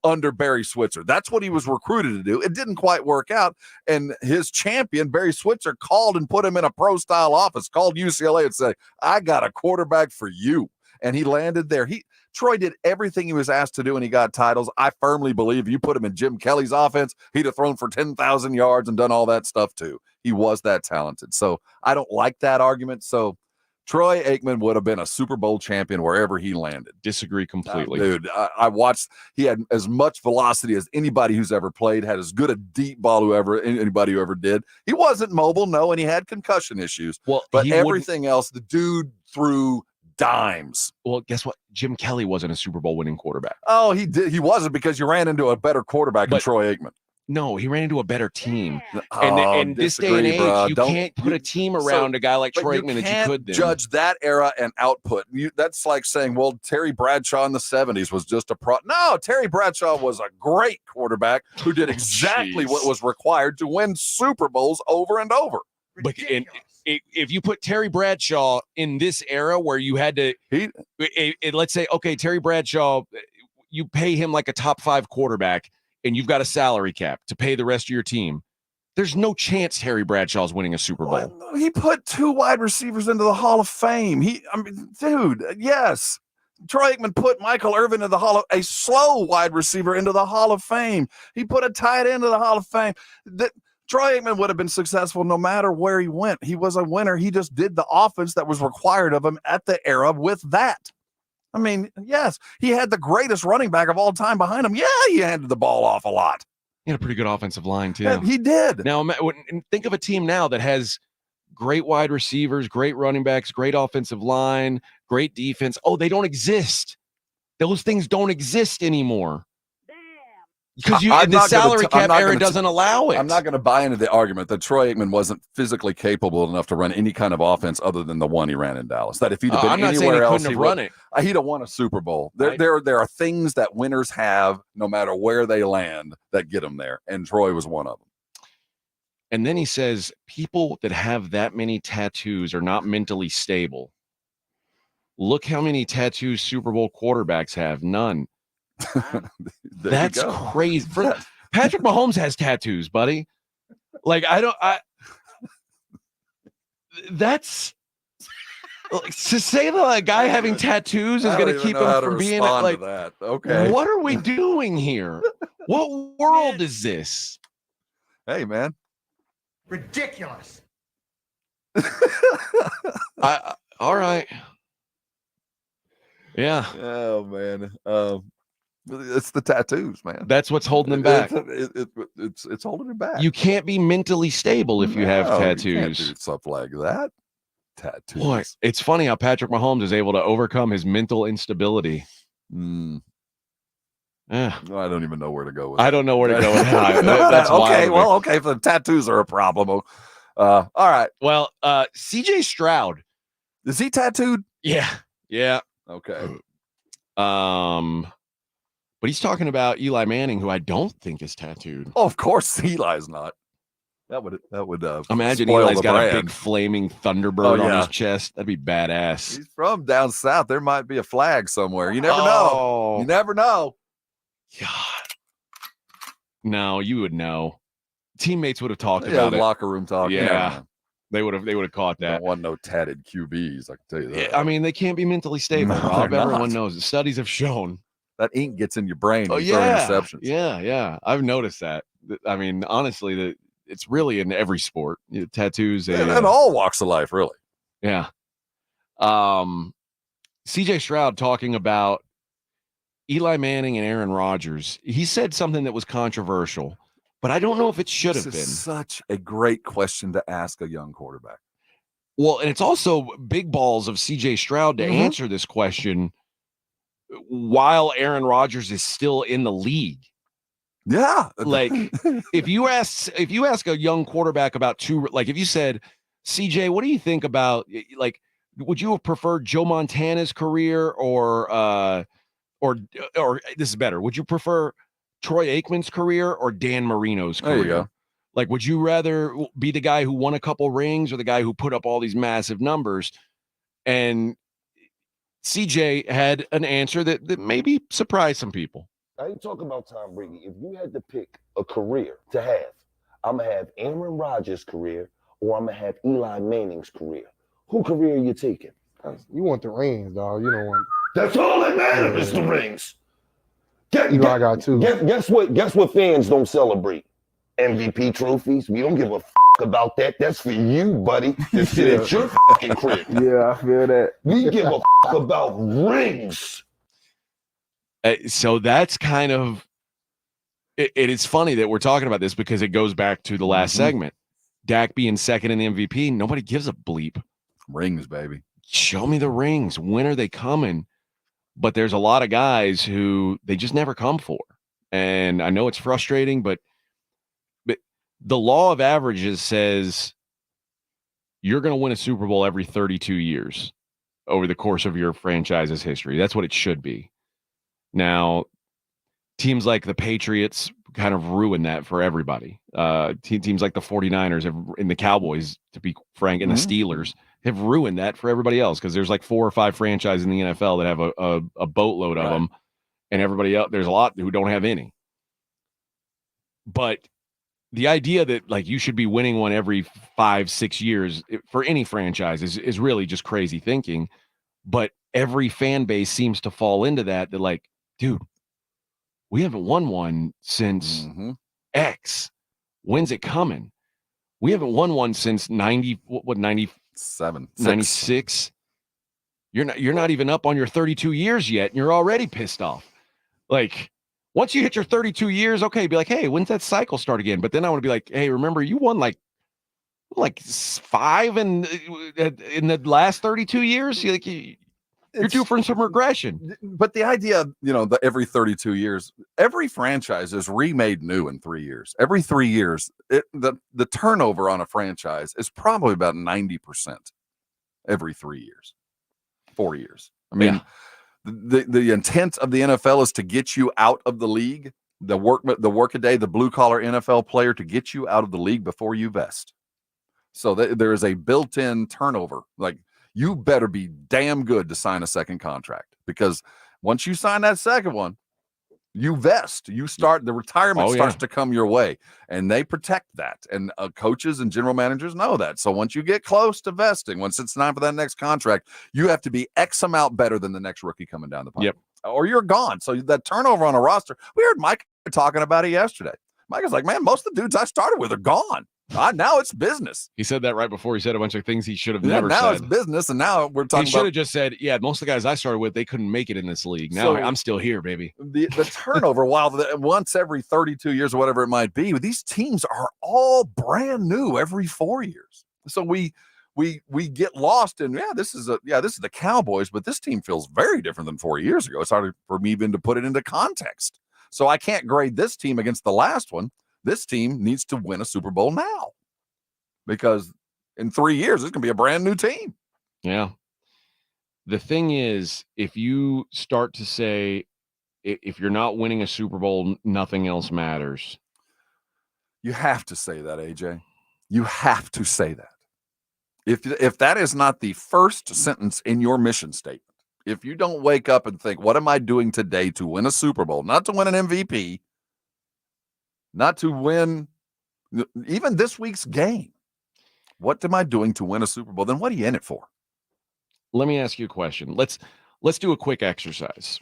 under Barry Switzer. That's what he was recruited to do. It didn't quite work out, and his champion, Barry Switzer, called and put him in a pro-style office, called UCLA and said, I got a quarterback for you. And he landed there. Troy did everything he was asked to do, and he got titles. I firmly believe you put him in Jim Kelly's offense, he'd have thrown for 10,000 yards and done all that stuff too. He was that talented. So I don't like that argument. So Troy Aikman would have been a Super Bowl champion wherever he landed. Disagree completely. Dude, I watched. He had as much velocity as anybody who's ever played, had as good a deep ball anybody who ever did. He wasn't mobile, no, and he had concussion issues. Well, but everything else, the dude threw dimes. Well, guess what? Jim Kelly wasn't a Super Bowl winning quarterback. Oh, he did. He wasn't because you ran into a better quarterback than Troy Aikman. No, he ran into a better team. And this day and age, you can't put a team around a guy like Troy Aikman that you could then. Judge that era and output. That's like saying, well, Terry Bradshaw in the 70s was just a pro. No, Terry Bradshaw was a great quarterback who did exactly what was required to win Super Bowls over and over. But if you put Terry Bradshaw in this era where you had to, let's say, okay, Terry Bradshaw, you pay him like a top 5 quarterback, and you've got a salary cap to pay the rest of your team. There's no chance Terry Bradshaw's winning a Super Bowl. He put 2 wide receivers into the Hall of Fame. Dude, yes. Troy Aikman put Michael Irvin into the a slow wide receiver into the Hall of Fame. He put a tight end into the Hall of Fame. Troy Aikman would have been successful no matter where he went. He was a winner. He just did the offense that was required of him at the era with that. I mean, yes, he had the greatest running back of all time behind him. Yeah, he handed the ball off a lot. He had a pretty good offensive line, too. Yeah, he did. Now, think of a team now that has great wide receivers, great running backs, great offensive line, great defense. Oh, they don't exist. Those things don't exist anymore. Because the salary cap era doesn't allow it. I'm not going to buy into the argument that Troy Aikman wasn't physically capable enough to run any kind of offense other than the one he ran in Dallas. That if he'd have been anywhere else, he'd have won a Super Bowl. There are things that winners have, no matter where they land, that get them there, and Troy was one of them. And then he says, people that have that many tattoos are not mentally stable. Look how many tattoos Super Bowl quarterbacks have. None. That's crazy. Patrick Mahomes has tattoos, buddy. Like, that's like, to say that a guy having tattoos is going to keep him from being like that. Okay. What are we doing here? What world is this? Hey, man. Ridiculous. All right. Yeah. Oh, man. It's the tattoos, man. That's what's holding him back. It's holding him back. You can't be mentally stable if you have tattoos. You can't do stuff like that. Tattoos. Boy, it's funny how Patrick Mahomes is able to overcome his mental instability. I don't even know where to go with I don't know where to go with that. That's okay. Well, okay. If the tattoos are a problem. All right. Well, CJ Stroud. Is he tattooed? Yeah. Yeah. Okay. But he's talking about Eli Manning, who I don't think is tattooed. Oh, of course, Eli's not. That would imagine Eli's got a big flaming Thunderbird on his chest. That'd be badass. He's from down south. There might be a flag somewhere. You never know. You never know. God. No, you would know. Teammates would have talked about it. Locker room talk. Yeah. They would have caught that. Don't want no tatted QBs, I can tell you that. Yeah, I mean, they can't be mentally stable, Rob. Everyone knows it. Studies have shown. That ink gets in your brain when you throw interceptions. Yeah. I've noticed that. I mean, honestly, it's really in every sport. Tattoos. And all walks of life, really. Yeah. CJ Stroud talking about Eli Manning and Aaron Rodgers. He said something that was controversial, but I don't know if it should have been. Such a great question to ask a young quarterback. Well, and it's also big balls of CJ Stroud to answer this question while Aaron Rodgers is still in the league. Yeah. Like if you ask a young quarterback about if you said, CJ, what do you think about, like, would you have preferred Joe Montana's career or this is better. Would you prefer Troy Aikman's career or Dan Marino's career? There you go. Like, would you rather be the guy who won a couple rings or the guy who put up all these massive numbers? And CJ had an answer that maybe surprised some people. I ain't talking about Tom Brady. If you had to pick a career to have, I'm going to have Aaron Rodgers' career or I'm going to have Eli Manning's career. Who career are you taking? You want the rings, dog. You don't want. That's all that matters is the rings. I got two. Guess what fans don't celebrate? MVP trophies. We don't give a about that. That's for you, buddy. To sit at your fucking crib. Yeah, I feel that. We give a about rings. So that's kind of it is funny that we're talking about this because it goes back to the last segment. Dak being second in the MVP, nobody gives a bleep. Rings, baby. Show me the rings. When are they coming? But there's a lot of guys who they just never come for. And I know it's frustrating, but the law of averages says you're going to win a Super Bowl every 32 years over the course of your franchise's history. That's what it should be. Now, teams like the Patriots kind of ruin that for everybody. Teams like the 49ers and the Cowboys, to be frank, and the Steelers have ruined that for everybody else because there's like 4 or 5 franchises in the NFL that have a boatload of them, and everybody else, there's a lot who don't have any. But the idea that like you should be winning one every 5-6 years for any franchise is really just crazy thinking. But every fan base seems to fall into that. They're like, dude, we haven't won one since X. When's it coming? We haven't won one since 97, 96. You're not even up on your 32 years yet, and you're already pissed off. Like, once you hit your 32 years, okay, be like, hey, when's that cycle start again? But then I want to be like, hey, remember you won like 5 in the last 32 years? You're due for some regression. But the idea, the every 32 years, every franchise is remade new in 3 years. Every 3 years, the turnover on a franchise is probably about 90% every 3 years, 4 years. I mean, the intent of the NFL is to get you out of the league, the workaday, the blue collar NFL player, to get you out of the league before you vest. So there is a built-in turnover. Like, you better be damn good to sign a second contract, because once you sign that second one, you vest. You start, the retirement starts to come your way, and they protect that. And coaches and general managers know that. So once you get close to vesting, once it's time for that next contract, you have to be X amount better than the next rookie coming down the pipe, or you're gone. So that turnover on a roster, we heard Mike talking about it yesterday. Mike was like, man, most of the dudes I started with are gone. Now it's business. He said that right before he said a bunch of things he should have never said. Now it's business, and now we're talking about... He should have just said, yeah, most of the guys I started with, they couldn't make it in this league. Now I'm still here, baby. The turnover, once every 32 years or whatever it might be, these teams are all brand new every 4 years. So we get lost in, this is the Cowboys, but this team feels very different than 4 years ago. It's hard for me even to put it into context. So I can't grade this team against the last one. This team needs to win a Super Bowl now, because in 3 years, it's going to be a brand new team. Yeah. The thing is, if you start to say, if you're not winning a Super Bowl, nothing else matters. You have to say that, AJ. You have to say that. If that is not the first sentence in your mission statement, if you don't wake up and think, what am I doing today to win a Super Bowl, not to win an MVP, not to win even this week's game. What am I doing to win a Super Bowl? Then what are you in it for? Let me ask you a question. Let's do a quick exercise.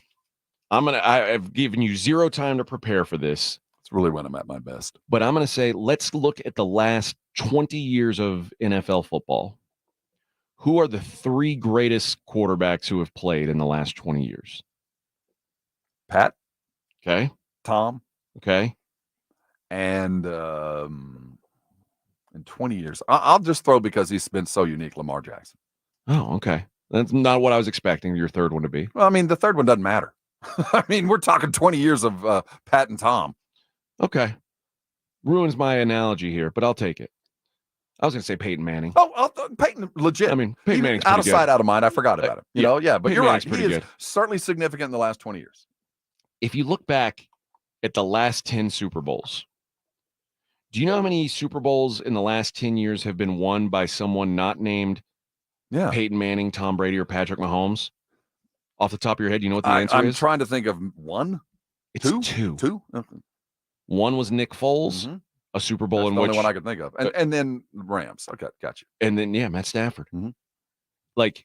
I've given you zero time to prepare for this. It's really when I'm at my best. But I'm going to say, let's look at the last 20 years of NFL football. Who are the 3 greatest quarterbacks who have played in the last 20 years? Pat. Okay. Tom. Okay. And in 20 years, I'll just throw, because he's been so unique, Lamar Jackson. Oh, okay. That's not what I was expecting your third one to be. Well, I mean, the third one doesn't matter. I mean, we're talking 20 years of Pat and Tom. Okay. Ruins my analogy here, but I'll take it. I was going to say Peyton Manning. Oh, Peyton, legit. I mean, Peyton Manning's out of pretty good. sight, out of mind. I forgot about him. But Peyton you're Manning's right. He is certainly significant in the last 20 years. If you look back at the last 10 Super Bowls, do you know how many Super Bowls in the last 10 years have been won by someone not named Peyton Manning, Tom Brady, or Patrick Mahomes? Off the top of your head, you know what the answer is? I'm trying to think of one. It's two. Okay. One was Nick Foles, a Super Bowl That's in the which... only one I could think of. And then Rams. Okay, got you. And then, Matt Stafford. Like,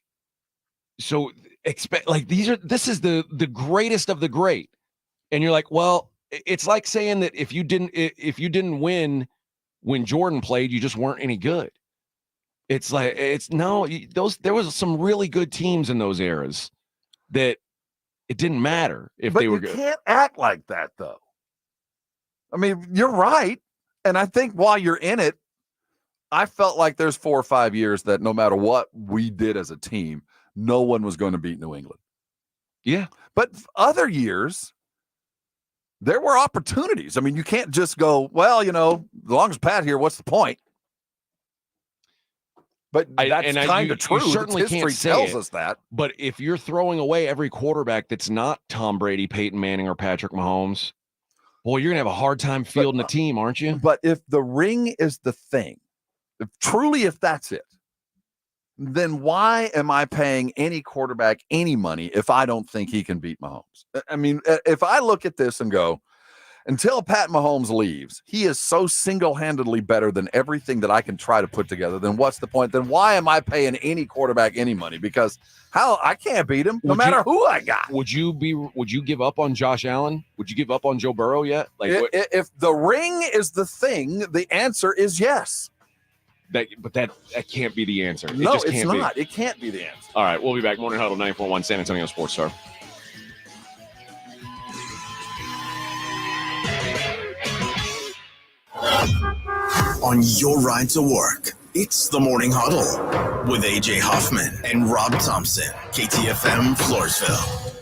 so expect, like, this is the greatest of the great. And you're like, well, it's like saying that if you didn't win when Jordan played, you just weren't any good. It's like, there was some really good teams in those eras that it didn't matter if they were good. You can't act like that, though. I mean, you're right. And I think while you're in it, I felt like there's 4 or 5 years that no matter what we did as a team, no one was going to beat New England. Yeah. But other years, there were opportunities. I mean, you can't just go, well, as long as Pat here, what's the point? But that's kind of true. You certainly history can't say tells it, us that. But if you're throwing away every quarterback that's not Tom Brady, Peyton Manning, or Patrick Mahomes, boy, you're going to have a hard time fielding a team, aren't you? But if the ring is the thing, if that's it, then why am I paying any quarterback any money if I don't think he can beat Mahomes? I mean, if I look at this and go, Until Pat Mahomes leaves, he is so single-handedly better than everything that I can try to put together. Then what's the point? Then why am I paying any quarterback any money? Because I can't beat him no matter who I got. Would you give up on Josh Allen? Would you give up on Joe Burrow yet? Like, if the ring is the thing, the answer is yes. But that can't be the answer. No, it just it's can't not. Be. It can't be the answer. All right, we'll be back. Morning Huddle 94.1 San Antonio Sports Star. On your ride to work, it's the Morning Huddle with AJ Hoffman and Rob Thompson, KTFM Floresville.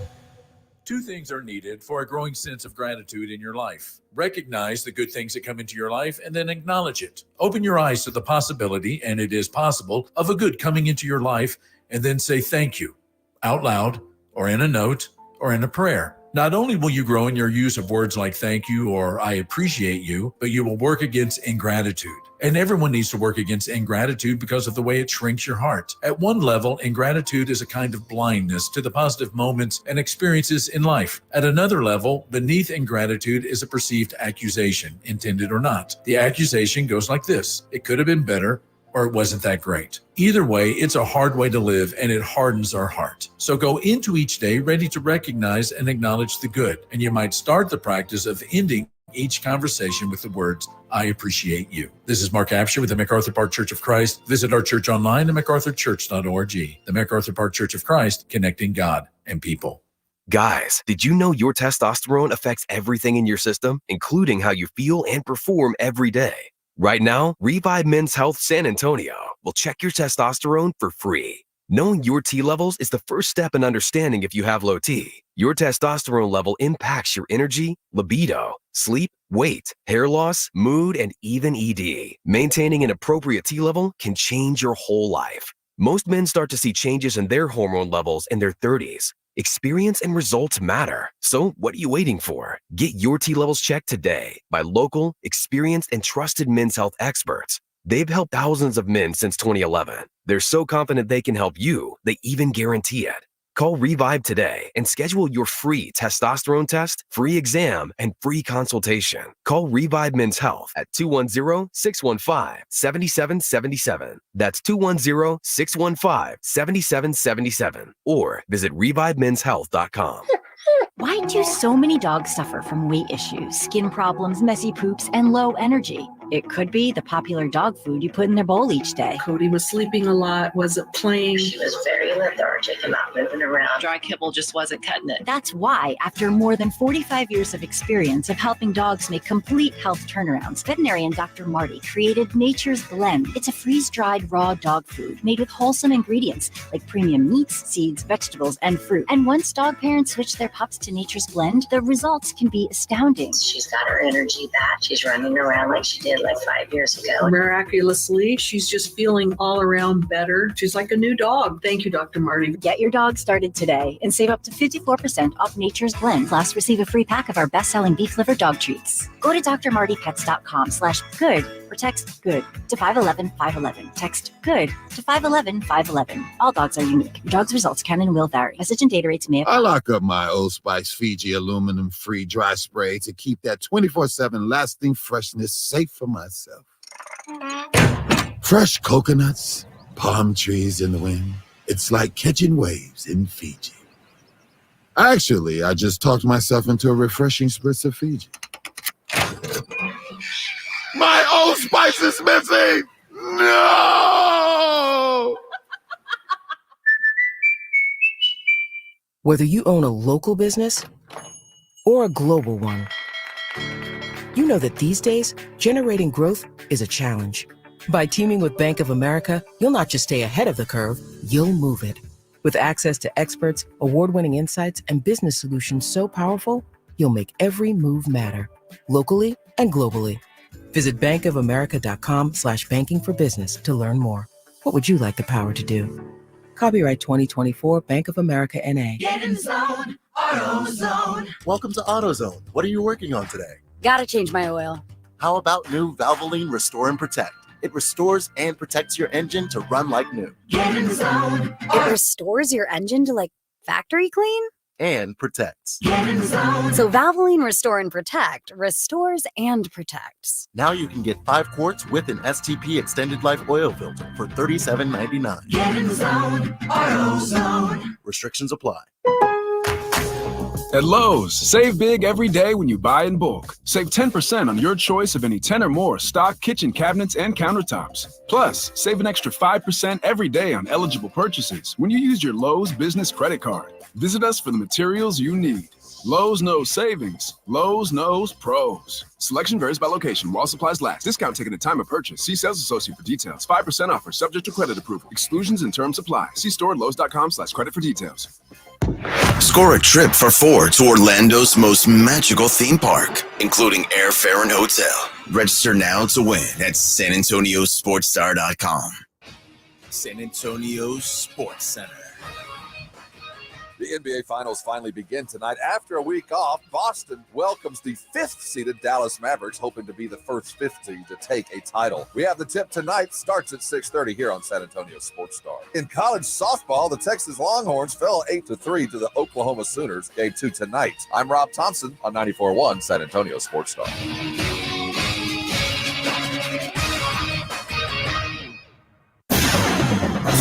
Two things are needed for a growing sense of gratitude in your life. Recognize the good things that come into your life and then acknowledge it. Open your eyes to the possibility, and it is possible, of a good coming into your life, and then say thank you out loud or in a note or in a prayer. Not only will you grow in your use of words like thank you or I appreciate you, but you will work against ingratitude. And everyone needs to work against ingratitude because of the way it shrinks your heart. At one level, ingratitude is a kind of blindness to the positive moments and experiences in life. At another level, beneath ingratitude is a perceived accusation, intended or not. The accusation goes like this: it could have been better, or it wasn't that great. Either way, it's a hard way to live, and it hardens our heart. So go into each day ready to recognize and acknowledge the good. And you might start the practice of ending each conversation with the words, I appreciate you. This is Mark Absher with the MacArthur Park Church of Christ. Visit our church online at macarthurchurch.org. The MacArthur Park Church of Christ, connecting God and people. Guys, did you know your testosterone affects everything in your system, including how you feel and perform every day? Right now, Revive Men's Health San Antonio will check your testosterone for free. Knowing your T levels is the first step in understanding if you have low T. Your testosterone level impacts your energy, libido, sleep, weight, hair loss, mood, and even ED. Maintaining an appropriate T level can change your whole life. Most men start to see changes in their hormone levels in their 30s. Experience and results matter. So what are you waiting for? Get your T levels checked today by local, experienced, and trusted men's health experts. They've helped thousands of men since 2011. They're so confident they can help you, they even guarantee it. Call Revive today and schedule your free testosterone test, free exam, and free consultation. Call Revive Men's Health at 210-615-7777. That's 210-615-7777. Or visit revivemenshealth.com. Why do so many dogs suffer from weight issues, skin problems, messy poops, and low energy? It could be the popular dog food you put in their bowl each day. Cody was sleeping a lot, wasn't playing. She was very lethargic and not moving around. Dry kibble just wasn't cutting it. That's why, after more than 45 years of experience of helping dogs make complete health turnarounds, veterinarian Dr. Marty created Nature's Blend. It's a freeze-dried raw dog food made with wholesome ingredients like premium meats, seeds, vegetables, and fruit. And once dog parents switch their pups to Nature's Blend, the results can be astounding. She's got her energy back. She's running around like she did like 5 years ago. Miraculously, she's just feeling all around better. She's like a new dog. Thank you, Dr. Marty. Get your dog started today and save up to 54% off Nature's Blend. Plus, receive a free pack of our best-selling beef liver dog treats. Go to drmartypets.com/good or text GOOD to 511-511. Text GOOD to 511-511. All dogs are unique. Your dog's results can and will vary. Message and data rates may apply. I lock up my Old Spice Fiji aluminum-free dry spray to keep that 24/7 lasting freshness safe for myself. Fresh coconuts, palm trees in the wind. It's like catching waves in Fiji. Actually, I just talked myself into a refreshing spritz of Fiji. My Old Spice is missing! No! Whether you own a local business or a global one, you know that these days, generating growth is a challenge. By teaming with Bank of America, you'll not just stay ahead of the curve, you'll move it. With access to experts, award-winning insights, and business solutions so powerful, you'll make every move matter, locally and globally. Visit bankofamerica.com/banking for business to learn more. What would you like the power to do? Copyright 2024 Bank of America N.A. Get in zone, AutoZone. Welcome to AutoZone. What are you working on today? Gotta change my oil. How about new Valvoline Restore and Protect? It restores and protects your engine to run like new. Get in zone. It restores your engine to like factory clean? and protects. So Valvoline Restore and Protect restores and protects. Now you can get 5 quarts with an STP extended life oil filter for $37.99. Get in the zone, AutoZone. Restrictions apply. At Lowe's, save big every day when you buy in bulk. Save 10% on your choice of any 10 or more stock kitchen cabinets and countertops. Plus, save an extra 5% every day on eligible purchases when you use your Lowe's business credit card. Visit us for the materials you need. Lowe's knows savings. Lowe's knows pros. Selection varies by location while supplies last. Discount taken at time of purchase. See sales associate for details. 5% offer subject to credit approval. Exclusions and terms apply. See store at lowes.com/credit for details. Score a trip for 4 to Orlando's most magical theme park, including airfare and hotel. Register now to win at SanAntonioSportsStar.com. San Antonio Sports Center. The NBA Finals finally begin tonight. After a week off, Boston welcomes the 5th-seeded Dallas Mavericks, hoping to be the first 5th seed to take a title. We have the tip tonight. Starts at 6:30 here on San Antonio Sports Star. In college softball, the Texas Longhorns fell 8-3 to the Oklahoma Sooners. Game 2 tonight. I'm Rob Thompson on 94.1 San Antonio Sports Star.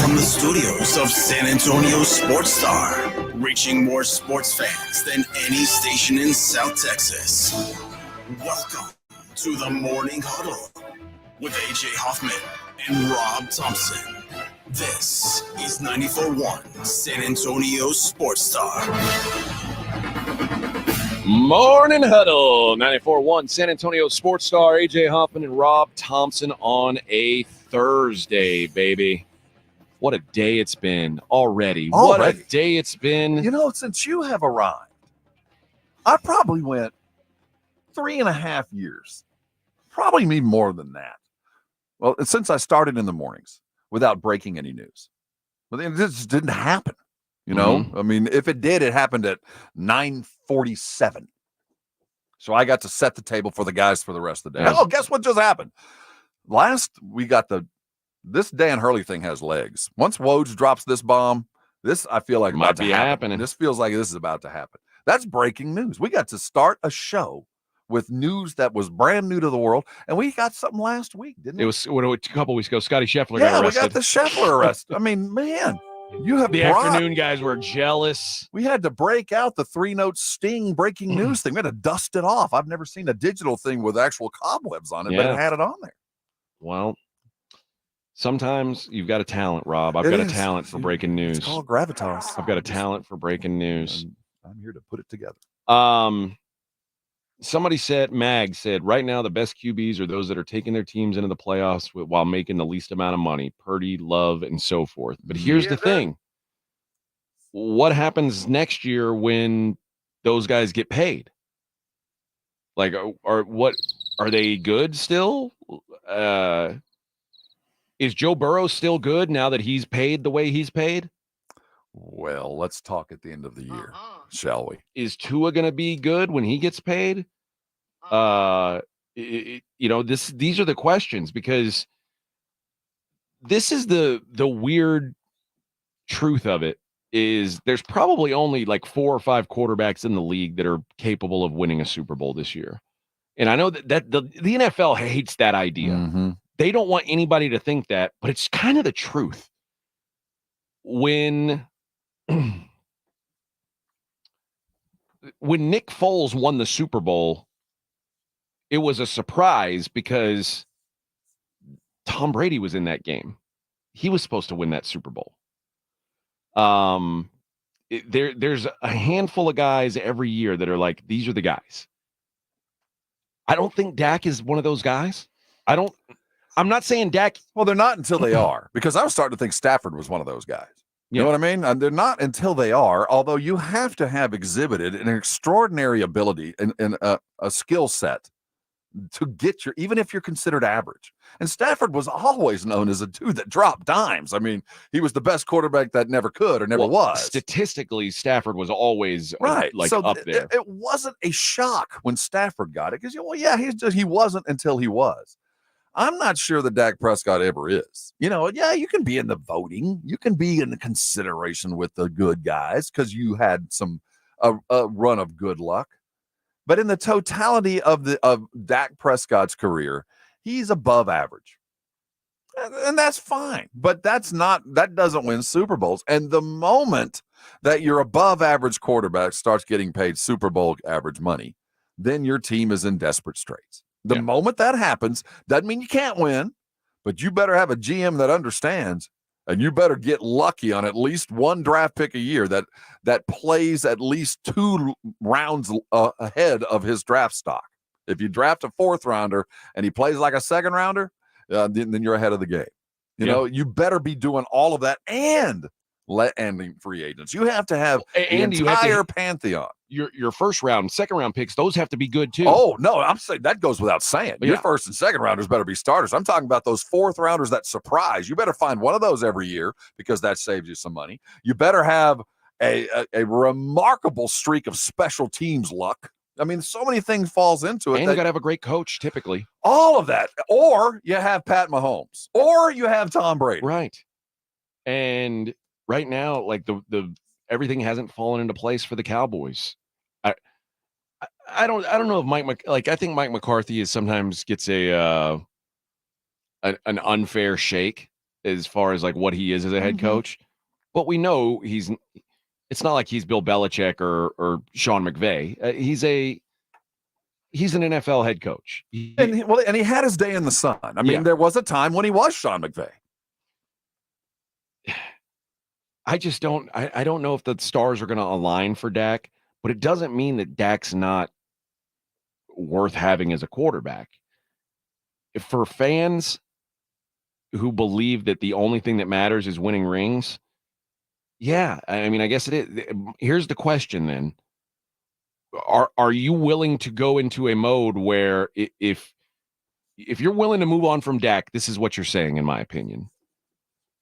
From the studios of San Antonio Sports Star, reaching more sports fans than any station in South Texas. Welcome to the Morning Huddle with AJ Hoffman and Rob Thompson. This is 94.1 San Antonio Sports Star. Morning Huddle, 94.1 San Antonio Sports Star. AJ Hoffman and Rob Thompson on a Thursday, baby. What a day it's been already. What a day it's been. You know, since you have arrived, I probably went 3.5 years, probably even more than that. Well, since I started in the mornings without breaking any news. But it just didn't happen. You know, I mean, if it did, it happened at 9:47. So I got to set the table for the guys for the rest of the day. Yeah. Oh, guess what just happened? We got this Dan Hurley thing has legs. Once Woj drops this bomb, this I feel like might be happening. This feels like this is about to happen. That's breaking news. We got to start a show with news that was brand new to the world, and we got something last week, didn't we? It was a couple weeks ago. Scotty Scheffler got arrested. We got the Scheffler arrest. I mean, man, you have the afternoon guys were jealous. We had to break out the 3-note sting breaking news thing. We had to dust it off. I've never seen a digital thing with actual cobwebs on it, but it had it on there. Well, sometimes you've got a talent, Rob. I've got a talent for breaking news. It's called gravitas. I've got a talent for breaking news. I'm here to put it together. Somebody Mag said, right now the best QBs are those that are taking their teams into the playoffs while making the least amount of money. Purdy, Love, and so forth. But here's the thing. What happens next year when those guys get paid? Like, are they good still? Is Joe Burrow still good now that he's paid the way he's paid? Well, let's talk at the end of the year, shall we? Is Tua going to be good when he gets paid? These are the questions, because this is the weird truth of it is there's probably only like 4 or 5 quarterbacks in the league that are capable of winning a Super Bowl this year. And I know that the NFL hates that idea. They don't want anybody to think that, but it's kind of the truth. When Nick Foles won the Super Bowl, it was a surprise because Tom Brady was in that game. He was supposed to win that Super Bowl. There's a handful of guys every year that are like, these are the guys. I don't think Dak is one of those guys. I'm not saying Dak. Well, they're not until they are, because I was starting to think Stafford was one of those guys. You know what I mean? And they're not until they are, although you have to have exhibited an extraordinary ability and a skill set to get even if you're considered average. And Stafford was always known as a dude that dropped dimes. I mean, he was the best quarterback that never could or never was. Statistically, Stafford was always up there. It wasn't a shock when Stafford got it because, he wasn't until he was. I'm not sure that Dak Prescott ever is. You can be in the voting. You can be in the consideration with the good guys because you had some a run of good luck. But in the totality of Dak Prescott's career, he's above average. And that's fine. But that doesn't win Super Bowls. And the moment that your above average quarterback starts getting paid Super Bowl average money, then your team is in desperate straits. The moment that happens, doesn't mean you can't win, but you better have a GM that understands, and you better get lucky on at least one draft pick a year that plays at least 2 rounds ahead of his draft stock. If you draft a 4th rounder and he plays like a 2nd rounder, then you're ahead of the game. You know, you better be doing all of that and ending free agents. You have to have the entire pantheon. Your first round, second round picks, those have to be good too. Oh, no, I'm saying that goes without saying. Your first and second rounders better be starters. I'm talking about those 4th rounders that surprise. You better find one of those every year because that saves you some money. You better have a remarkable streak of special teams luck. I mean, so many things falls into it. And you got to have a great coach, typically. All of that. Or you have Pat Mahomes. Or you have Tom Brady. Right. And right now, like the everything hasn't fallen into place for the Cowboys. I don't know if I think Mike McCarthy sometimes gets an unfair shake as far as like what he is as a head coach, but we know it's not like he's Bill Belichick or Sean McVay. He's an NFL head coach. And he had his day in the sun. I mean, there was a time when he was Sean McVay. I just don't know if the stars are going to align for Dak, but it doesn't mean that Dak's not worth having as a quarterback. For fans who believe that the only thing that matters is winning rings, I mean, I guess it is. Here's the question then. Are you willing to go into a mode where if you're willing to move on from Dak, this is what you're saying, in my opinion.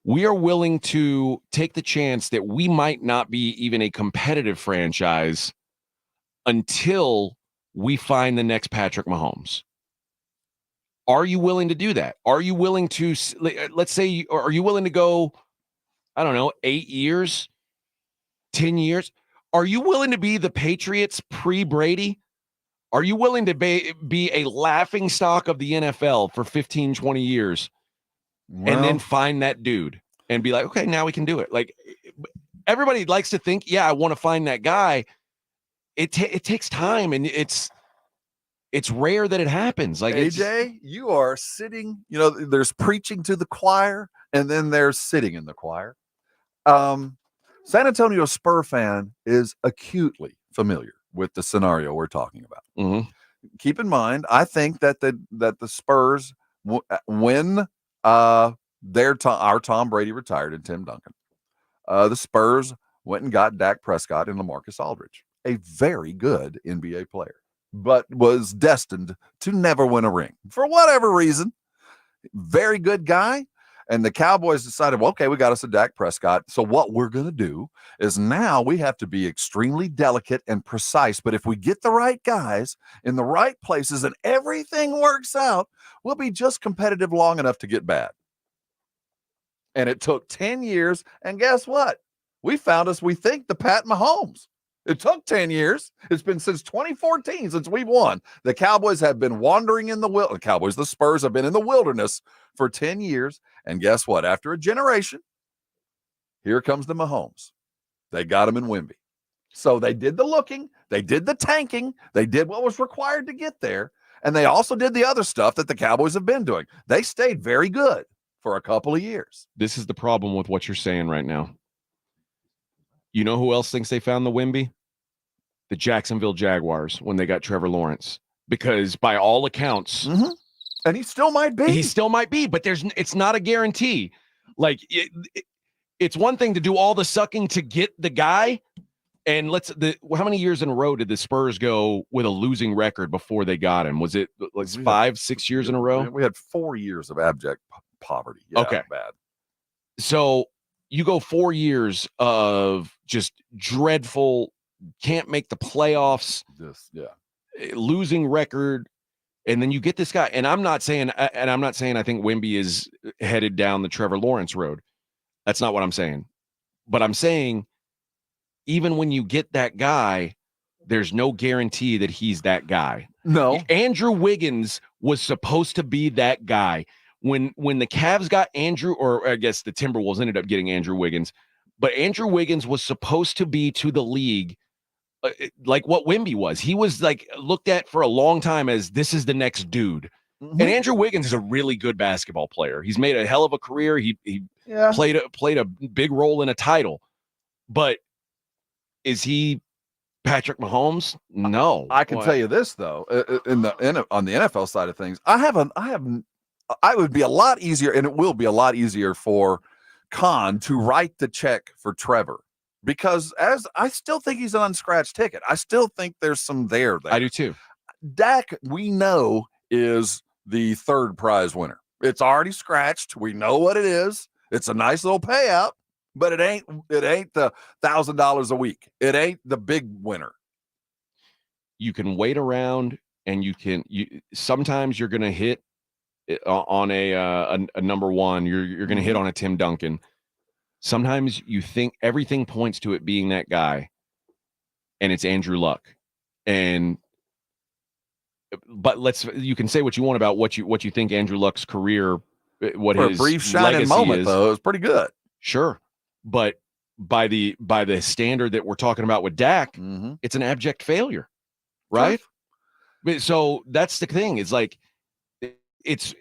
We are willing to take the chance that we might not be even a competitive franchise until we find the next Patrick Mahomes. Are you willing to do that? Are you willing to, let's say, are you willing to go, I don't know, 8 years, 10 years? Are you willing to be the Patriots pre-Brady? Are you willing to be a laughing stock of the NFL for 15, 20 years and then find that dude and be like, okay, now we can do it? Like, everybody likes to think, I want to find that guy. It takes time, and it's rare that it happens. Like, AJ, you are sitting, there's preaching to the choir, and then there's sitting in the choir. San Antonio Spur fan is acutely familiar with the scenario we're talking about. Mm-hmm. Keep in mind, I think that the Spurs, when our Tom Brady retired and Tim Duncan, the Spurs went and got Dak Prescott and LaMarcus Aldridge, a very good NBA player, but was destined to never win a ring for whatever reason. Very good guy. And the Cowboys decided, well, okay, we got us a Dak Prescott. So what we're going to do is now we have to be extremely delicate and precise. But if we get the right guys in the right places and everything works out, we'll be just competitive long enough to get bad. And it took 10 years. And guess what? We think, the Pat Mahomes. It took 10 years. It's been since 2014 since we've won. The Cowboys have been wandering in the Spurs have been in the wilderness for 10 years. And guess what? After a generation, here comes the Mahomes. They got him in Wemby. So they did the looking. They did the tanking. They did what was required to get there. And they also did the other stuff that the Cowboys have been doing. They stayed very good for a couple of years. This is the problem with what you're saying right now. You know who else thinks they found the Wemby? The Jacksonville Jaguars when they got Trevor Lawrence. Because by all accounts, and he still might be. But it's not a guarantee. Like, it's one thing to do all the sucking to get the guy. And how many years in a row did the Spurs go with a losing record before they got him? Was it like 5-6 years in a row? We had 4 years of abject poverty. Okay. Bad. So you go 4 years of just dreadful, can't make the playoffs, losing record, and then you get this guy. And I'm not saying I think Wemby is headed down the Trevor Lawrence road. That's not what I'm saying. But I'm saying, even when you get that guy, there's no guarantee that he's that guy. No. Andrew Wiggins was supposed to be that guy. When the Cavs got Andrew, or I guess the Timberwolves ended up getting Andrew Wiggins, but Andrew Wiggins was supposed to be to the league like what Wemby was. He was like looked at for a long time as this is the next dude. Mm-hmm. And Andrew Wiggins is a really good basketball player. He's made a hell of a career. He played a big role in a title. But is he Patrick Mahomes? No. I can tell you this though, on the NFL side of things, I would be a lot easier, and it will be a lot easier for Khan to write the check for Trevor, because as I still think he's an unscratched ticket. I still think there's some there. I do too. Dak, we know, is the third prize winner. It's already scratched. We know what it is. It's a nice little payout, but it ain't the $1,000 a week. It ain't the big winner. You can wait around, and sometimes you're going to hit on a number one. You're going to hit on a Tim Duncan. Sometimes you think everything points to it being that guy, and it's Andrew Luck. But you can say what you want about what you think Andrew Luck's career, what for his a brief shining moment, though, it was pretty good. Sure, but by the standard that we're talking about with Dak, it's an abject failure, right? Sure. So that's the thing. It's like it's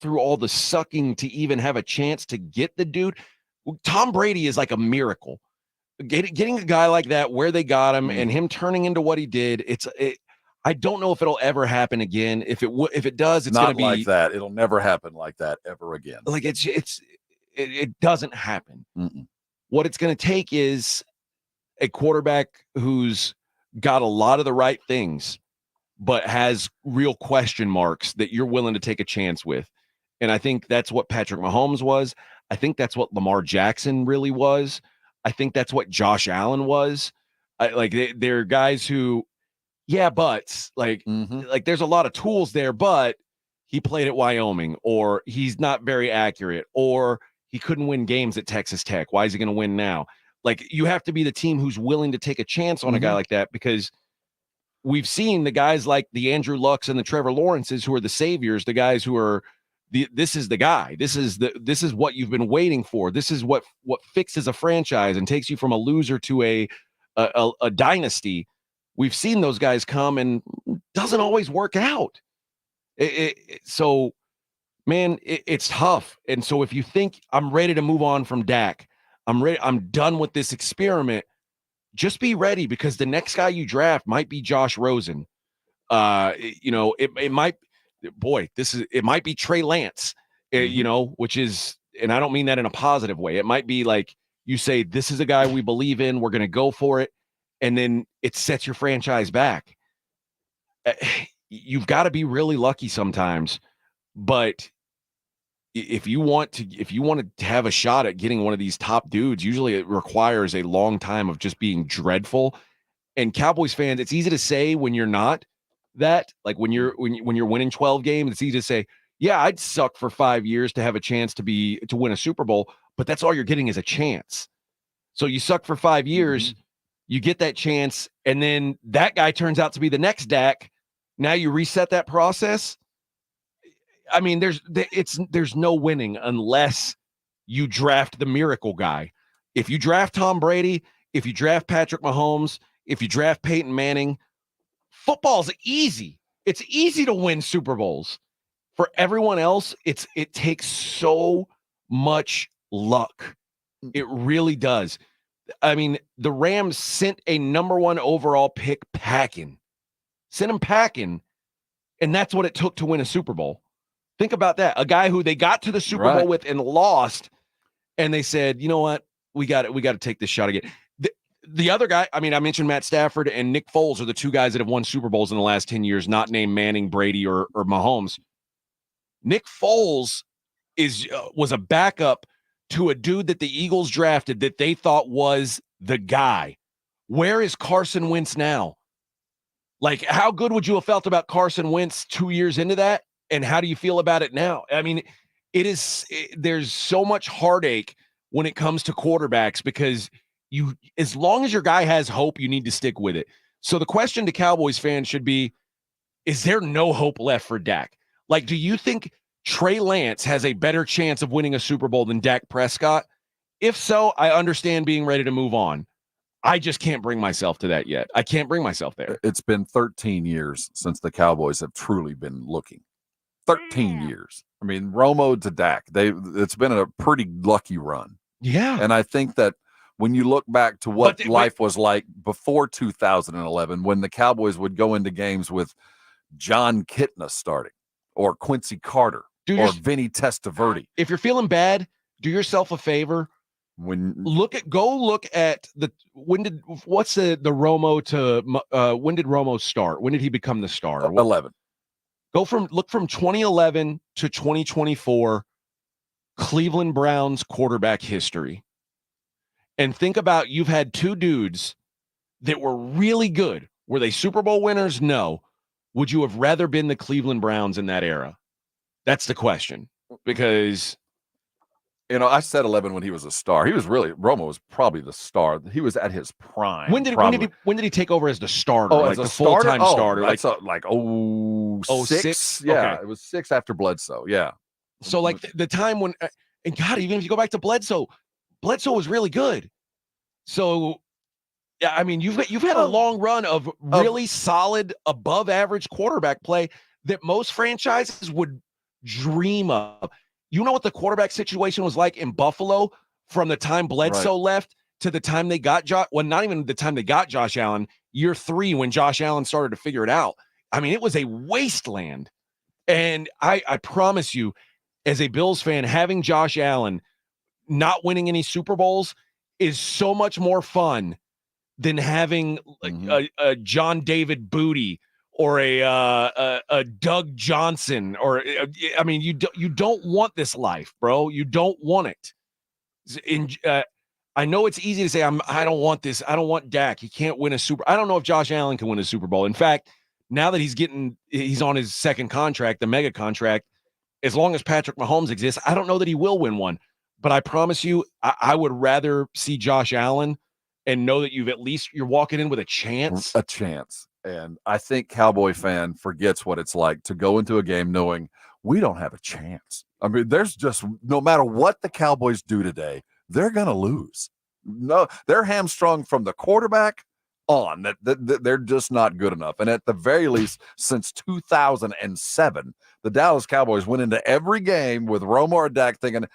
through all the sucking to even have a chance to get the dude. Tom Brady is like a miracle. Getting a guy like that where they got him and him turning into what he did. I don't know if it'll ever happen again. If it does, it's going to be like that. It'll never happen like that ever again. Like it doesn't happen. What it's going to take is a quarterback who's got a lot of the right things, but has real question marks that you're willing to take a chance with. And I think that's what Patrick Mahomes was. I think that's what Lamar Jackson really was. I think that's what Josh Allen was. They're guys who, but there's a lot of tools there, but he played at Wyoming, or he's not very accurate, or he couldn't win games at Texas Tech. Why is he going to win now? Like, you have to be the team who's willing to take a chance on a guy like that, because we've seen the guys like the Andrew Lucks and the Trevor Lawrences who are the saviors, the guys who are this is the guy. This is what you've been waiting for. This is what fixes a franchise and takes you from a loser to a dynasty. We've seen those guys come, and doesn't always work out. So, man, it's tough. And so if you think I'm ready to move on from Dak, I'm done with this experiment, just be ready, because the next guy you draft might be Josh Rosen. It might, it might be Trey Lance, which is, and I don't mean that in a positive way. It might be like you say, this is a guy we believe in. We're going to go for it. And then it sets your franchise back. You've got to be really lucky sometimes, but if you want to have a shot at getting one of these top dudes, usually it requires a long time of just being dreadful. And Cowboys fans, it's easy to say when you're not that, like when you're winning 12 games, it's easy to say, yeah, I'd suck for 5 years to have a chance to win a Super Bowl, but that's all you're getting is a chance. So you suck for 5 years, you get that chance, and then that guy turns out to be the next Dak. Now you reset that process. I mean, there's no winning unless you draft the miracle guy. If you draft Tom Brady, if you draft Patrick Mahomes, if you draft Peyton Manning, football's easy. It's easy to win Super Bowls. For everyone else, it takes so much luck. It really does. I mean, the Rams sent a number 1 overall pick packing. Sent him packing, and that's what it took to win a Super Bowl. Think about that. A guy who they got to the Super Bowl with and lost, and they said, you know what? We got to take this shot again. The other guy, I mean, I mentioned Matt Stafford and Nick Foles are the 2 guys that have won Super Bowls in the last 10 years, not named Manning, Brady, or Mahomes. Nick Foles was a backup to a dude that the Eagles drafted that they thought was the guy. Where is Carson Wentz now? Like, how good would you have felt about Carson Wentz 2 years into that? And how do you feel about it now? I mean, there's so much heartache when it comes to quarterbacks, because as long as your guy has hope, you need to stick with it. So the question to Cowboys fans should be, is there no hope left for Dak? Like, do you think Trey Lance has a better chance of winning a Super Bowl than Dak Prescott? If so, I understand being ready to move on. I just can't bring myself to that yet. I can't bring myself there. It's been 13 years since the Cowboys have truly been looking. 13 years. I mean, Romo to Dak, it's been a pretty lucky run. Yeah. And I think that when you look back to what life was like before 2011, when the Cowboys would go into games with John Kitna starting, or Quincy Carter, or Vinny Testaverde. If you're feeling bad, do yourself a favor. When look at the when did Romo to when did Romo start? When did he become the star? 11. Look from 2011 to 2024 Cleveland Browns quarterback history. And think about, you've had two dudes that were really good. Were they Super Bowl winners? No. Would you have rather been the Cleveland Browns in that era? That's the question. Because, I said 11 when he was a star. Romo was probably the star. He was at his prime. When did he take over as the starter? As the starter? Full-time starter? That's like 06? Yeah, Okay. it was 6 after Bledsoe. Yeah. So like the time when, and God, even if you go back to Bledsoe was really good. So, yeah, I mean, you've had a long run of really solid, above average quarterback play that most franchises would dream of. You know what the quarterback situation was like in Buffalo from the time Bledsoe left to the time they got not even the time they got Josh Allen, year 3 when Josh Allen started to figure it out. I mean, it was a wasteland. And I promise you, as a Bills fan, having Josh Allen not winning any Super Bowls is so much more fun than having a John David Booty or a Doug Johnson, or I mean, you don't want this life, bro. You don't want it. I know it's easy to say I don't want this. I don't want Dak. He can't win a Super. I don't know if Josh Allen can win a Super Bowl. In fact, now that he's on his second contract, the mega contract, as long as Patrick Mahomes exists, I don't know that he will win one. But I promise you, I would rather see Josh Allen and know that you're walking in with a chance. A chance. And I think Cowboy fan forgets what it's like to go into a game knowing we don't have a chance. I mean, there's just, no matter what the Cowboys do today, they're going to lose. No, they're hamstrung from the quarterback on. That they're just not good enough. And at the very least, since 2007, the Dallas Cowboys went into every game with Romo or Dak thinking,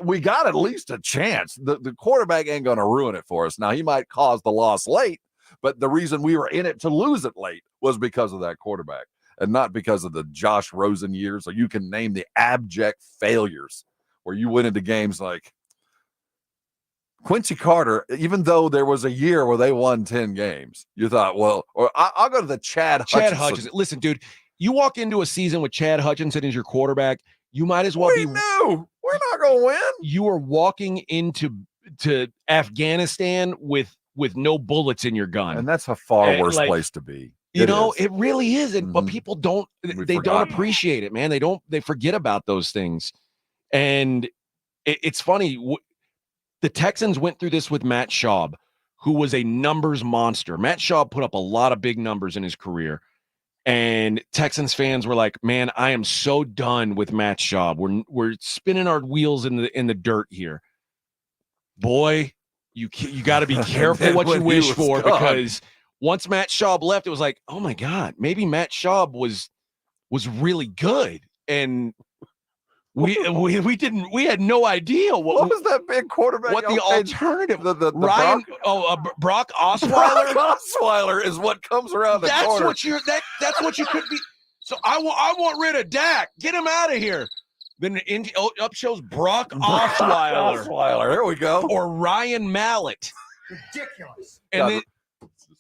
we got at least a chance. The quarterback ain't going to ruin it for us. Now, he might cause the loss late, but the reason we were in it to lose it late was because of that quarterback and not because of the Josh Rosen years. Or you can name the abject failures where you went into games like Quincy Carter. Even though there was a year where they won 10 games, you thought, well, or I'll go to the Chad Hutchinson. Listen, dude, you walk into a season with Chad Hutchinson as your quarterback, you might as well we're not going to win. You are walking into Afghanistan with no bullets in your gun. And that's a far worse place to be. It really is. But people don't appreciate it, man. They forget about those things. And it's funny. The Texans went through this with Matt Schaub, who was a numbers monster. Matt Schaub put up a lot of big numbers in his career. And Texans fans were like, man, I am so done with Matt Schaub. We're spinning our wheels in the dirt here. Boy, you got to be careful what you wish for, because once Matt Schaub left, it was like, oh my God, maybe Matt Schaub was really good. And we had no idea what was that big quarterback. What the alternative? The Ryan Brock Osweiler. Brock Osweiler is what comes around the corner. That's what you could be. So I want rid of Dak. Get him out of here. Then up shows Brock Osweiler. Osweiler. There we go. Or Ryan Mallett. Ridiculous. And then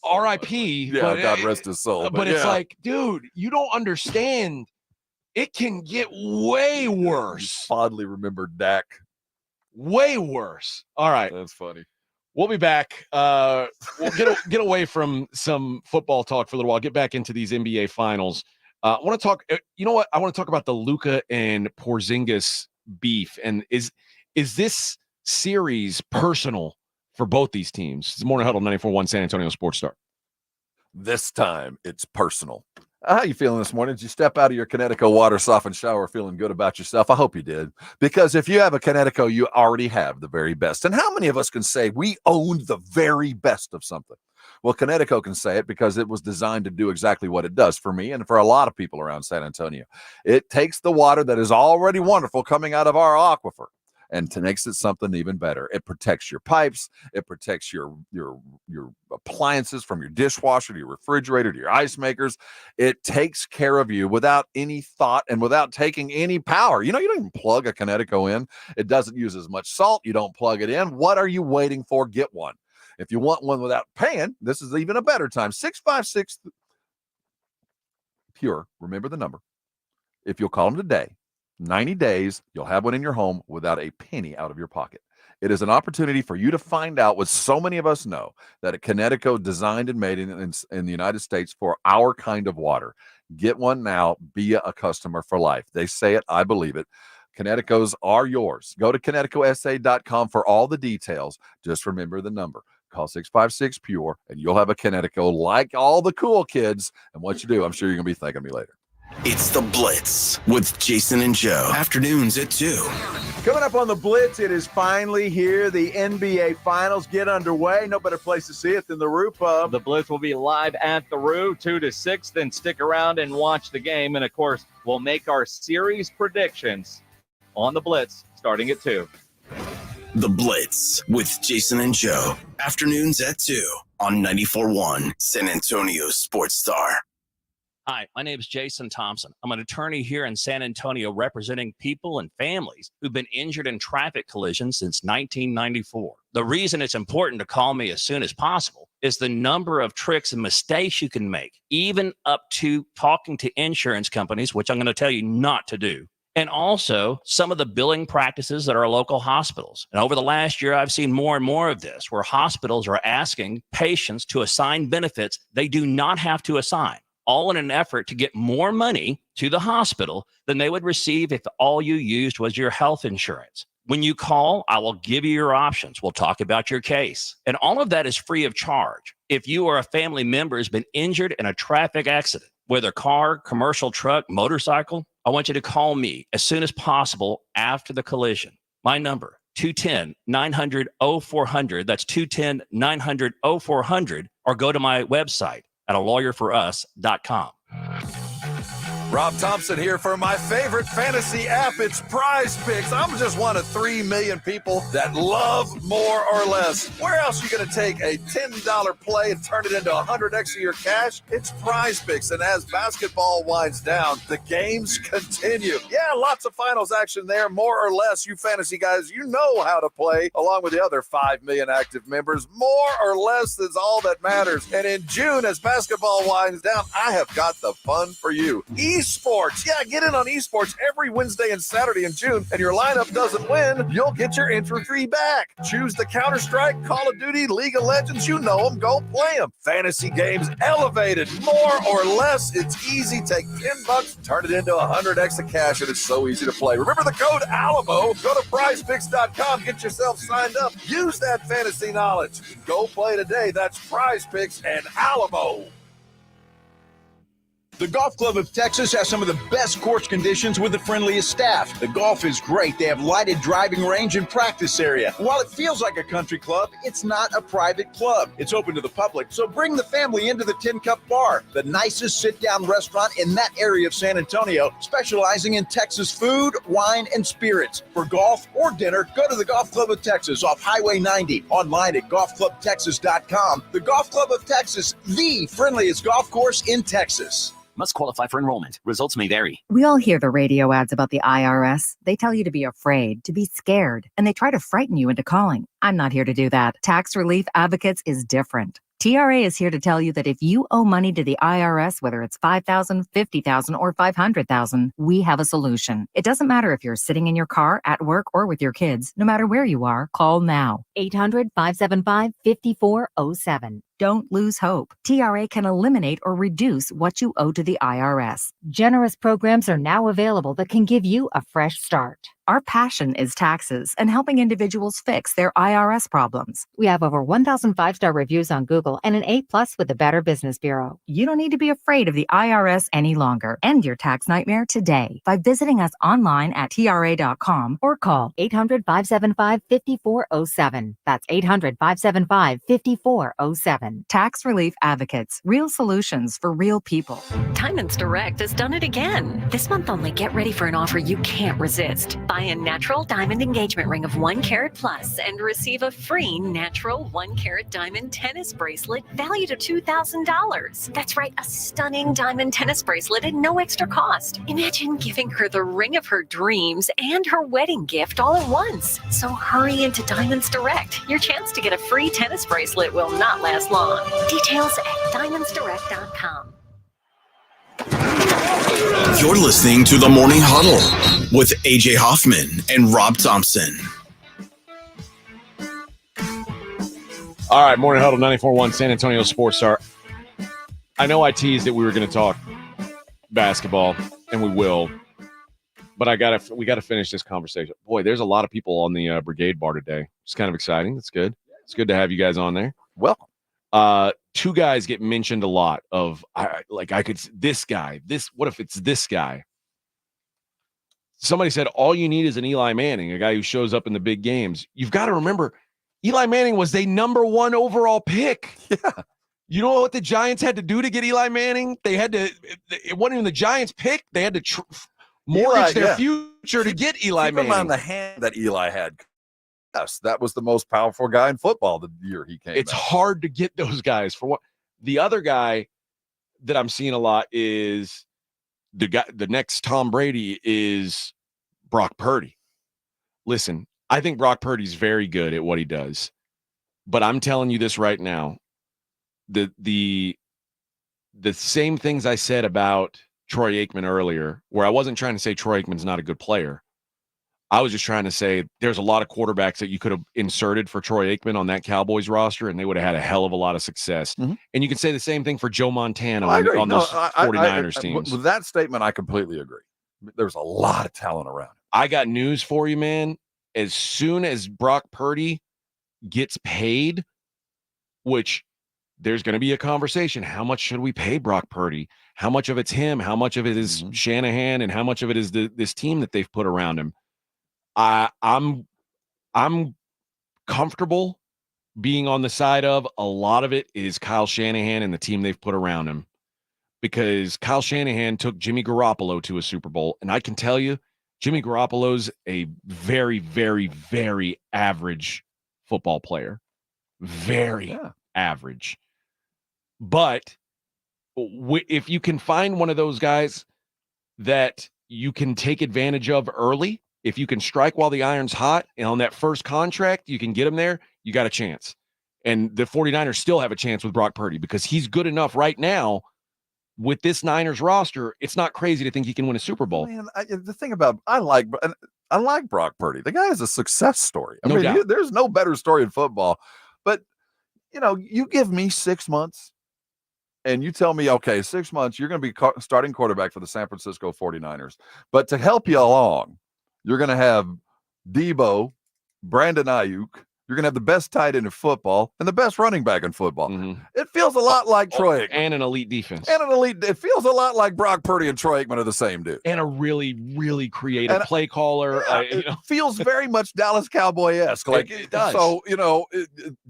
R.I.P. Yeah, God rest his soul. But it's like, dude, you don't understand. It can get way worse. Fondly remembered Dak. Way worse. All right. That's funny. We'll be back. We'll get away from some football talk for a little while. Get back into these NBA finals. I want to talk. You know what? I want to talk about the Luka and Porzingis beef. And is this series personal for both these teams. It's the Morning Huddle 94.1 San Antonio Sports Star. This time it's personal. How you feeling this morning? Did you step out of your Connecticut water softened shower feeling good about yourself? I hope you did. Because if you have a Connecticut, you already have the very best. And how many of us can say we owned the very best of something? Well, Connecticut can say it because it was designed to do exactly what it does for me and for a lot of people around San Antonio. It takes the water that is already wonderful coming out of our aquifer and makes it something even better. It protects your pipes. It protects your appliances from your dishwasher to your refrigerator to your ice makers. It takes care of you without any thought and without taking any power. You don't even plug a Connecticut in. It doesn't use as much salt. You don't plug it in. What are you waiting for? Get one. If you want one without paying, this is even a better time. 656 Pure. Remember the number. If you'll call them today, 90 days, you'll have one in your home without a penny out of your pocket. It is an opportunity for you to find out what so many of us know, that a Connecticut designed and made in the United States for our kind of water. Get one now. Be a customer for life. They say it. I believe it. Connecticut's are yours. Go to ConnecticutSA.com for all the details. Just remember the number. Call 656 Pure, and you'll have a Connecticut like all the cool kids. And what you do, I'm sure you're going to be thanking me later. It's The Blitz with Jason and Joe. Afternoons at 2. Coming up on The Blitz, it is finally here. The NBA Finals get underway. No better place to see it than the Roo Pub. The Blitz will be live at the Roo 2 to 6. Then stick around and watch the game. And, of course, we'll make our series predictions on The Blitz starting at 2. The Blitz with Jason and Joe. Afternoons at 2 on 94.1 San Antonio Sports Star. Hi, my name is Jason Thompson. I'm an attorney here in San Antonio representing people and families who've been injured in traffic collisions since 1994. The reason it's important to call me as soon as possible is the number of tricks and mistakes you can make, even up to talking to insurance companies, which I'm going to tell you not to do. And also some of the billing practices at our local hospitals. And over the last year, I've seen more and more of this, where hospitals are asking patients to assign benefits they do not have to assign, all in an effort to get more money to the hospital than they would receive if all you used was your health insurance. When you call, I will give you your options. We'll talk about your case. And all of that is free of charge. If you or a family member has been injured in a traffic accident, whether car, commercial truck, motorcycle, I want you to call me as soon as possible after the collision. My number, 210-900-0400. That's 210-900-0400. Or go to my website at alawyerforus.com. Rob Thompson here for my favorite fantasy app. It's Prize Picks. I'm just one of 3 million people that love more or less. Where else are you going to take a $10 play and turn it into 100x of your cash? It's Prize Picks. And as basketball winds down, the games continue. Yeah, lots of finals action there. More or less, you fantasy guys, you know how to play along with the other 5 million active members. More or less is all that matters. And in June, as basketball winds down, I have got the fun for you. Esports. Yeah, get in on esports every Wednesday and Saturday in June, and your lineup doesn't win, you'll get your entry fee back. Choose the Counter-Strike, Call of Duty, League of Legends. You know them. Go play them. Fantasy games elevated. More or less, it's easy. Take $10, turn it into 100x of cash, and it's so easy to play. Remember the code ALAMO. Go to prizepicks.com. Get yourself signed up. Use that fantasy knowledge. Go play today. That's Prize Picks and Alamo. The Golf Club of Texas has some of the best course conditions with the friendliest staff. The golf is great. They have lighted driving range and practice area. While it feels like a country club, it's not a private club. It's open to the public, so bring the family into the Tin Cup Bar, the nicest sit-down restaurant in that area of San Antonio, specializing in Texas food, wine, and spirits. For golf or dinner, go to the Golf Club of Texas off Highway 90, online at golfclubtexas.com. The Golf Club of Texas, the friendliest golf course in Texas. Must qualify for enrollment. Results may vary. We all hear the radio ads about the IRS. They tell you to be afraid, to be scared, and they try to frighten you into calling. I'm not here to do that. Tax Relief Advocates is different. TRA is here to tell you that if you owe money to the IRS, whether it's $5,000, $50,000, or $500,000, we have a solution. It doesn't matter if you're sitting in your car, at work, or with your kids. No matter where you are, call now. 800-575-5407. Don't lose hope. TRA can eliminate or reduce what you owe to the IRS. Generous programs are now available that can give you a fresh start. Our passion is taxes and helping individuals fix their IRS problems. We have over 1,000 5-star reviews on Google and an A+ with the Better Business Bureau. You don't need to be afraid of the IRS any longer. End your tax nightmare today by visiting us online at TRA.com or call 800-575-5407. That's 800-575-5407. Tax Relief Advocates. Real solutions for real people. Diamonds Direct has done it again. This month only, get ready for an offer you can't resist. Buy a natural diamond engagement ring of 1 carat plus and receive a free natural 1 carat diamond tennis bracelet valued at $2,000. That's right, a stunning diamond tennis bracelet at no extra cost. Imagine giving her the ring of her dreams and her wedding gift all at once. So hurry into Diamonds Direct. Your chance to get a free tennis bracelet will not last long. Details at diamondsdirect.com. You're listening to the Morning Huddle with AJ Hoffman and Rob Thompson. All right, Morning Huddle 94.1 San Antonio Sports Star. I know I teased that we were going to talk basketball, and we will, but we got to finish this conversation. Boy, there's a lot of people on the Brigade Bar today. It's kind of exciting. It's good. It's good to have you guys on there. Welcome. Two guys get mentioned a lot of what if it's this guy? Somebody said all you need is an Eli Manning, a guy who shows up in the big games. You've got to remember, Eli Manning was their number 1 overall pick. Yeah. You know what the Giants had to do to get Eli Manning? It wasn't even the Giants' pick. They had to mortgage their future to get Eli Manning. Keep in mind the hand that Eli had. Yes, that was the most powerful guy in football the year he came. It's hard to get those guys. For what? The other guy that I'm seeing a lot is the next Tom Brady is Brock Purdy. Listen, I think Brock Purdy's very good at what he does, but I'm telling you this right now: the same things I said about Troy Aikman earlier, where I wasn't trying to say Troy Aikman's not a good player. I was just trying to say there's a lot of quarterbacks that you could have inserted for Troy Aikman on that Cowboys roster, and they would have had a hell of a lot of success. Mm-hmm. And you can say the same thing for Joe Montana on those 49ers teams. With that statement, I completely agree. There's a lot of talent around. I got news for you, man. As soon as Brock Purdy gets paid, which there's going to be a conversation. How much should we pay Brock Purdy? How much of it's him? How much of it is Shanahan? And how much of it is this team that they've put around him? I'm comfortable being on the side of a lot of it is Kyle Shanahan and the team they've put around him, because Kyle Shanahan took Jimmy Garoppolo to a Super Bowl. And I can tell you, Jimmy Garoppolo's a very, very, very average football player. Very average. But if you can find one of those guys that you can take advantage of early, if you can strike while the iron's hot, and on that first contract, you can get him there, you got a chance. And the 49ers still have a chance with Brock Purdy because he's good enough right now with this Niners roster. It's not crazy to think he can win a Super Bowl. Man, the thing about I like Brock Purdy. The guy is a success story. I mean, there's no better story in football. But, you give me 6 months and you tell me, okay, 6 months, you're going to be starting quarterback for the San Francisco 49ers. But to help you along, you're going to have Debo, Brandon Ayuk. You're going to have the best tight end in football and the best running back in football. Mm-hmm. It feels a lot like Troy Aikman. And an elite defense. It feels a lot like Brock Purdy and Troy Aikman are the same dude. And a really, really creative play caller. It feels very much Dallas Cowboy-esque. Like it does. So,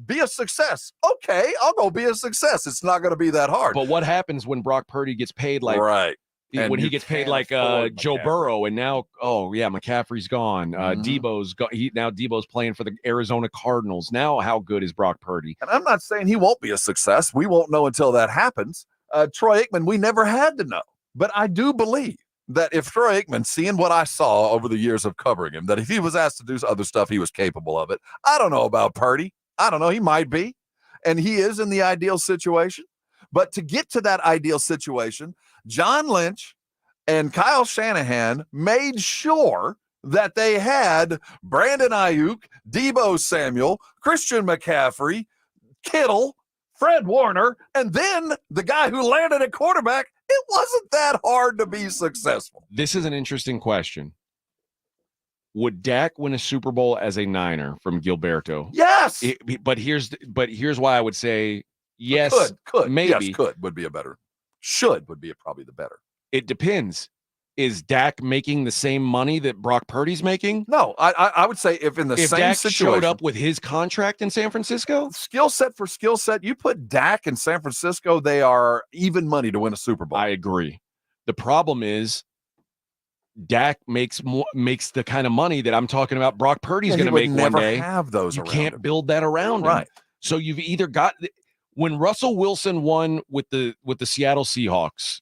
be a success. Okay, I'll go be a success. It's not going to be that hard. But what happens when Brock Purdy gets paid like right? When he gets paid like Joe Burrow, and now, McCaffrey's gone. Debo's gone. Now Debo's playing for the Arizona Cardinals. Now, how good is Brock Purdy? And I'm not saying he won't be a success. We won't know until that happens. Troy Aikman, we never had to know. But I do believe that if Troy Aikman, seeing what I saw over the years of covering him, that if he was asked to do other stuff, he was capable of it. I don't know about Purdy. I don't know. He might be. And he is in the ideal situation. But to get to that ideal situation, John Lynch and Kyle Shanahan made sure that they had Brandon Ayuk, Debo Samuel, Christian McCaffrey, Kittle, Fred Warner, and then the guy who landed at quarterback. It wasn't that hard to be successful. This is an interesting question. Would Dak win a Super Bowl as a Niner from Gilberto? Yes. But here's why I would say yes. Could maybe. Yes, could would be a better. Should would be probably the better. It depends. Is Dak making the same money that Brock Purdy's making? No, I would say if same Dak situation, showed up with his contract in San Francisco, skill set for skill set, you put Dak in San Francisco, they are even money to win a Super Bowl. I agree. The problem is Dak makes the kind of money that I'm talking about Brock Purdy's going to make one day. Have those you around can't him. Build that around him. Right. So you've either got when Russell Wilson won with the Seattle Seahawks,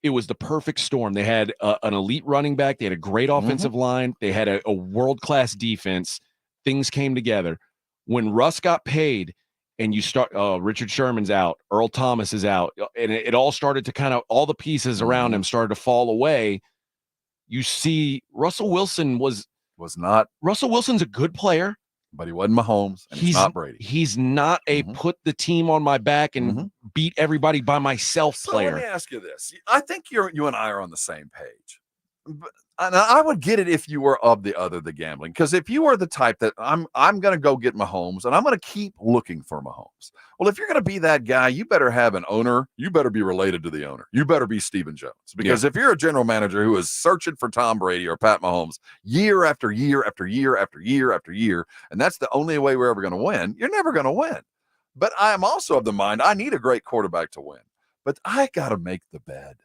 it was the perfect storm. They had an elite running back. They had a great offensive line. They had a world-class defense. Things came together. When Russ got paid and you start, Richard Sherman's out, Earl Thomas is out, and it all started to kind of, all the pieces around him started to fall away. You see Russell Wilson was not. Russell Wilson's a good player. But he wasn't Mahomes, and he's not Brady. He's not a put the team on my back and beat everybody by myself player. So let me ask you this. I think you and I are on the same page. And I would get it if you were of the gambling. Because if you are the type that I'm going to go get Mahomes, and I'm going to keep looking for Mahomes. Well, if you're going to be that guy, you better have an owner. You better be related to the owner. You better be Stephen Jones. Because if you're a general manager who is searching for Tom Brady or Pat Mahomes year after year after year after year after year, and that's the only way we're ever going to win, you're never going to win. But I am also of the mind, I need a great quarterback to win. But I got to make the bed.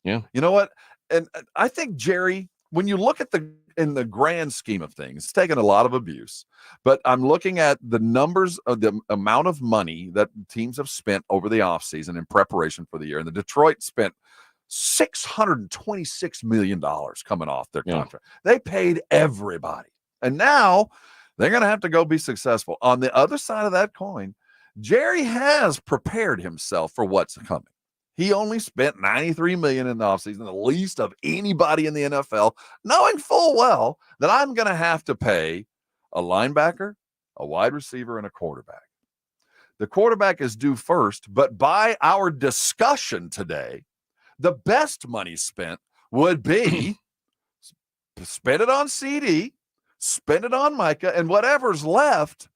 Yeah. You know what? And I think, Jerry, when you look at in the grand scheme of things, it's taken a lot of abuse, but I'm looking at the numbers of the amount of money that teams have spent over the offseason in preparation for the year. And the Detroit spent $626 million coming off their contract. They paid everybody. And now they're going to have to go be successful. On the other side of that coin, Jerry has prepared himself for what's coming. He only spent $93 million in the offseason, the least of anybody in the NFL, knowing full well that I'm going to have to pay a linebacker, a wide receiver, and a quarterback. The quarterback is due first, but by our discussion today, the best money spent would be spend it on CD, spend it on Micah, and whatever's left,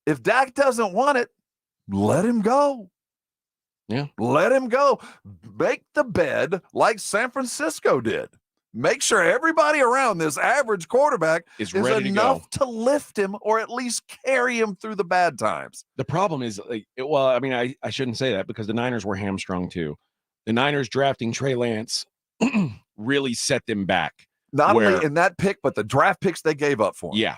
if Dak doesn't want it, let him go. Yeah. Let him go. Make the bed like San Francisco did. Make sure everybody around this average quarterback is ready enough to lift him or at least carry him through the bad times. The problem is, I shouldn't say that because the Niners were hamstrung too. The Niners drafting Trey Lance really set them back. Not only in that pick, but the draft picks they gave up for him. Yeah.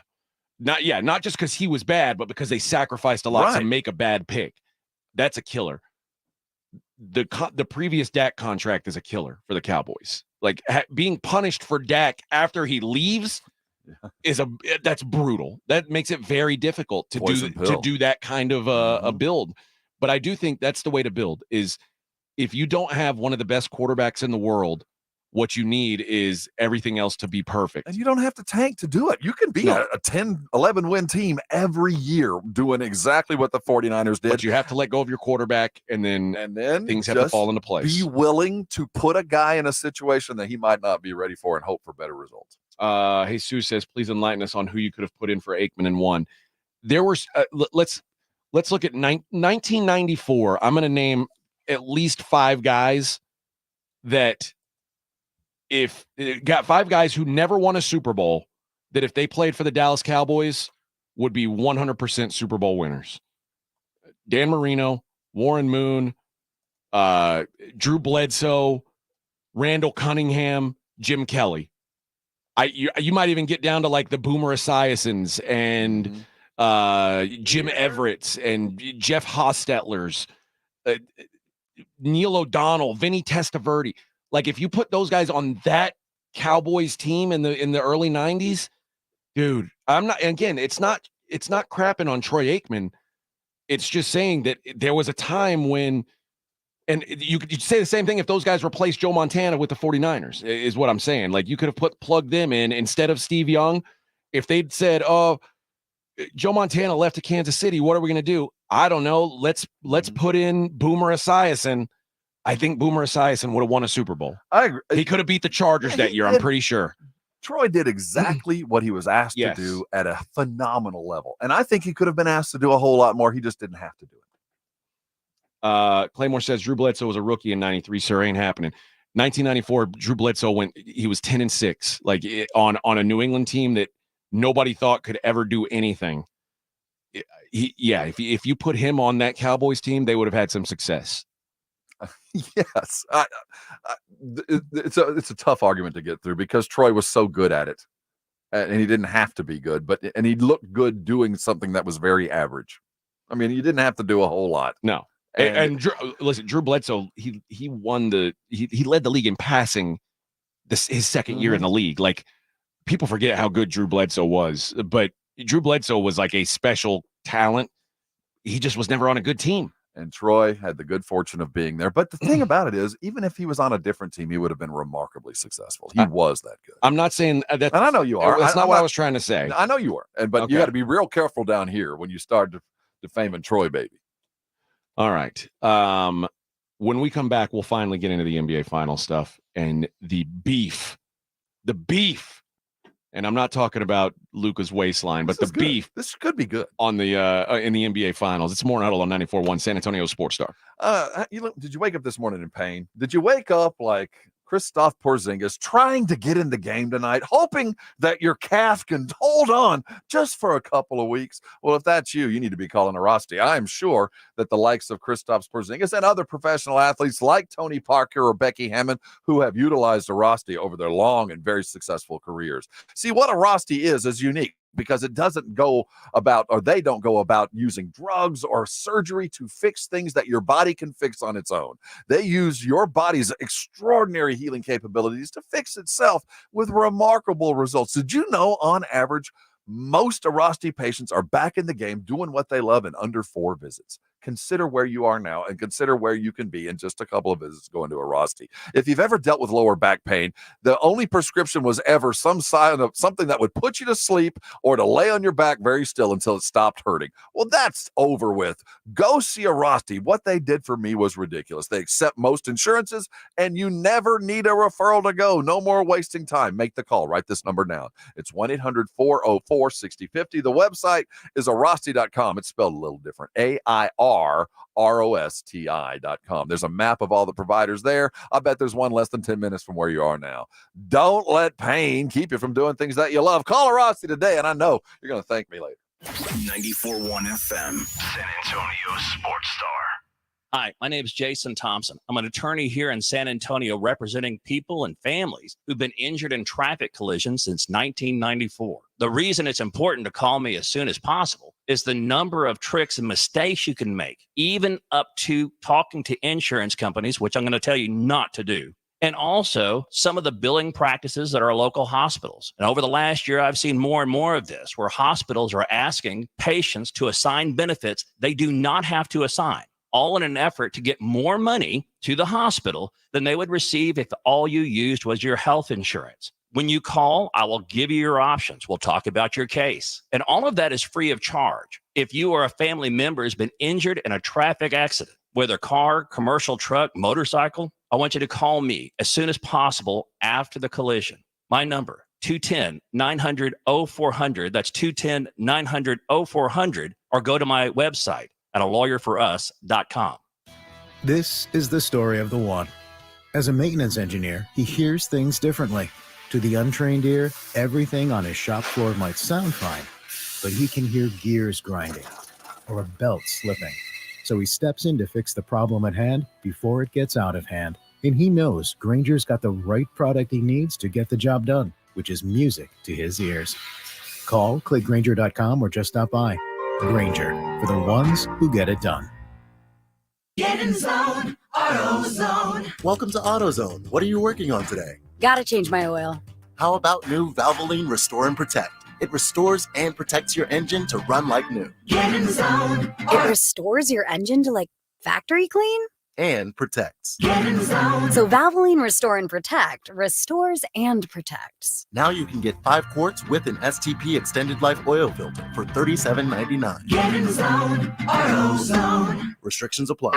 Not just because he was bad, but because they sacrificed a lot to make a bad pick. That's a killer. The previous Dak contract is a killer for the Cowboys. Like being punished for Dak after he leaves that's brutal. That makes it very difficult to do that kind of a build. But I do think that's the way to build is if you don't have one of the best quarterbacks in the world, what you need is everything else to be perfect. And you don't have to tank to do it. You can be a 10, 11 win team every year doing exactly what the 49ers did. But you have to let go of your quarterback and then things have to fall into place. Be willing to put a guy in a situation that he might not be ready for and hope for better results. Jesus says, please enlighten us on who you could have put in for Aikman and won. There were, let's look at 1994. I'm going to name at least 5 guys that got 5 guys who never won a Super Bowl that if they played for the Dallas Cowboys would be 100% Super Bowl winners. Dan Marino, Warren Moon, Drew Bledsoe, Randall Cunningham, Jim Kelly. You might even get down to like the Boomer Esiasons and Jim Everett's and Jeff Hostetlers, Neil O'Donnell, Vinny Testaverde. Like if you put those guys on that Cowboys team in the early 90s, dude, I'm not, again, it's not crapping on Troy Aikman. It's just saying that there was a time when, and you could say the same thing if those guys replaced Joe Montana with the 49ers, is what I'm saying. Like you could have plugged them in instead of Steve Young. If they'd said, oh, Joe Montana left to Kansas City, what are we going to do? I don't know. Let's put in Boomer Esiason. I think Boomer Esiason would have won a Super Bowl. I agree. He could have beat the Chargers that year, I'm pretty sure. Troy did exactly what he was asked to do at a phenomenal level. And I think he could have been asked to do a whole lot more. He just didn't have to do it. Claymore says Drew Bledsoe was a rookie in 93. Sir, ain't happening. 1994, Drew Bledsoe he was 10-6, like on a New England team that nobody thought could ever do anything. If you put him on that Cowboys team, they would have had some success. Yes. It's a tough argument to get through because Troy was so good at it. And he didn't have to be good, and he looked good doing something that was very average. I mean, you didn't have to do a whole lot. No. And Drew Bledsoe, he won he led the league in passing his second year in the league. Like, people forget how good Drew Bledsoe was, but Drew Bledsoe was like a special talent. He just was never on a good team. And Troy had the good fortune of being there. But the thing about it is, even if he was on a different team, he would have been remarkably successful. He was that good. I'm not saying that. And I know you are. That's not what I was trying to say. I know you are. But you got to be real careful down here when you start defaming Troy, baby. All right. When we come back, we'll finally get into the NBA final stuff and the beef. The beef. And I'm not talking about Luka's waistline, but the beef. This could be good on the in the NBA finals. It's Morning Huddle on 94.1 San Antonio Sports Star. Did you wake up this morning in pain? Did you wake up like Kristaps Porzingis trying to get in the game tonight, hoping that your calf can hold on just for a couple of weeks? Well, if that's you, you need to be calling a Rosti. I'm sure that the likes of Kristaps Porzingis and other professional athletes like Tony Parker or Becky Hammond, who have utilized a Rosti over their long and very successful careers. See, what a Rosti is unique, because it doesn't go about, or they don't go about using drugs or surgery to fix things that your body can fix on its own. They use your body's extraordinary healing capabilities to fix itself with remarkable results. Did you know, on average, most Rosti patients are back in the game doing what they love in under 4 visits? Consider where you are now and consider where you can be in just a couple of visits going to a Rosti. If you've ever dealt with lower back pain, the only prescription was ever some sign of something that would put you to sleep or to lay on your back very still until it stopped hurting. Well, that's over with. Go see a Rosti. What they did for me was ridiculous. They accept most insurances, and you never need a referral to go. No more wasting time. Make the call. Write this number down. It's 1-800-404-6050. The website is arosti.com. It's spelled a little different. AIRROSTI.com. There's a map of all the providers there. I bet there's one less than 10 minutes from where you are now. Don't let pain keep you from doing things that you love. Call a Rosti today, and I know you're going to thank me later. 94.1 FM, San Antonio Sports Star. Hi, my name is Jason Thompson. I'm an attorney here in San Antonio representing people and families who've been injured in traffic collisions since 1994. The reason it's important to call me as soon as possible is the number of tricks and mistakes you can make, even up to talking to insurance companies, which I'm going to tell you not to do. And also some of the billing practices at our local hospitals. And over the last year, I've seen more and more of this, where hospitals are asking patients to assign benefits they do not have to assign, all in an effort to get more money to the hospital than they would receive if all you used was your health insurance. When you call, I will give you your options. We'll talk about your case. And all of that is free of charge. If you or a family member has been injured in a traffic accident, whether car, commercial truck, motorcycle, I want you to call me as soon as possible after the collision. My number, 210-900-0400. That's 210-900-0400. Or go to my website at alawyerforus.com. This is the story of the one. As a maintenance engineer, he hears things differently. To the untrained ear, everything on his shop floor might sound fine, but he can hear gears grinding or a belt slipping. So he steps in to fix the problem at hand before it gets out of hand. And he knows Grainger's got the right product he needs to get the job done, which is music to his ears. Call, click Grainger.com, or just stop by. Grainger, for the ones who get it done. Get in zone, AutoZone. Welcome to AutoZone. What are you working on today? Gotta change my oil. How about new Valvoline Restore and Protect? It restores and protects your engine to run like new. Get in zone. It restores your engine to like factory clean? And protects. Get in zone. So Valvoline Restore and Protect restores and protects. Now you can get 5 quarts with an STP extended life oil filter for $37.99. Get in zone, AutoZone. Restrictions apply.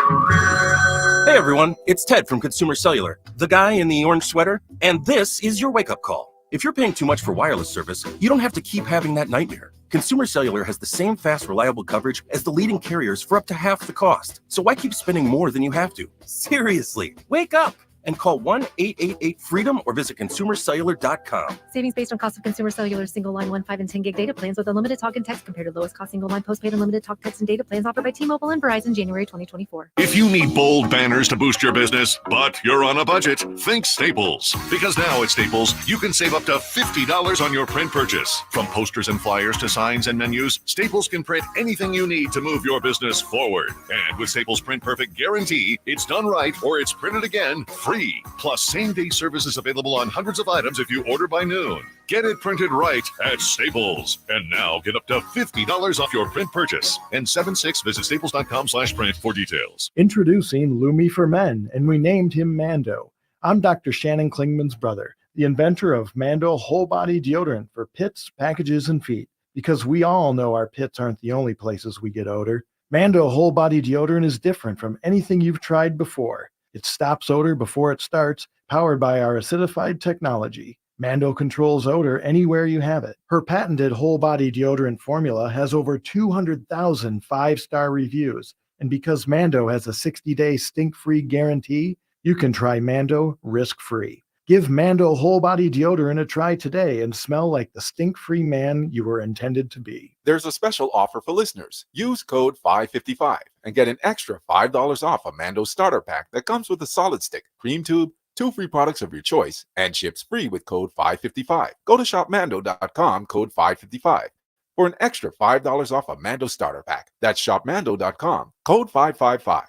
Hey everyone, it's Ted from Consumer Cellular, the guy in the orange sweater, and this is your wake-up call. If you're paying too much for wireless service, you don't have to keep having that nightmare. Consumer Cellular has the same fast, reliable coverage as the leading carriers for up to half the cost. So why keep spending more than you have to? Seriously, wake up and call 1-888-FREEDOM or visit consumercellular.com. Savings based on cost of Consumer Cellular single line 1, 5, and 10 gig data plans with unlimited talk and text compared to lowest cost single line postpaid unlimited talk, text, and data plans offered by T-Mobile and Verizon January 2024. If you need bold banners to boost your business, but you're on a budget, think Staples. Because now at Staples, you can save up to $50 on your print purchase. From posters and flyers to signs and menus, Staples can print anything you need to move your business forward. And with Staples Print Perfect Guarantee, it's done right or it's printed again free. Plus, same-day service is available on hundreds of items if you order by noon. Get it printed right at Staples. And now get up to $50 off your print purchase. And 76, visit staples.com/print for details. Introducing Lumi for Men, and we named him Mando. I'm Dr. Shannon Klingman's brother, the inventor of Mando Whole Body Deodorant for pits, packages, and feet. Because we all know our pits aren't the only places we get odor. Mando Whole Body Deodorant is different from anything you've tried before. It stops odor before it starts, powered by our acidified technology. Mando controls odor anywhere you have it. Her patented whole body deodorant formula has over 200,000 five-star reviews. And because Mando has a 60-day stink-free guarantee, you can try Mando risk-free. Give Mando whole body deodorant a try today and smell like the stink-free man you were intended to be. There's a special offer for listeners. Use code 555 and get an extra $5 off a Mando starter pack that comes with a solid stick, cream tube, 2 free products of your choice, and ships free with code 555. Go to shopmando.com, code 555, for an extra $5 off a Mando starter pack. That's shopmando.com, code 555.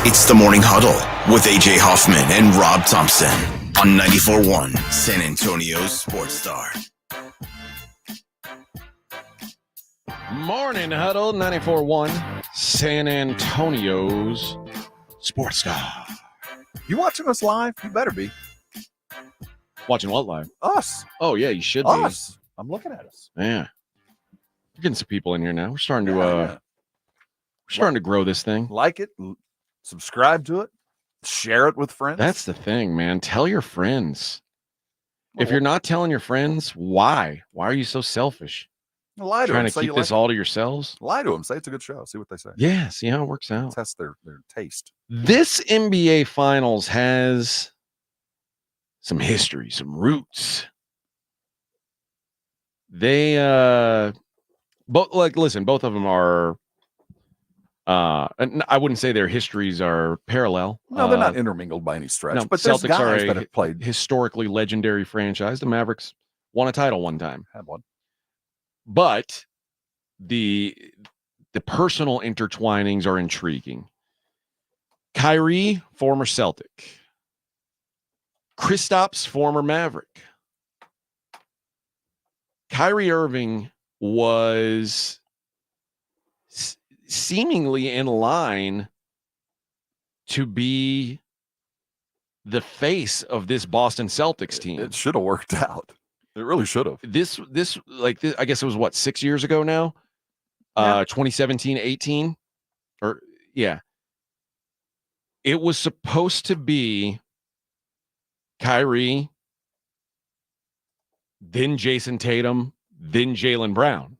It's the Morning Huddle with AJ Hoffman and Rob Thompson on 94.1 San Antonio's Sports Star. Morning Huddle, 94.1 San Antonio's Sports Star. You watching us live? You better be. Watching what live? Us. Oh, yeah, you should Us. I'm looking at us. be. Yeah. We're getting some people in here now. We're starting to we're starting to grow this thing. Like it, subscribe to it, share it with friends. That's the thing, man. Tell your friends. If you're not telling your friends, why? Why are you so selfish? Lie to Trying them. to keep this all to yourselves? Lie to them. Say it's a good show. See what they say. Yeah, see how it works out. Test their taste. This NBA Finals has some history, some roots. They both both of them are and I wouldn't say their histories are parallel. No, they're not intermingled by any stretch. No, but there's Celtics guys are that have played. historically legendary franchise. The Mavericks won a title one time. Had one. But the personal intertwinings are intriguing. Kyrie, former Celtic. Kristaps, former Maverick. Kyrie Irving was seemingly in line to be the face of this Boston Celtics team. It should have worked out. It really should have. This I guess it was what, 6 years ago now? 2017, 18? Or yeah. It was supposed to be Kyrie, then Jason Tatum, then Jaylen Brown.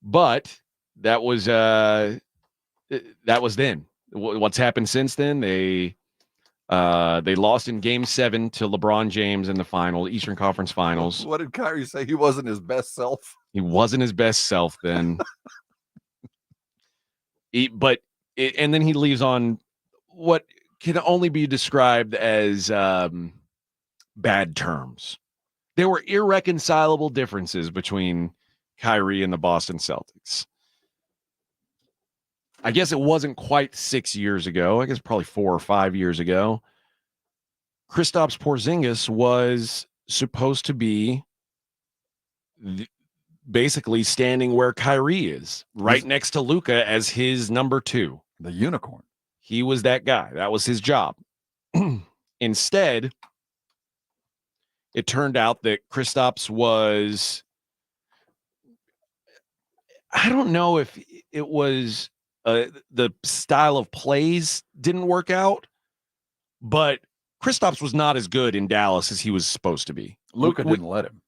But that was then. What's happened since then? They lost in Game 7 to LeBron James in the final, Eastern Conference Finals. What did Kyrie say? He wasn't his best self. He wasn't his best self then. And then he leaves on what can only be described as bad terms. There were irreconcilable differences between Kyrie and the Boston Celtics. I guess it wasn't quite 6 years ago. I guess probably 4 or 5 years ago. Kristaps Porzingis was supposed to be basically standing where Kyrie is, right next to Luka as his number 2. The unicorn. He was that guy. That was his job. Instead, it turned out that Kristaps was, I don't know if it was the style of plays didn't work out, but Kristaps was not as good in Dallas as he was supposed to be. Luka didn't let him.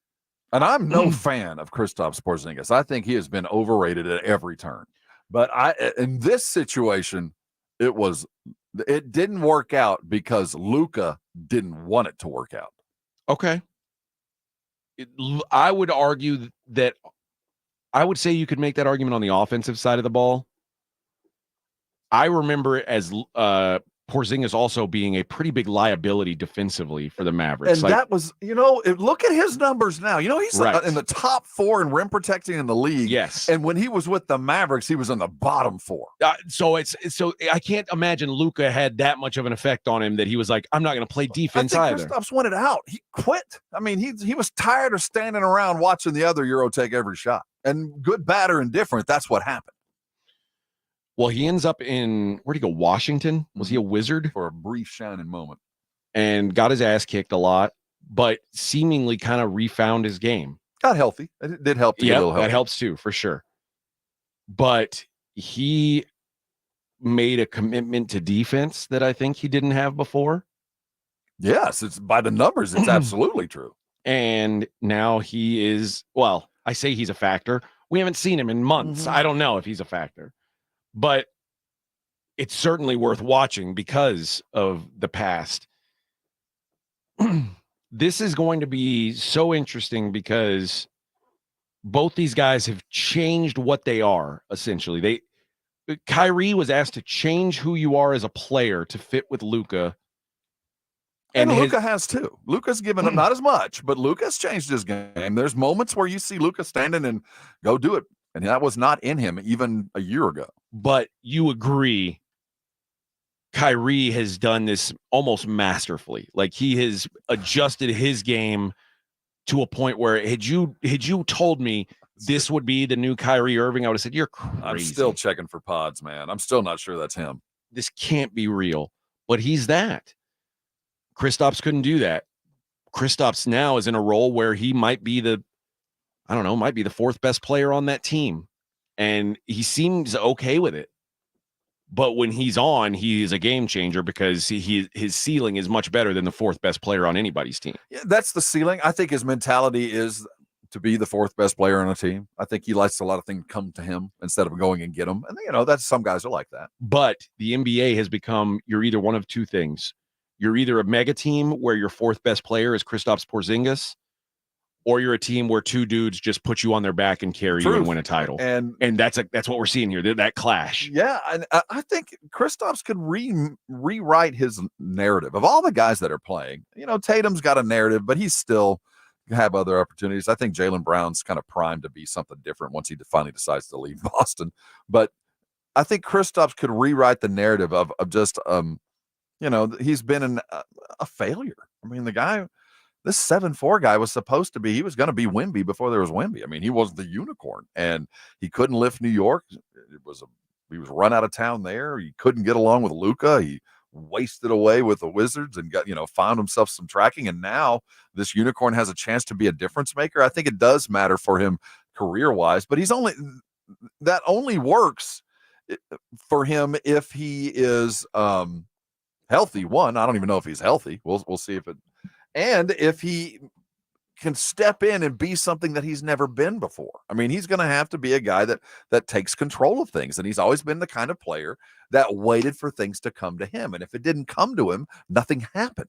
And I'm no fan of Kristaps Porzingis. I think he has been overrated at every turn. But in this situation, it didn't work out because Luka didn't want it to work out. Okay. I would argue that I would say you could make that argument on the offensive side of the ball. I remember it as Porzingis also being a pretty big liability defensively for the Mavericks. And that was, look at his numbers now. He's in the top 4 in rim protecting in the league. Yes. And when he was with the Mavericks, he was in the bottom 4. So I can't imagine Luka had that much of an effect on him that he was like, I'm not going to play defense either. Kristaps wanted out. He quit. I mean, he was tired of standing around watching the other Euro take every shot. And good, bad, or indifferent, that's what happened. Well, he ends up in, where'd he go? Washington? Was he a Wizard? For a brief shining moment. And got his ass kicked a lot, but seemingly kind of refound his game. Got healthy. It did help to get a little healthy. That helps too, for sure. But he made a commitment to defense that I think he didn't have before. Yes, it's by the numbers, it's absolutely true. And now he is, well, I say he's a factor. We haven't seen him in months. I don't know if he's a factor. But it's certainly worth watching because of the past. This is going to be so interesting because both these guys have changed what they are, essentially. Kyrie was asked to change who you are as a player to fit with Luka. And Luka has too. Luka's given him not as much, but Luka's changed his game. There's moments where you see Luka standing and go do it. And that was not in him even a year ago. But you agree, Kyrie has done this almost masterfully. Like he has adjusted his game to a point where had you told me this would be the new Kyrie Irving, I would have said, you're crazy. I'm still checking for pods, man. I'm still not sure that's him. This can't be real. But he's that. Kristaps couldn't do that. Kristaps now is in a role where he might be the 4th best player on that team. And he seems okay with it. But when he's on, he is a game changer because his ceiling is much better than the 4th best player on anybody's team. Yeah, that's the ceiling. I think his mentality is to be the 4th best player on a team. I think he likes a lot of things come to him instead of going and get them. And, that's some guys are like that. But the NBA has become, you're either one of two things. You're either a mega team where your 4th best player is Kristaps Porzingis, or you're a team where 2 dudes just put you on their back and carry you and win a title. And that's what we're seeing here, that clash. Yeah, and I think Kristaps could rewrite his narrative. Of all the guys that are playing, Tatum's got a narrative, but he's still have other opportunities. I think Jaylen Brown's kind of primed to be something different once he finally decides to leave Boston. But I think Kristaps could rewrite the narrative of just, he's been a failure. I mean, the guy... This 7'4" guy was supposed to be, he was going to be Wemby before there was Wemby. I mean, he was the unicorn and he couldn't lift New York. He was run out of town there. He couldn't get along with Luka. He wasted away with the Wizards and got, found himself some tracking. And now this unicorn has a chance to be a difference maker. I think it does matter for him career wise, but that only works for him if he is healthy. One, I don't even know if he's healthy. We'll see and if he can step in and be something that he's never been before. I mean, he's going to have to be a guy that takes control of things. And he's always been the kind of player that waited for things to come to him. And if it didn't come to him, nothing happened.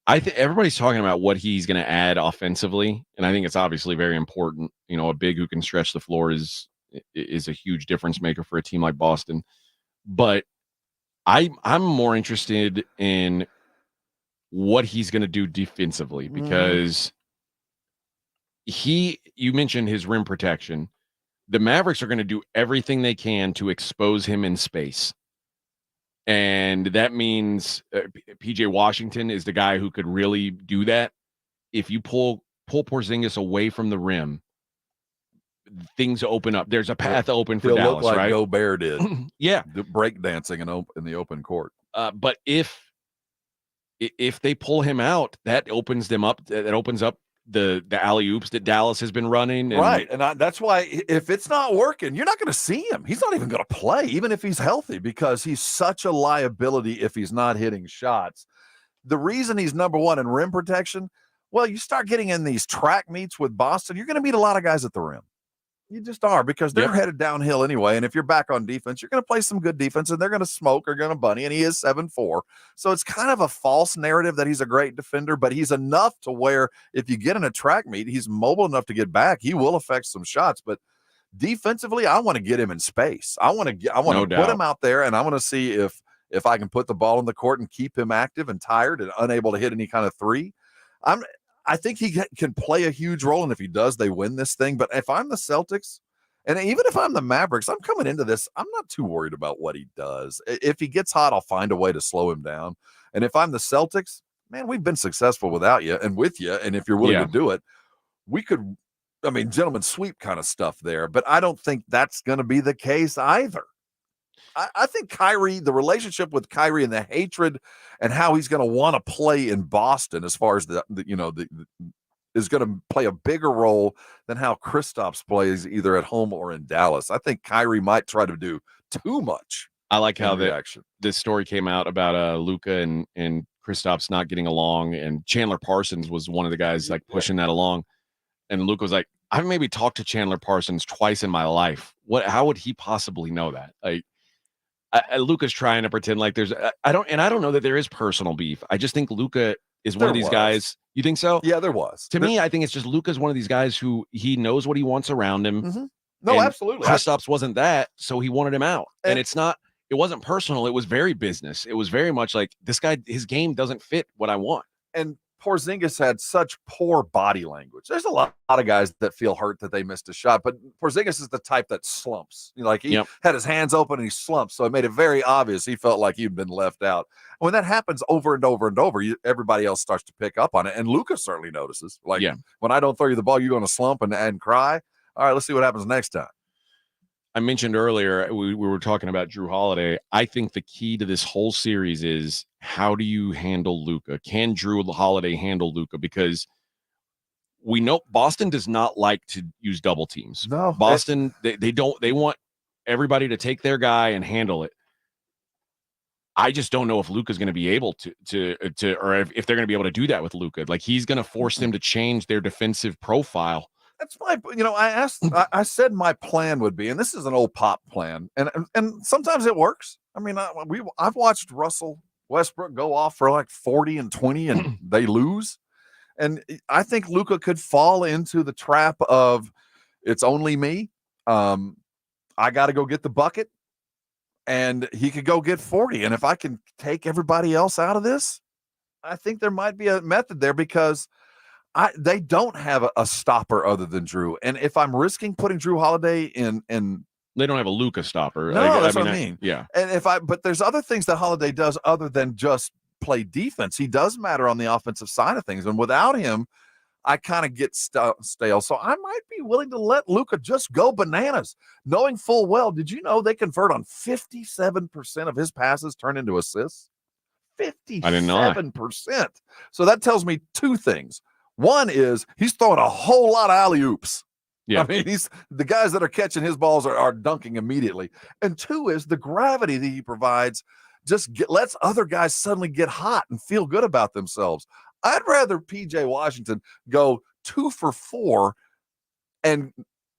I think everybody's talking about what he's going to add offensively. And I think it's obviously very important. A big who can stretch the floor is a huge difference maker for a team like Boston. But I'm more interested in what he's going to do defensively because you mentioned his rim protection. The Mavericks are going to do everything they can to expose him in space. And that means PJ Washington is the guy who could really do that. If you pull Porzingis away from the rim, things open up. There's a path open for Dallas, look like right? Gobert did. Yeah. The break dancing in the open court. But if they pull him out, that opens them up. That opens up the alley oops that Dallas has been running. Right. And that's why if it's not working, you're not going to see him. He's not even going to play, even if he's healthy, because he's such a liability if he's not hitting shots. the reason he's number one in rim protection, well, you start getting in these track meets with Boston, you're going to meet a lot of guys at the rim. You just are, because they're headed downhill anyway. And if you're back on defense, you're going to play some good defense, and they're going to smoke or going to bunny. And he is 7'4". So it's kind of a false narrative that he's a great defender, but he's enough to where if you get in a track meet, he's mobile enough to get back. He will affect some shots, but defensively, I want to get him in space. I want to put him out there, and I want to see if I can put the ball in the court and keep him active and tired and unable to hit any kind of three. I think he can play a huge role, and if he does, they win this thing. But if I'm the Celtics, and even if I'm the Mavericks, I'm coming into this, I'm not too worried about what he does. If he gets hot, I'll find a way to slow him down. And if I'm the Celtics, man, we've been successful without you and with you, and if you're willing to do it, we could, gentlemen sweep kind of stuff there. But I don't think that's going to be the case either. I think Kyrie, the relationship with Kyrie and the hatred and how he's going to want to play in Boston, as far as is going to play a bigger role than how Kristaps plays either at home or in Dallas. I think Kyrie might try to do too much. I like how this story came out about Luka and Kristaps not getting along, and Chandler Parsons was one of the guys like pushing that along. And Luka was like, I've maybe talked to Chandler Parsons twice in my life. How would he possibly know that? Like, Luka's trying to pretend like there's I don't know that there is personal beef. I just think Luka is one of these guys. You think so? Yeah, there was. To me, I think it's just Luka's one of these guys who he knows what he wants around him. Mm-hmm. No, absolutely. Kristaps wasn't that, so he wanted him out. And it wasn't personal. It was very business. It was very much like, this guy, his game doesn't fit what I want. And Porzingis had such poor body language. There's a lot of guys that feel hurt that they missed a shot, but Porzingis is the type that slumps. He had his hands open and he slumped, so it made it very obvious he felt like he'd been left out. When that happens over and over and over, everybody else starts to pick up on it, and Luka certainly notices. When I don't throw you the ball, you're going to slump and cry. All right, let's see what happens next time. I mentioned earlier, we were talking about Drew Holiday. I think the key to this whole series is, how do you handle Luka? Can Drew Holiday handle Luka? Because we know Boston does not like to use double teams. No, Boston, they want everybody to take their guy and handle it. I just don't know if Luka's going to be able to or if they're going to be able to do that with Luka. Like, he's going to force them to change their defensive profile. That's I said my plan would be, and this is an old pop plan, and sometimes it works. I've watched Russell Westbrook go off for like 40 and 20 and they lose. And I think Luka could fall into the trap of, it's only me. I got to go get the bucket, and he could go get 40. And if I can take everybody else out of this, I think there might be a method there, because they don't have a stopper other than Drew. And if I'm risking putting Drew Holiday in they don't have a Luka stopper. No, that's what I mean. Yeah. And but there's other things that Holiday does other than just play defense. He does matter on the offensive side of things. And without him, I kind of get stale. So I might be willing to let Luka just go bananas, knowing full well, did you know they convert on 57% of his passes turn into assists? 57%. I didn't know. So that tells me two things. One is he's throwing a whole lot of alley-oops. Yeah. He's the guys that are catching his balls are dunking immediately. And two is the gravity that he provides lets other guys suddenly get hot and feel good about themselves. I'd rather PJ Washington go 2 for 4 and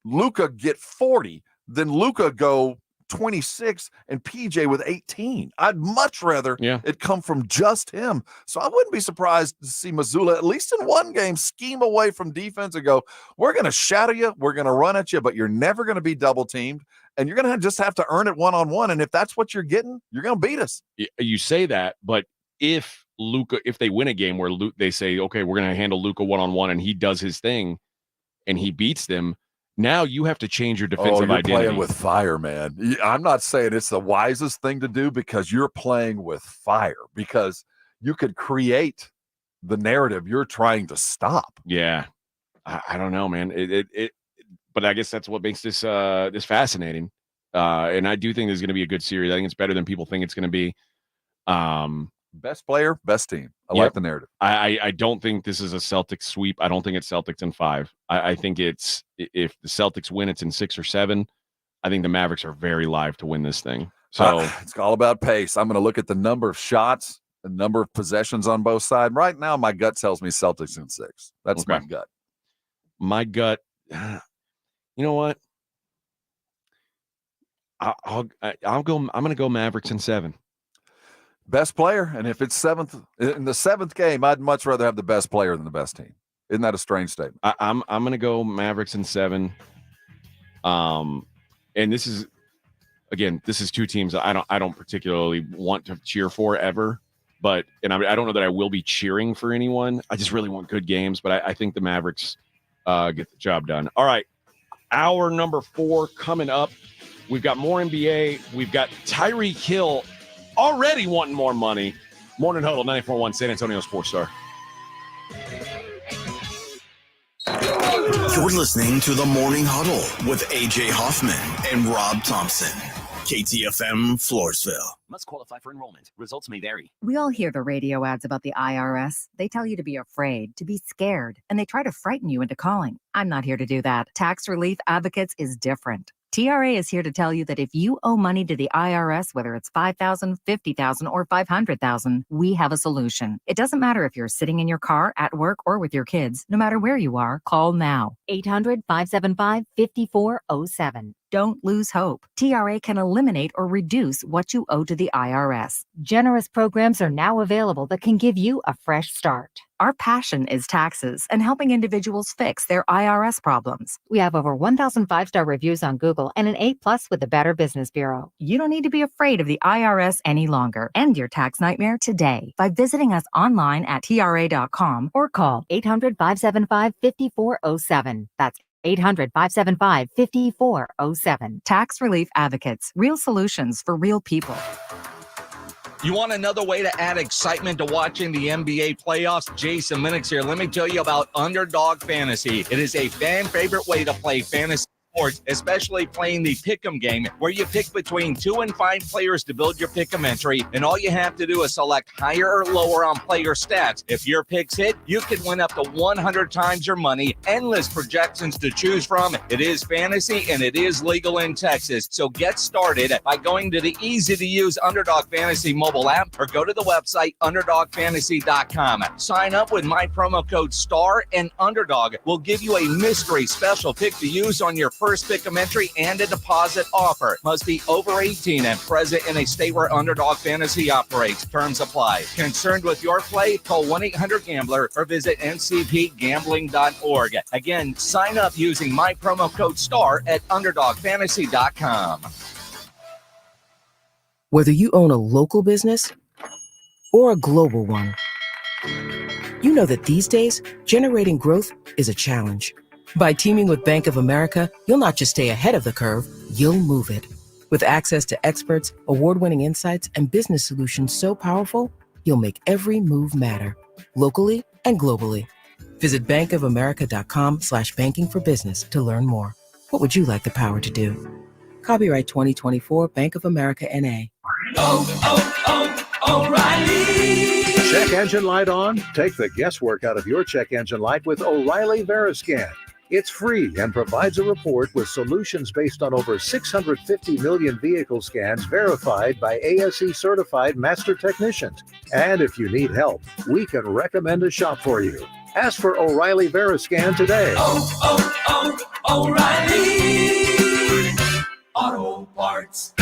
Luka get 40 than Luka go 26 and PJ with 18. I'd much rather it come from just him. So I wouldn't be surprised to see Missoula, at least in one game, scheme away from defense and go, we're going to shadow you, we're going to run at you, but you're never going to be double teamed, and you're going to just have to earn it one-on-one. And if that's what you're getting, you're going to beat us. You say that, but if they win a game where they say, okay, we're going to handle Luka one-on-one, and he does his thing and he beats them, now you have to change your defensive identity. Playing with fire, man. I'm not saying it's the wisest thing to do, because you're playing with fire, because you could create the narrative you're trying to stop. Yeah. I don't know, man. But I guess that's what makes this fascinating. And I do think there's going to be a good series. I think it's better than people think it's going to be. Best player, best team. I like the narrative. I don't think this is a Celtics sweep. I don't think it's Celtics in 5. I think it's, if the Celtics win, it's in 6 or 7. I think the Mavericks are very live to win this thing. So it's all about pace. I'm going to look at the number of shots The number of possessions on both sides. Right now, my gut tells me Celtics in 6. That's my gut. My gut. You know what? I'll go. I'm going to go Mavericks in 7. Best player, and if it's 7th in the 7th game, I'd much rather have the best player than the best team. Isn't that a strange statement? I'm going to go Mavericks in 7. And this is two teams I don't particularly want to cheer for ever, but I don't know that I will be cheering for anyone. I just really want good games, but I think the Mavericks get the job done. All right, hour number 4 coming up. We've got more NBA. We've got Tyreek Hill already wanting more money. Morning Huddle, 94.1 San Antonio Sports Star. You're listening to the Morning Huddle with AJ Hoffman and Rob Thompson. KTFM Floresville. Must qualify for enrollment. Results may vary. We all hear the radio ads about the IRS. They tell you to be afraid, to be scared, and they try to frighten you into calling. I'm not here to do that. Tax Relief Advocates is different. TRA is here to tell you that if you owe money to the IRS, whether it's $5,000, $50,000, or $500,000, we have a solution. It doesn't matter if you're sitting in your car, at work, or with your kids. No matter where you are, call now. 800-575-5407. Don't lose hope. TRA can eliminate or reduce what you owe to the IRS. Generous programs are now available that can give you a fresh start. Our passion is taxes and helping individuals fix their IRS problems. We have over 1,000 5-star reviews on Google and an A+ with the Better Business Bureau. You don't need to be afraid of the IRS any longer. End your tax nightmare today by visiting us online at TRA.com or call 800-575-5407. That's 800-575-5407. Tax Relief Advocates. Real solutions for real people. You want another way to add excitement to watching the NBA playoffs? Jason Minix here. Let me tell you about Underdog Fantasy. It is a fan favorite way to play fantasy sports, especially playing the pick'em game, where you pick between 2 and 5 players to build your pick'em entry, and all you have to do is select higher or lower on player stats. If your picks hit, you can win up to 100 times your money. Endless projections to choose from. It is fantasy and it is legal in Texas. So get started by going to the easy-to-use Underdog Fantasy mobile app or go to the website underdogfantasy.com. Sign up with my promo code STAR, and Underdog will give you a mystery special pick to use on your first pick'em entry and a deposit offer. Must be over 18 and present in a state where Underdog Fantasy operates. Terms apply. Concerned with your play? Call 1-800-GAMBLER or visit ncpgambling.org. Again, sign up using my promo code STAR at underdogfantasy.com. Whether you own a local business or a global one, you know that these days, generating growth is a challenge. By teaming with Bank of America, you'll not just stay ahead of the curve, you'll move it. With access to experts, award-winning insights, and business solutions so powerful, you'll make every move matter, locally and globally. Visit bankofamerica.com/banking for business to learn more. What would you like the power to do? Copyright 2024 Bank of America N.A. O'Reilly. Check engine light on? Take the guesswork out of your check engine light with O'Reilly Veriscan. It's free and provides a report with solutions based on over 650 million vehicle scans verified by ASE certified master technicians. And if you need help, we can recommend a shop for you. Ask for O'Reilly Veriscan today. O'Reilly Auto Parts.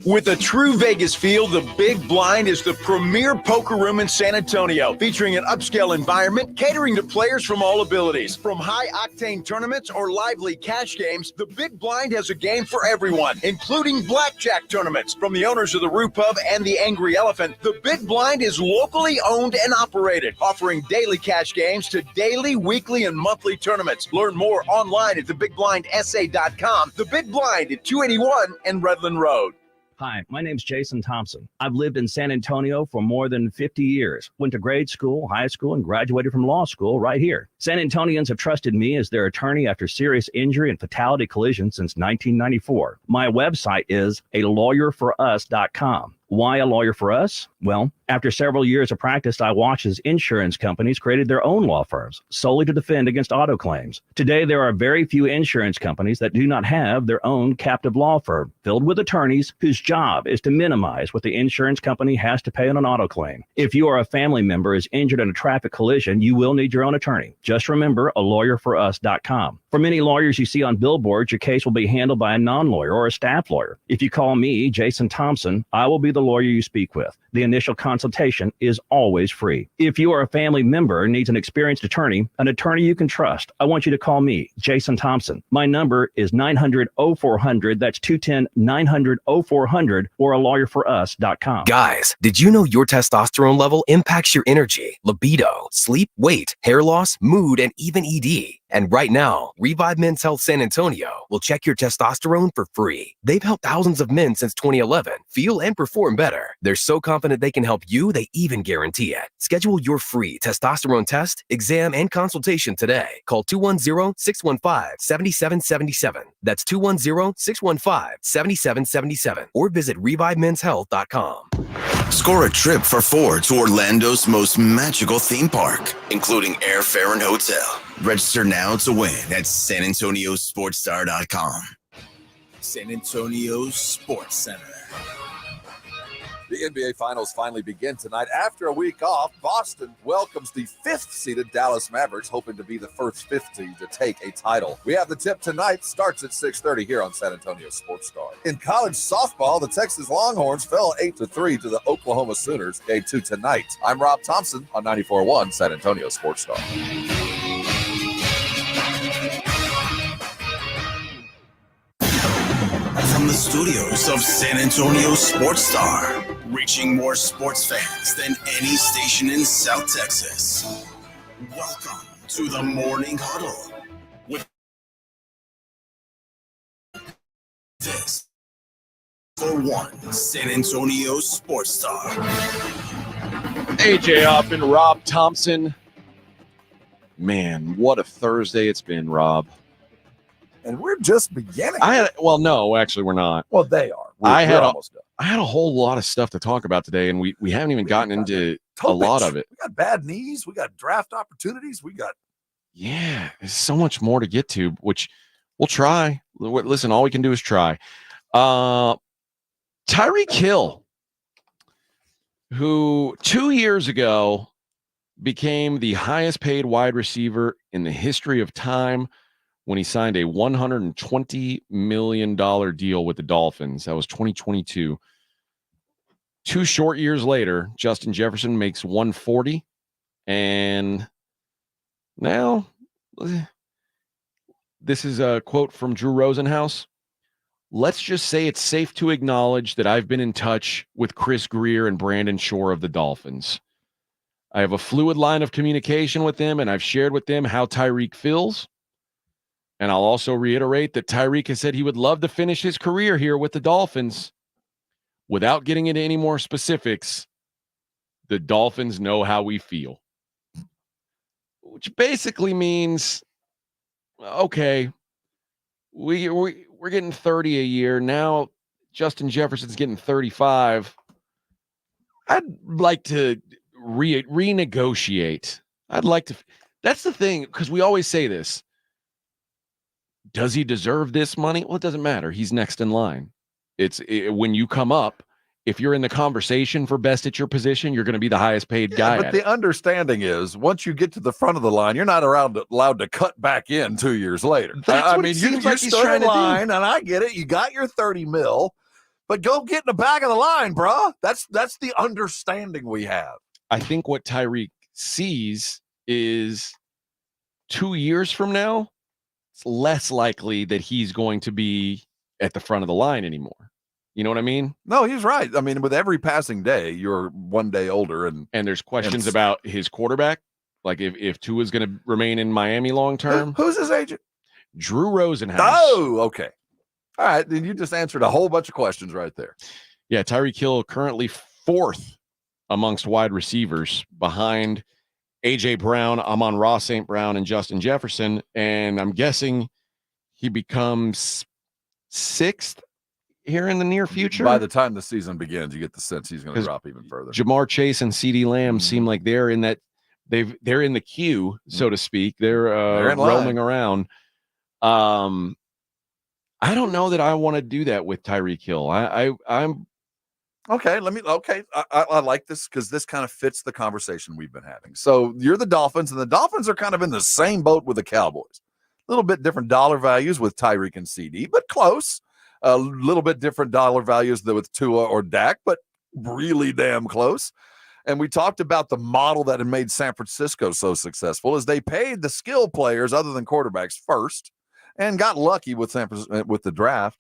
With a true Vegas feel, the Big Blind is the premier poker room in San Antonio, featuring an upscale environment catering to players from all abilities. From high-octane tournaments or lively cash games, the Big Blind has a game for everyone, including blackjack tournaments. From the owners of the Roo Pub and the Angry Elephant, the Big Blind is locally owned and operated, offering daily cash games to daily, weekly, and monthly tournaments. Learn more online at thebigblindsa.com. The Big Blind at 281 and Redland Road. Hi, my name's Jason Thompson. I've lived in San Antonio for more than 50 years. Went to grade school, high school, and graduated from law school right here. San Antonians have trusted me as their attorney after serious injury and fatality collision since 1994. My website is alawyerforus.com. Why a lawyer for us? Well, after several years of practice, I watched as insurance companies created their own law firms solely to defend against auto claims. Today, there are very few insurance companies that do not have their own captive law firm filled with attorneys whose job is to minimize what the insurance company has to pay on an auto claim. If you or a family member is injured in a traffic collision, you will need your own attorney. Just remember alawyerforus.com. For many lawyers you see on billboards, your case will be handled by a non-lawyer or a staff lawyer. If you call me, Jason Thompson, I will be the lawyer you speak with. The initial consultation is always free. If you or a family member needs an experienced attorney you can trust, I want you to call me, Jason Thompson. My number is 900-0400. That's 210-900-0400 or alawyerforus.com. Guys, did you know your testosterone level impacts your energy, libido, sleep, weight, hair loss, mood, and even ED? And right now, Revive Men's Health San Antonio will check your testosterone for free. They've helped thousands of men since 2011 feel and perform better. They're so confident they can help you, they even guarantee it. Schedule your free testosterone test, exam, and consultation today. Call 210-615-7777. That's 210-615-7777. Or visit ReviveMen'sHealth.com. Score a trip for four to Orlando's most magical theme park, including airfare and hotel. Register now to win at SanAntonioSportsStar.com. San Antonio Sports Center. The NBA Finals finally begin tonight. After a week off, Boston welcomes the fifth-seeded Dallas Mavericks, hoping to be the first fifth seed to take a title. We have the tip tonight. Starts at 6:30 here on San Antonio Sports Star. In college softball, the Texas Longhorns fell 8-3 to the Oklahoma Sooners. Game 2 tonight. I'm Rob Thompson on 94.1 San Antonio Sports Star. From the studios of San Antonio Sports Star, reaching more sports fans than any station in South Texas. Welcome to the Morning Huddle with this for one San Antonio Sports Star. AJ Up and Rob Thompson. Man, what a Thursday it's been, Rob. And we're just beginning. No, actually, we're not. Well, they are. I had almost done. I had a whole lot of stuff to talk about today, and we haven't even gotten into a lot of it. We got bad knees. We got draft opportunities. Yeah, there's so much more to get to, which we'll try. Listen, all we can do is try. Tyreek Hill, who 2 years ago became the highest paid wide receiver in the history of time when he signed a $120 million deal with the Dolphins. That was 2022. 2 short years later, Justin Jefferson makes $140. And now, this is a quote from Drew Rosenhaus. Let's just say it's safe to acknowledge that I've been in touch with Chris Greer and Brandon Shore of the Dolphins. I have a fluid line of communication with them, and I've shared with them how Tyreek feels. And I'll also reiterate that Tyreek has said he would love to finish his career here with the Dolphins. Without getting into any more specifics, the Dolphins know how we feel. Which basically means, okay, we're getting 30 a year. Now Justin Jefferson's getting 35. I'd like to renegotiate. I'd like to. That's the thing, because we always say this. Does he deserve this money? Well, it doesn't matter. He's next in line. When you come up, if you're in the conversation for best at your position, you're going to be the highest paid guy. But the understanding is, once you get to the front of the line, you're not allowed to cut back in 2 years later. You stood in line, and I get it. You got your 30 mil, but go get in the back of the line, bruh. That's the understanding we have. I think what Tyreek sees is 2 years from now, it's less likely that he's going to be at the front of the line anymore. You know what I mean? No, he's right. I mean, with every passing day, you're 1 day older. And there's questions about his quarterback. Like if Tua's going to remain in Miami long term. Who's his agent? Drew Rosenhaus. Oh, okay. All right. Then you just answered a whole bunch of questions right there. Yeah, Tyreek Hill currently 4th amongst wide receivers behind A.J. Brown, Amon-Ra St. Brown, and Justin Jefferson. And I'm guessing he becomes 6th here in the near future. By the time the season begins, you get the sense he's going to 'Cause drop even further. Jamar Chase and CeeDee Lamb seem like they're in that they're in the queue, so to speak. They're in roaming line. around. I don't know that I want to do that with Tyreek Hill. I'm Okay, I like this because this kind of fits the conversation we've been having. So you're the Dolphins, and the Dolphins are kind of in the same boat with the Cowboys. A little bit different dollar values with Tyreek and CD, but close. A little bit different dollar values than with Tua or Dak, but really damn close. And we talked about the model that had made San Francisco so successful is they paid the skill players other than quarterbacks first and got lucky with the draft.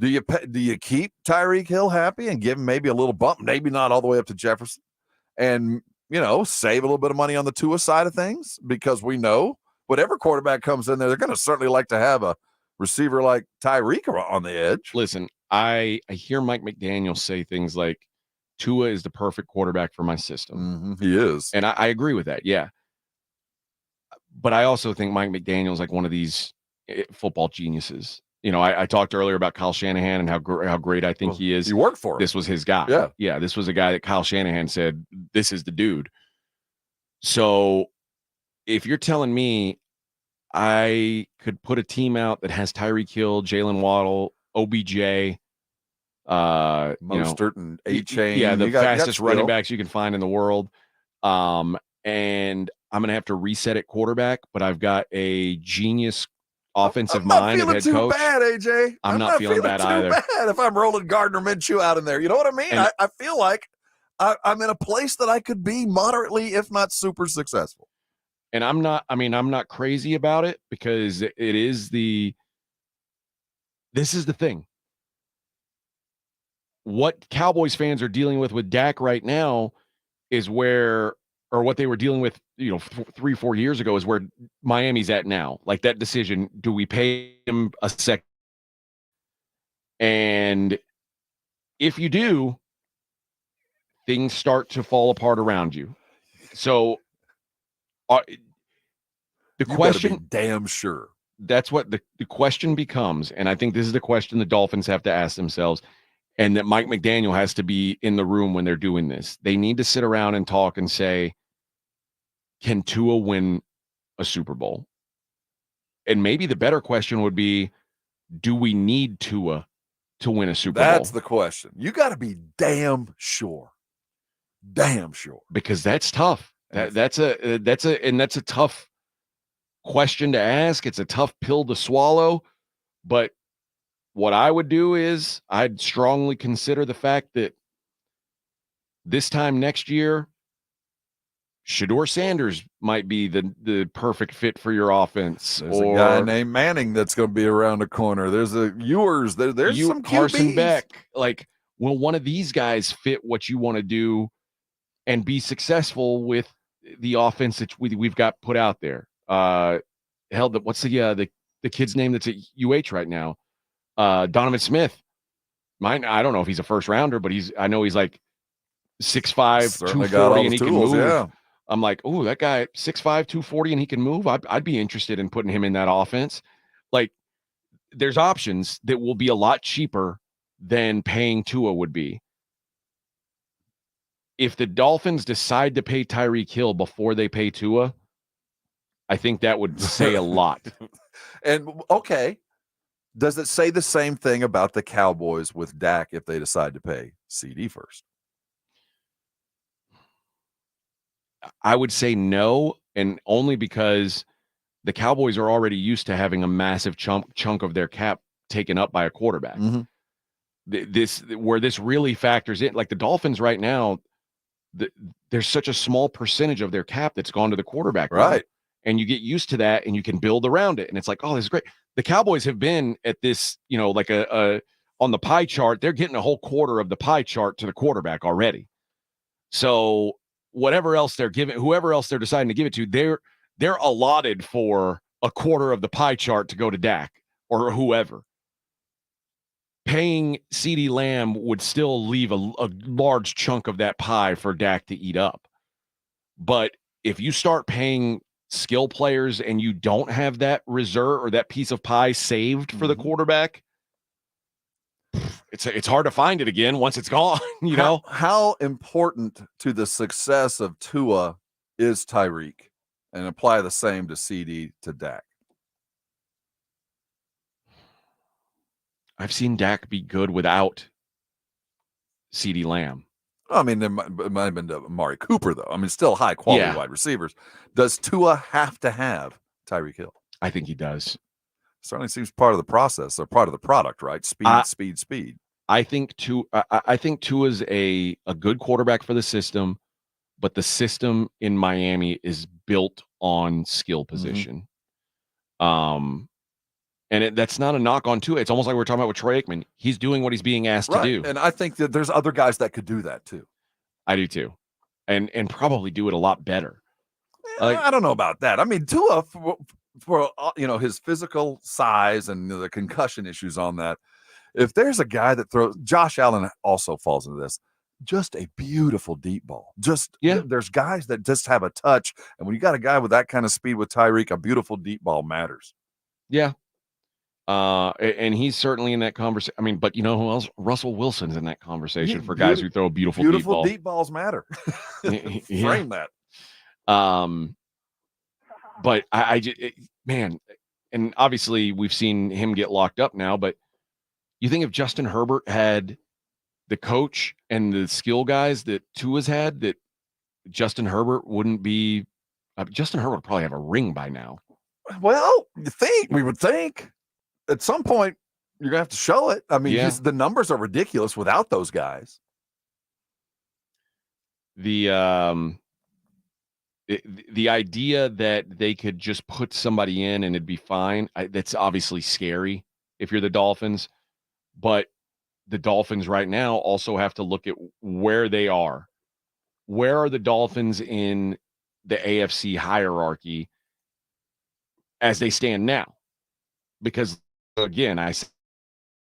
Do you keep Tyreek Hill happy and give him maybe a little bump, maybe not all the way up to Jefferson, and save a little bit of money on the Tua side of things? Because we know whatever quarterback comes in there, they're going to certainly like to have a receiver like Tyreek on the edge. Listen, I hear Mike McDaniel say things like Tua is the perfect quarterback for my system. He is. And I agree with that. Yeah. But I also think Mike McDaniel is like one of these football geniuses. I talked earlier about Kyle Shanahan and how great I think he is. You worked for him. This was his guy. Yeah. Yeah. This was a guy that Kyle Shanahan said, this is the dude. So if you're telling me I could put a team out that has Tyreek Hill, Jalen Waddle, OBJ, Mostert and A-Chain. Yeah, the You got fastest skill. running backs you can find in the world. And I'm going to have to reset at quarterback, but I've got a genius offensive mind of head coach. Bad, AJ. I'm not feeling bad too either. Bad if I'm rolling Gardner Minshew out in there. You know what I mean? And- I feel like I'm in a place that I could be moderately, if not super successful. And I'm not crazy about it because this is the thing. What Cowboys fans are dealing with Dak right now is what they were dealing with, 3-4 years ago is where Miami's at now. Like that decision, do we pay him a second? And if you do, things start to fall apart around you. So the question, better be damn sure. That's what the question becomes. And I think this is the question the Dolphins have to ask themselves, and that Mike McDaniel has to be in the room when they're doing this. They need to sit around and talk and say, can Tua win a Super Bowl? And maybe the better question would be, do we need Tua to win a Super Bowl? That's the question. You got to be damn sure. Damn sure. Because that's tough. That's a tough question to ask. It's a tough pill to swallow. But what I would do is I'd strongly consider the fact that this time next year, Shedeur Sanders might be the perfect fit for your offense. There's a guy named Manning that's going to be around the corner. There's a Ewers. There's some Carson QBs. Beck. Like, will one of these guys fit what you want to do and be successful with the offense that we've got put out there? What's the kid's name that's at UH right now? Donovan Smith. I don't know if he's a first rounder, but I know he's like 6'5", 240, and he can move. Yeah. I'm like, oh, that guy 6'5", 240, and he can move. I'd be interested in putting him in that offense. Like, there's options that will be a lot cheaper than paying Tua would be. If the Dolphins decide to pay Tyreek Hill before they pay Tua, I think that would say a lot. And okay, does it say the same thing about the Cowboys with Dak if they decide to pay CD first? I would say no, and only because the Cowboys are already used to having a massive chunk of their cap taken up by a quarterback. Mm-hmm. Where this really factors in, like the Dolphins right now, there's such a small percentage of their cap that's gone to the quarterback, right? And you get used to that, and you can build around it, and it's like, oh, this is great. The Cowboys have been at this, like a on the pie chart, they're getting a whole quarter of the pie chart to the quarterback already. So whoever else they're deciding to give it to, they're allotted for a quarter of the pie chart to go to Dak or whoever. Paying CeeDee Lamb would still leave a large chunk of that pie for Dak to eat up. But if you start paying skill players and you don't have that reserve or that piece of pie saved for the quarterback, it's hard to find it again once it's gone. You know how important to the success of Tua is Tyreek, and apply the same to CD to Dak. I've seen Dak be good without CD Lamb. I mean, it might have been to Amari Cooper, though. I mean, still high quality wide receivers. Does Tua have to have Tyreek Hill? I think he does. Certainly seems part of the process or part of the product, right? Speed. I think Tua's a good quarterback for the system, but the system in Miami is built on skill position. And that's not a knock on Tua. It's almost like we're talking about with Troy Aikman. He's doing what he's being asked to do. And I think that there's other guys that could do that too. I do too. And probably do it a lot better. I don't know about that. I mean, Tua, for his physical size and the concussion issues on that, if there's a guy that throws, Josh Allen also falls into this, just a beautiful deep ball. There's guys that just have a touch. And when you got a guy with that kind of speed with Tyreek, a beautiful deep ball matters. Yeah. And he's certainly in that conversation. I mean, but you know who else? Russell Wilson's in that conversation for guys who throw a beautiful deep ball. Deep balls matter. Frame that. But I just, man, and obviously we've seen him get locked up now, but you think if Justin Herbert had the coach and the skill guys that Tua's had, that Justin Herbert wouldn't be, Justin Herbert would probably have a ring by now. Well, we would think at some point you're going to have to show it. I mean, the numbers are ridiculous without those guys. The idea that they could just put somebody in and it'd be fine, that's obviously scary if you're the Dolphins. But the Dolphins right now also have to look at where they are. Where are the Dolphins in the AFC hierarchy as they stand now? Because, again,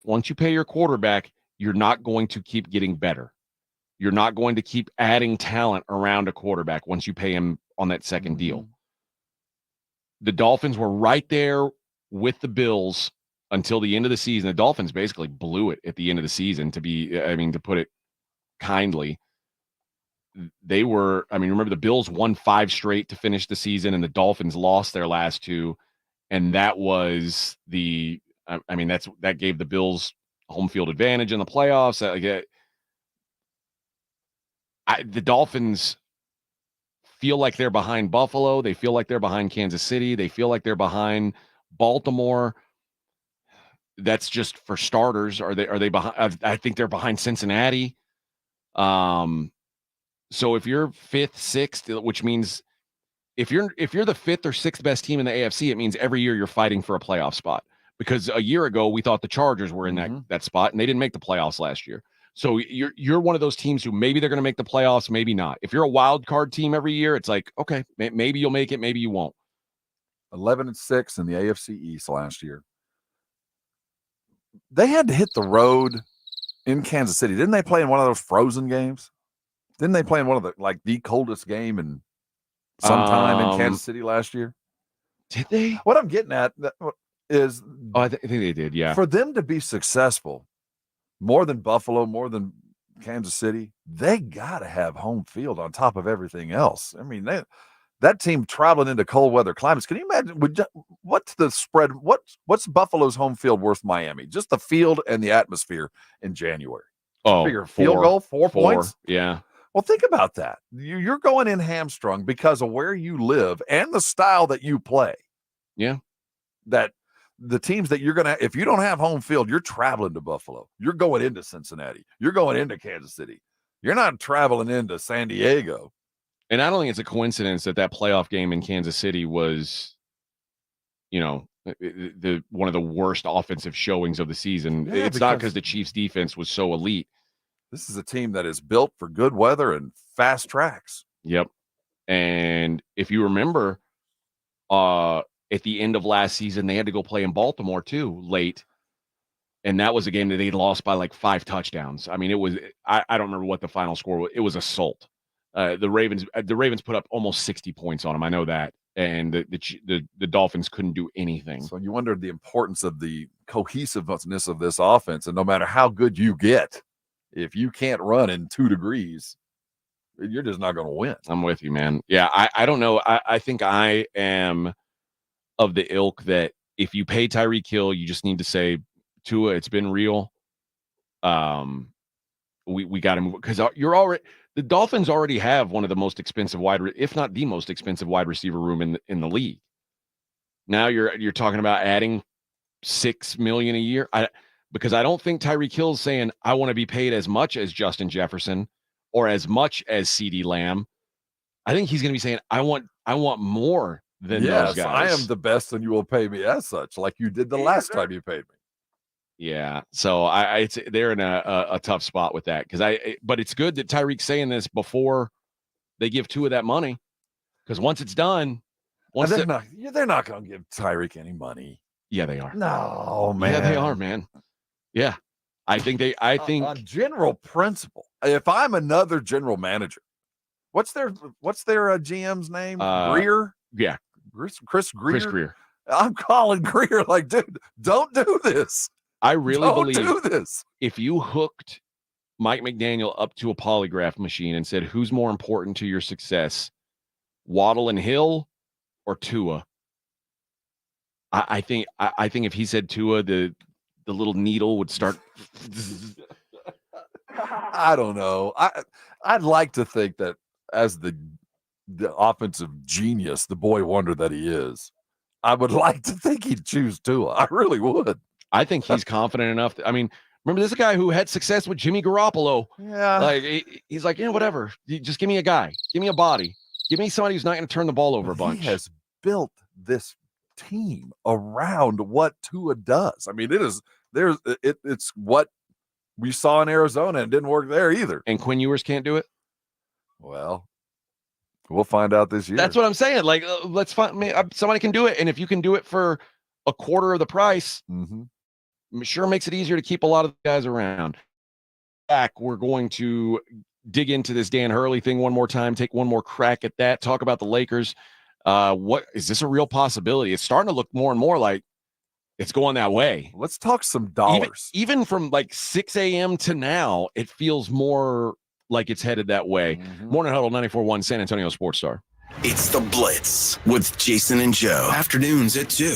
once you pay your quarterback, you're not going to keep getting better. You're not going to keep adding talent around a quarterback once you pay him on that second deal. The Dolphins were right there with the Bills until the end of the season. The Dolphins basically blew it at the end of the season, to put it kindly. They were, remember the Bills won 5 straight to finish the season, and the Dolphins lost their last 2. And that was that gave the Bills home field advantage in the playoffs. The Dolphins feel like they're behind Buffalo. They feel like they're behind Kansas City. They feel like they're behind Baltimore. That's just for starters. Are they behind? I think they're behind Cincinnati. So if you're 5th, 6th, which means if you're the 5th or 6th best team in the AFC, it means every year you're fighting for a playoff spot. Because a year ago we thought the Chargers were in that spot, and they didn't make the playoffs last year. So you're one of those teams who maybe they're going to make the playoffs, maybe not. If you're a wild card team every year, it's like, okay, maybe you'll make it, maybe you won't. 11-6 in the AFC East last year. They had to hit the road in Kansas City. Didn't they play in one of those frozen games? Didn't they play in one of the coldest game in some time in Kansas City last year? Did they? What I'm getting at is, I think they did, yeah. For them to be successful, more than Buffalo, more than Kansas City, they got to have home field on top of everything else. I mean, that team traveling into cold weather climates. Can you imagine? What's the spread? What's Buffalo's home field worth Miami? Just the field and the atmosphere in January. Figure field goal, 4 points. Yeah. Well, think about that. You're going in hamstrung because of where you live and the style that you play. Yeah. That the teams that you're going to, if you don't have home field, you're traveling to Buffalo. You're going into Cincinnati. You're going into Kansas City. You're not traveling into San Diego. And I don't think it's a coincidence that playoff game in Kansas City was, the one of the worst offensive showings of the season. Yeah, it's not because the Chiefs defense was so elite. This is a team that is built for good weather and fast tracks. Yep. And if you remember, at the end of last season, they had to go play in Baltimore too late. And that was a game that they lost by like 5 touchdowns. I mean, it was, I don't remember what the final score was. It was assault. The Ravens put up almost 60 points on them. I know that. and the Dolphins couldn't do anything. So you wonder the importance of the cohesiveness of this offense. And no matter how good you get, if you can't run in 2 degrees, you're just not going to win. I'm with you, man. Yeah, I don't know. I think I am of the ilk that if you pay Tyreek Hill, you just need to say, Tua, it's been real. We got to move because the Dolphins already have one of the most expensive if not the most expensive wide receiver room in the league. Now you're talking about adding $6 million a year. Because I don't think Tyreek Hill's saying I want to be paid as much as Justin Jefferson or as much as CeeDee Lamb. I think he's going to be saying I want more than those guys. I am the best, and you will pay me as such, like you did the last time you paid me. Yeah, so they're in a tough spot with that but it's good that Tyreek's saying this before they give Tua that money, because once it's done, they're not going to give Tyreek any money. Yeah, they are. No, man. Yeah, they are, man. Yeah, I think on general principle. If I'm another general manager, what's their GM's name? Greer. Yeah, Chris Greer. Chris Greer. I'm calling Greer like, dude, don't do this. I really believe do this. If you hooked Mike McDaniel up to a polygraph machine and said, who's more important to your success, Waddle and Hill or Tua? I think if he said Tua, the little needle would start. I don't know. I'd like to think that as the offensive genius, the boy wonder that he is, I would like to think he'd choose Tua. I really would. I think he's confident enough. Remember, this is a guy who had success with Jimmy Garoppolo. Yeah. Like, he's like, whatever. Just give me a guy. Give me a body. Give me somebody who's not going to turn the ball over a bunch. He has built this team around what Tua does. I mean, it's what we saw in Arizona, and it didn't work there either. And Quinn Ewers can't do it? Well, we'll find out this year. That's what I'm saying. Like, let's find somebody can do it. And if you can do it for a quarter of the price, sure makes it easier to keep a lot of the guys around. We're going to dig into this Dan Hurley thing one more time, take one more crack at that, talk about the Lakers. What is this a real possibility? It's starting to look more and more like it's going that way. Let's talk some dollars. Even from like 6 a.m. to now, it feels more like it's headed that way. Morning Huddle 94.1 San Antonio Sports Star. It's the Blitz with Jason and Joe. Afternoons at 2.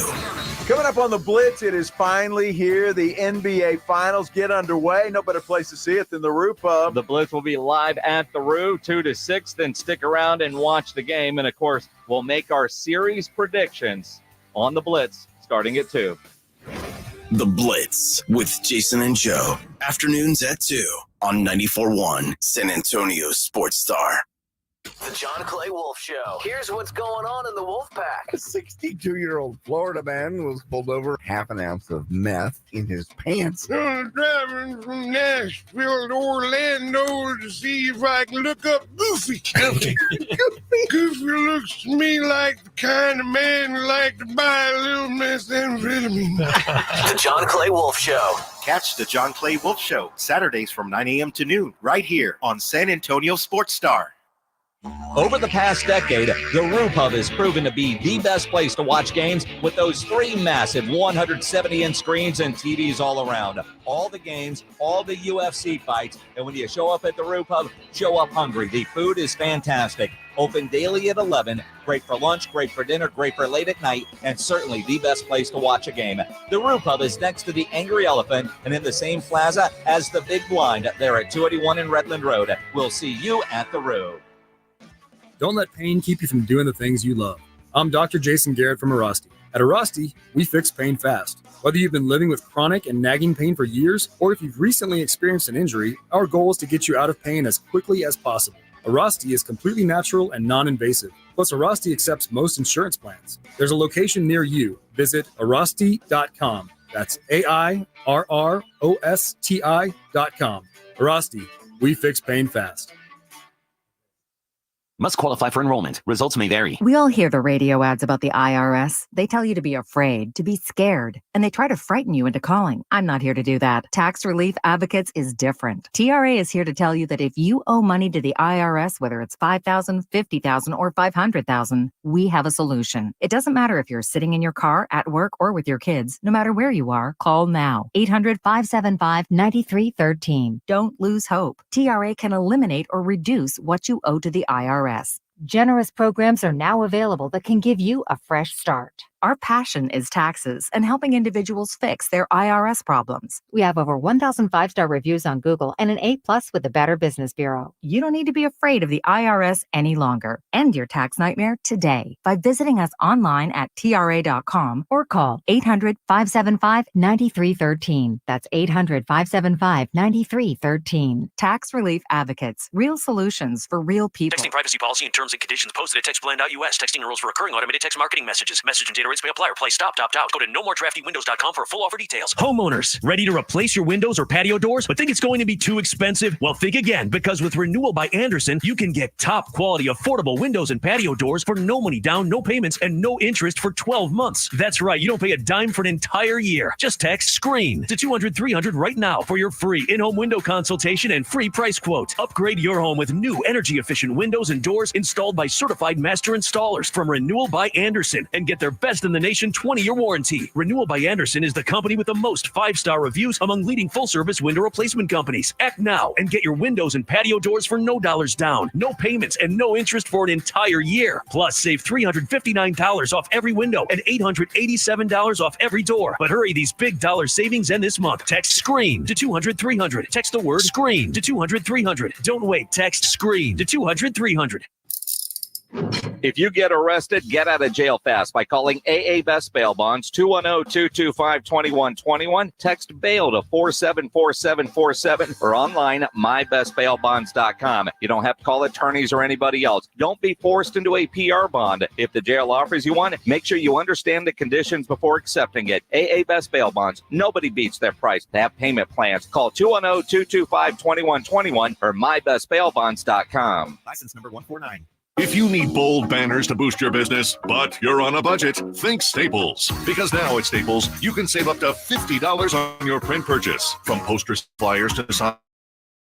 Coming up on the Blitz, it is finally here. The NBA Finals get underway. No better place to see it than the Roo Pub. The Blitz will be live at the Roo 2 to 6. Then stick around and watch the game. And, of course, we'll make our series predictions on the Blitz starting at 2. The Blitz with Jason and Joe. Afternoons at 2 on 94.1 San Antonio Sports Star. The John Clay Wolf Show. Here's what's going on in the Wolf Pack. A 62-year-old Florida man was pulled over, half an ounce of meth in his pants. I'm driving from Nashville to Orlando to see if I can look up Goofy County. Goofy looks to me like the kind of man who like to buy a little methamphetamine. The John Clay Wolf Show. Catch the John Clay Wolf Show Saturdays from 9 a.m. to noon right here on San Antonio Sports Star. Over the past decade, the Roo Pub has proven to be the best place to watch games with those 3 massive 170-inch screens and TVs all around. All the games, all the UFC fights, and when you show up at the Roo Pub, show up hungry. The food is fantastic. Open daily at 11. Great for lunch, great for dinner, great for late at night, and certainly the best place to watch a game. The Roo Pub is next to the Angry Elephant and in the same plaza as the Big Blind there at 281 in Redland Road. We'll see you at the Roo. Don't let pain keep you from doing the things you love. I'm Dr. Jason Garrett from Arasti. At Arasti, we fix pain fast. Whether you've been living with chronic and nagging pain for years, or if you've recently experienced an injury, our goal is to get you out of pain as quickly as possible. Arasti is completely natural and non-invasive. Plus, Arasti accepts most insurance plans. There's a location near you. Visit Arasti.com. That's AIRROSTI.com. Arasti, we fix pain fast. Must qualify for enrollment. Results may vary. We all hear the radio ads about the IRS. They tell you to be afraid, to be scared, and they try to frighten you into calling. I'm not here to do that. Tax Relief Advocates is different. TRA is here to tell you that if you owe money to the IRS, whether it's $5,000, $50,000, or $500,000, we have a solution. It doesn't matter if you're sitting in your car, at work, or with your kids. No matter where you are, call now. 800-575-9313. Don't lose hope. TRA can eliminate or reduce what you owe to the IRS. Generous programs are now available that can give you a fresh start. Our passion is taxes and helping individuals fix their IRS problems. We have over 1,000 five-star reviews on Google and an A+ with the Better Business Bureau. You don't need to be afraid of the IRS any longer. End your tax nightmare today by visiting us online at TRA.com or call 800-575-9313. That's 800-575-9313. Tax Relief Advocates. Real solutions for real people. Texting privacy policy and terms and conditions posted at textplan.us. Texting enrolls for recurring automated text marketing messages. Message and data rates may apply or play stop, opt out. Go to nomoredraftywindows.com for full offer details. Homeowners, ready to replace your windows or patio doors, but think it's going to be too expensive? Well, think again, because with Renewal by Andersen, you can get top quality, affordable windows and patio doors for no money down, no payments, and no interest for 12 months. That's right, you don't pay a dime for an entire year. Just text SCREEN to 200-300 right now for your free in-home window consultation and free price quote. Upgrade your home with new energy-efficient windows and doors installed by certified master installers from Renewal by Andersen and get their best in the nation 20-year warranty. Renewal by Andersen is the company with the most 5-star reviews among leading full-service window replacement companies. Act now and get your windows and patio doors for no dollars down, no payments, and no interest for an entire year. Plus, save $359 off every window and $887 off every door. But hurry, these big dollar savings end this month. Text SCREEN to 200-300. Text the word SCREEN to 200-300. Don't wait. Text SCREEN to 200-300. If you get arrested, get out of jail fast by calling AA Best Bail Bonds, 210-225-2121. Text bail to 474747 or online at mybestbailbonds.com. You don't have to call attorneys or anybody else. Don't be forced into a PR bond. If the jail offers you one, make sure you understand the conditions before accepting it. AA Best Bail Bonds. Nobody beats their price. They have payment plans. Call 210-225-2121 or mybestbailbonds.com. License number 149. If you need bold banners to boost your business, but you're on a budget, think Staples. Because now at Staples, you can save up to $50 on your print purchase. From posters, flyers to signs.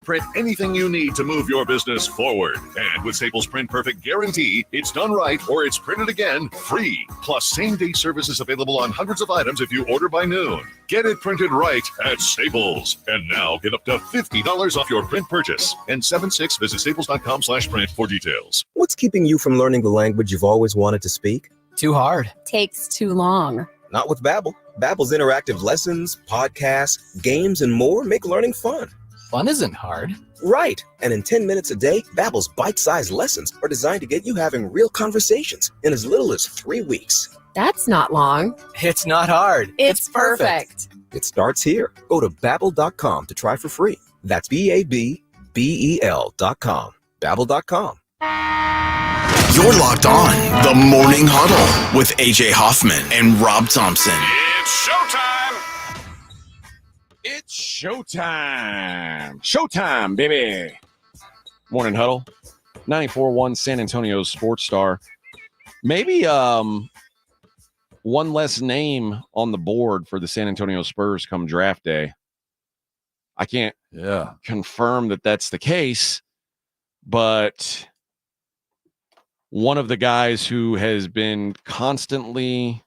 Print anything you need to move your business forward. And with Staples Print Perfect Guarantee, it's done right or it's printed again free. Plus, same-day service is available on hundreds of items if you order by noon. Get it printed right at Staples. And now get up to $50 off your print purchase. N76, visit staples.com/print for details. What's keeping you from learning the language you've always wanted to speak? Too hard. Takes too long. Not with Babbel. Babbel's interactive lessons, podcasts, games, and more make learning fun. Fun isn't hard. Right. And in 10 minutes a day, Babbel's bite-sized lessons are designed to get you having real conversations in as little as 3 weeks. That's not long. It's not hard. It's perfect. It starts here. Go to Babbel.com to try for free. That's BABBEL.com. Babbel.com. You're locked on the Morning Huddle with AJ Hoffman and Rob Thompson. It's showtime. It's showtime. Showtime, baby. Morning Huddle. 94.1 San Antonio Sports Star. Maybe one less name on the board for the San Antonio Spurs come draft day. I can't confirm that that's the case, but one of the guys who has been constantly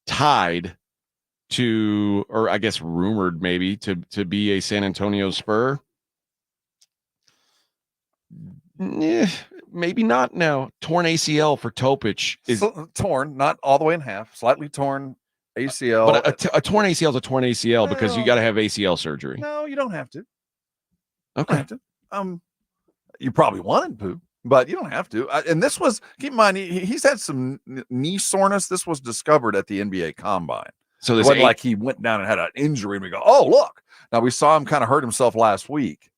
tied to, or I guess rumored maybe to be a San Antonio Spur. Maybe not now. Torn ACL for Topic is torn, not all the way in half, slightly torn ACL. But a torn ACL is a torn ACL because you got to have ACL surgery. No, you don't have to. Okay. You don't have to. You probably wanted to, but you don't have to. And this was, keep in mind, he's had some knee soreness. This was discovered at the NBA Combine. So it wasn't like he went down and had an injury and we go, oh, look. Now we saw him kind of hurt himself last week.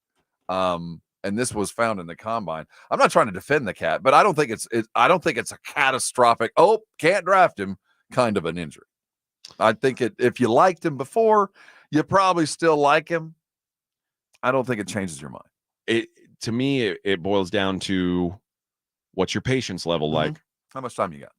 And this was found in the Combine. I'm not trying to defend the cat, but I don't think it's a catastrophic, can't draft him kind of an injury. I think if you liked him before, you probably still like him. I don't think it changes your mind. To me, it boils down to What's your patience level like? How much time you got?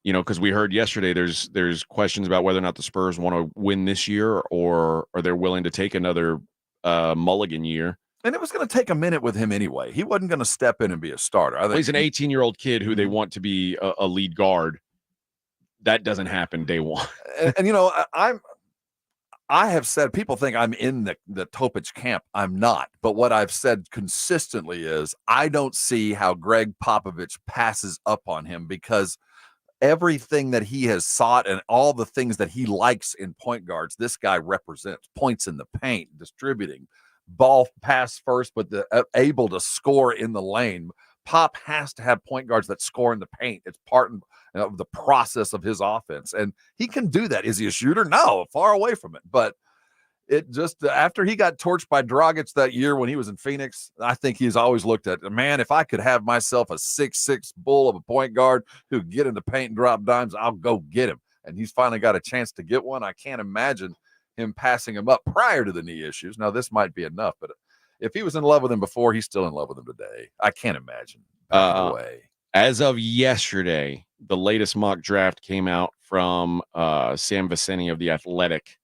You know, because we heard yesterday there's questions about whether or not the Spurs want to win this year or are they willing to take another mulligan year. And it was going to take a minute with him anyway. He wasn't going to step in and be a starter. I think he's an 18-year-old kid who they want to be a lead guard. That doesn't happen day one. and you know, I have said, people think I'm in the Topic camp. I'm not. But what I've said consistently is I don't see how Greg Popovich passes up on him, because everything that he has sought and all the things that he likes in point guards, this guy represents. Points in the paint, distributing, ball pass first, but able to score in the lane. Pop has to have point guards that score in the paint. It's part of the process of his offense, and he can do that. Is he a shooter? No, far away from it. But it just, after he got torched by Dragic that year when he was in Phoenix, I think he's always looked at, man, if I could have myself a 6'6" bull of a point guard who could get in the paint and drop dimes, I'll go get him. And he's finally got a chance to get one. I can't imagine him passing him up prior to the knee issues. Now, this might be enough, but if he was in love with him before, he's still in love with him today. I can't imagine backing away. As of yesterday, the latest mock draft came out from Sam Vecenie of The Athletic.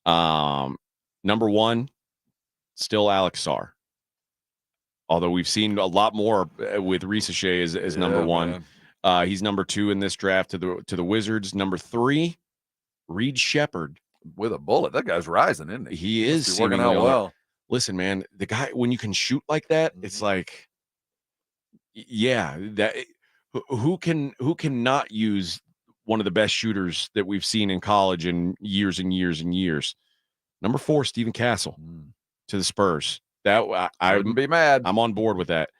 Number one, still Alex Sarr. Although we've seen a lot more with Risacher as number one. He's number two in this draft to the Wizards. Number three, Reed Shepherd. With a bullet. That guy's rising, isn't he? He is working out well. Listen, man, the guy, when you can shoot like that, it's like, yeah, that who can not use one of the best shooters that we've seen in college in years and years and years. Number four, Stephen Castle to the Spurs. That I wouldn't be mad. I'm on board with that.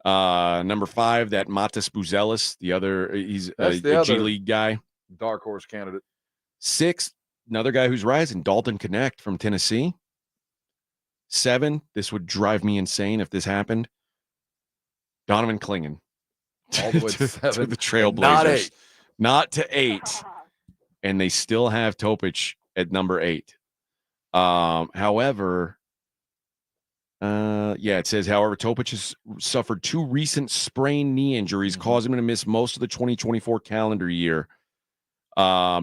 Number five, that Matas Buzelis, the other, he's a G League guy, dark horse candidate. Six, another guy who's rising, Dalton Knecht from Tennessee. Seven, this would drive me insane if this happened, Donovan Clingan. All the way to seven. To the Trailblazers. Not eight. Not to eight. And they still have Topic at number 8. However, it says, however, Topic has suffered 2 recent sprained knee injuries, causing him to miss most of the 2024 calendar year.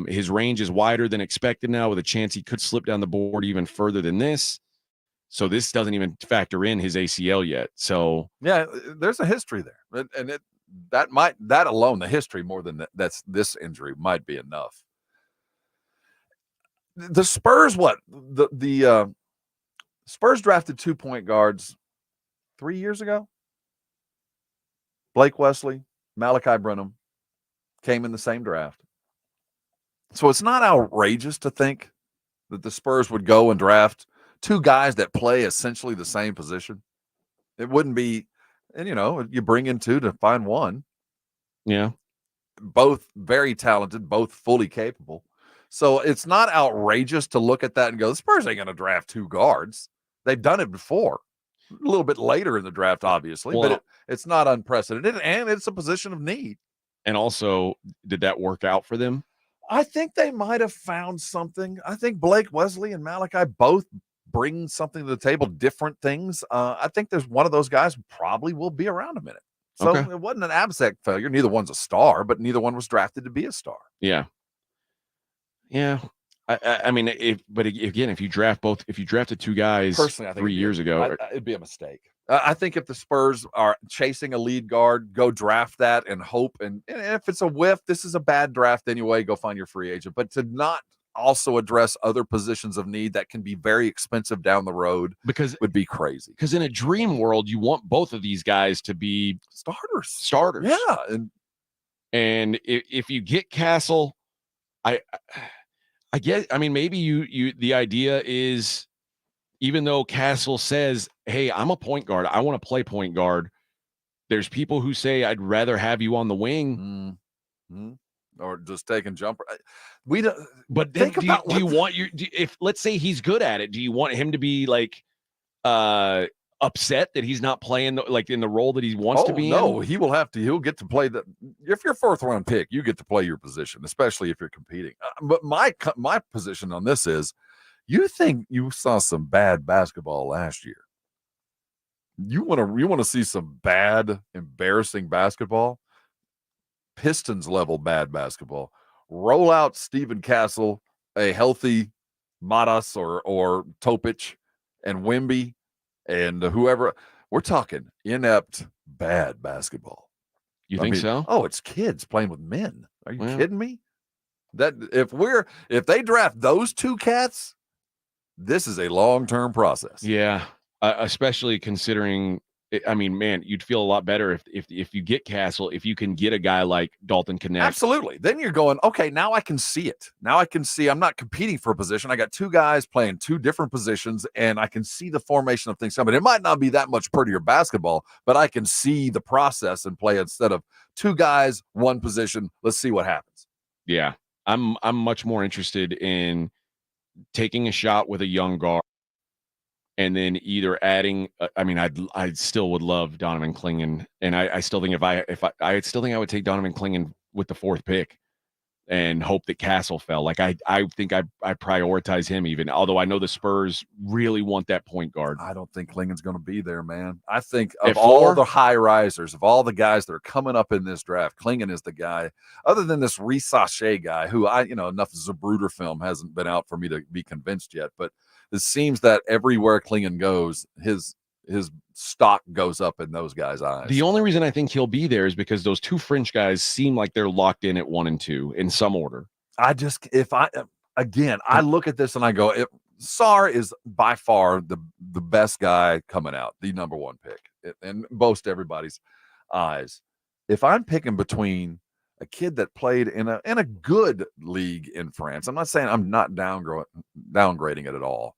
His range is wider than expected now, with a chance he could slip down the board even further than this. So this doesn't even factor in his ACL yet. So yeah, there's a history there, and that alone, the history more than this injury might be enough. The Spurs, the Spurs drafted 2 point guards 3 years ago. Blake Wesley, Malachi Brenham came in the same draft. So it's not outrageous to think that the Spurs would go and draft 2 guys that play essentially the same position. It wouldn't be, and you bring in 2 to find 1. Yeah. Both very talented, both fully capable. So it's not outrageous to look at that and go, the Spurs ain't going to draft 2 guards. They've done it before. A little bit later in the draft, obviously, but it's not unprecedented, and it's a position of need. And also, did that work out for them? I think they might have found something. I think Blake Wesley and Malachi both bring something to the table, different things. I think there's one of those guys who probably will be around a minute. So It wasn't an abject failure. Neither one's a star, but neither one was drafted to be a star. Yeah. Yeah. I mean, if you drafted 2 guys personally, I think 3 years ago, it'd be a mistake. I think if the Spurs are chasing a lead guard, go draft that and hope. And if it's a whiff, this is a bad draft anyway, go find your free agent. But to not also address other positions of need that can be very expensive down the road would be crazy. Because in a dream world, you want both of these guys to be starters. Yeah. And if you get Castle, I guess, I mean, maybe you the idea is, even though Castle says, hey, I'm a point guard, I want to play point guard, there's people who say, I'd rather have you on the wing. Or just taking jumper. But then do you want if let's say he's good at it, do you want him to be like upset that he's not playing in the role that he wants to be in? No, he'll get to play if you're 4th round pick, you get to play your position, especially if you're competing. But my position on this is, you think you saw some bad basketball last year. You want to see some bad, embarrassing basketball? Pistons level bad basketball. Roll out Steven Castle, a healthy Matas or Topic and Wemby and whoever. We're talking inept bad basketball. You think so? Oh, it's kids playing with men. Are you kidding me? That if they draft those two cats, this is a long-term process. Yeah, especially considering. I mean, man, you'd feel a lot better if you get Castle, if you can get a guy like Dalton Knecht. Absolutely. Then you're going, okay, now I can see it. Now I can see I'm not competing for a position. I got two guys playing two different positions, and I can see the formation of things coming. It might not be that much prettier basketball, but I can see the process and play instead of two guys, one position. Let's see what happens. Yeah, I'm much more interested in taking a shot with a young guard. And then either adding, I still would love Donovan Clingan, and I still think I still think I would take Donovan Clingan with the 4th pick, and hope that Castle fell. Like I think I prioritize him even, although I know the Spurs really want that point guard. I don't think Clingan's going to be there, man. I think of all the high risers, of all the guys that are coming up in this draft, Clingan is the guy. Other than this Reece Sachet guy, who enough Zapruder film hasn't been out for me to be convinced yet, but. It seems that everywhere Clingan goes, his stock goes up in those guys' eyes. The only reason I think he'll be there is because those two French guys seem like they're locked in at 1 and 2 in some order. I look at this and I go, Sarr is by far the best guy coming out, the number 1 pick, and most everybody's eyes. If I'm picking between a kid that played in a good league in France, I'm not saying I'm not downgrading it at all.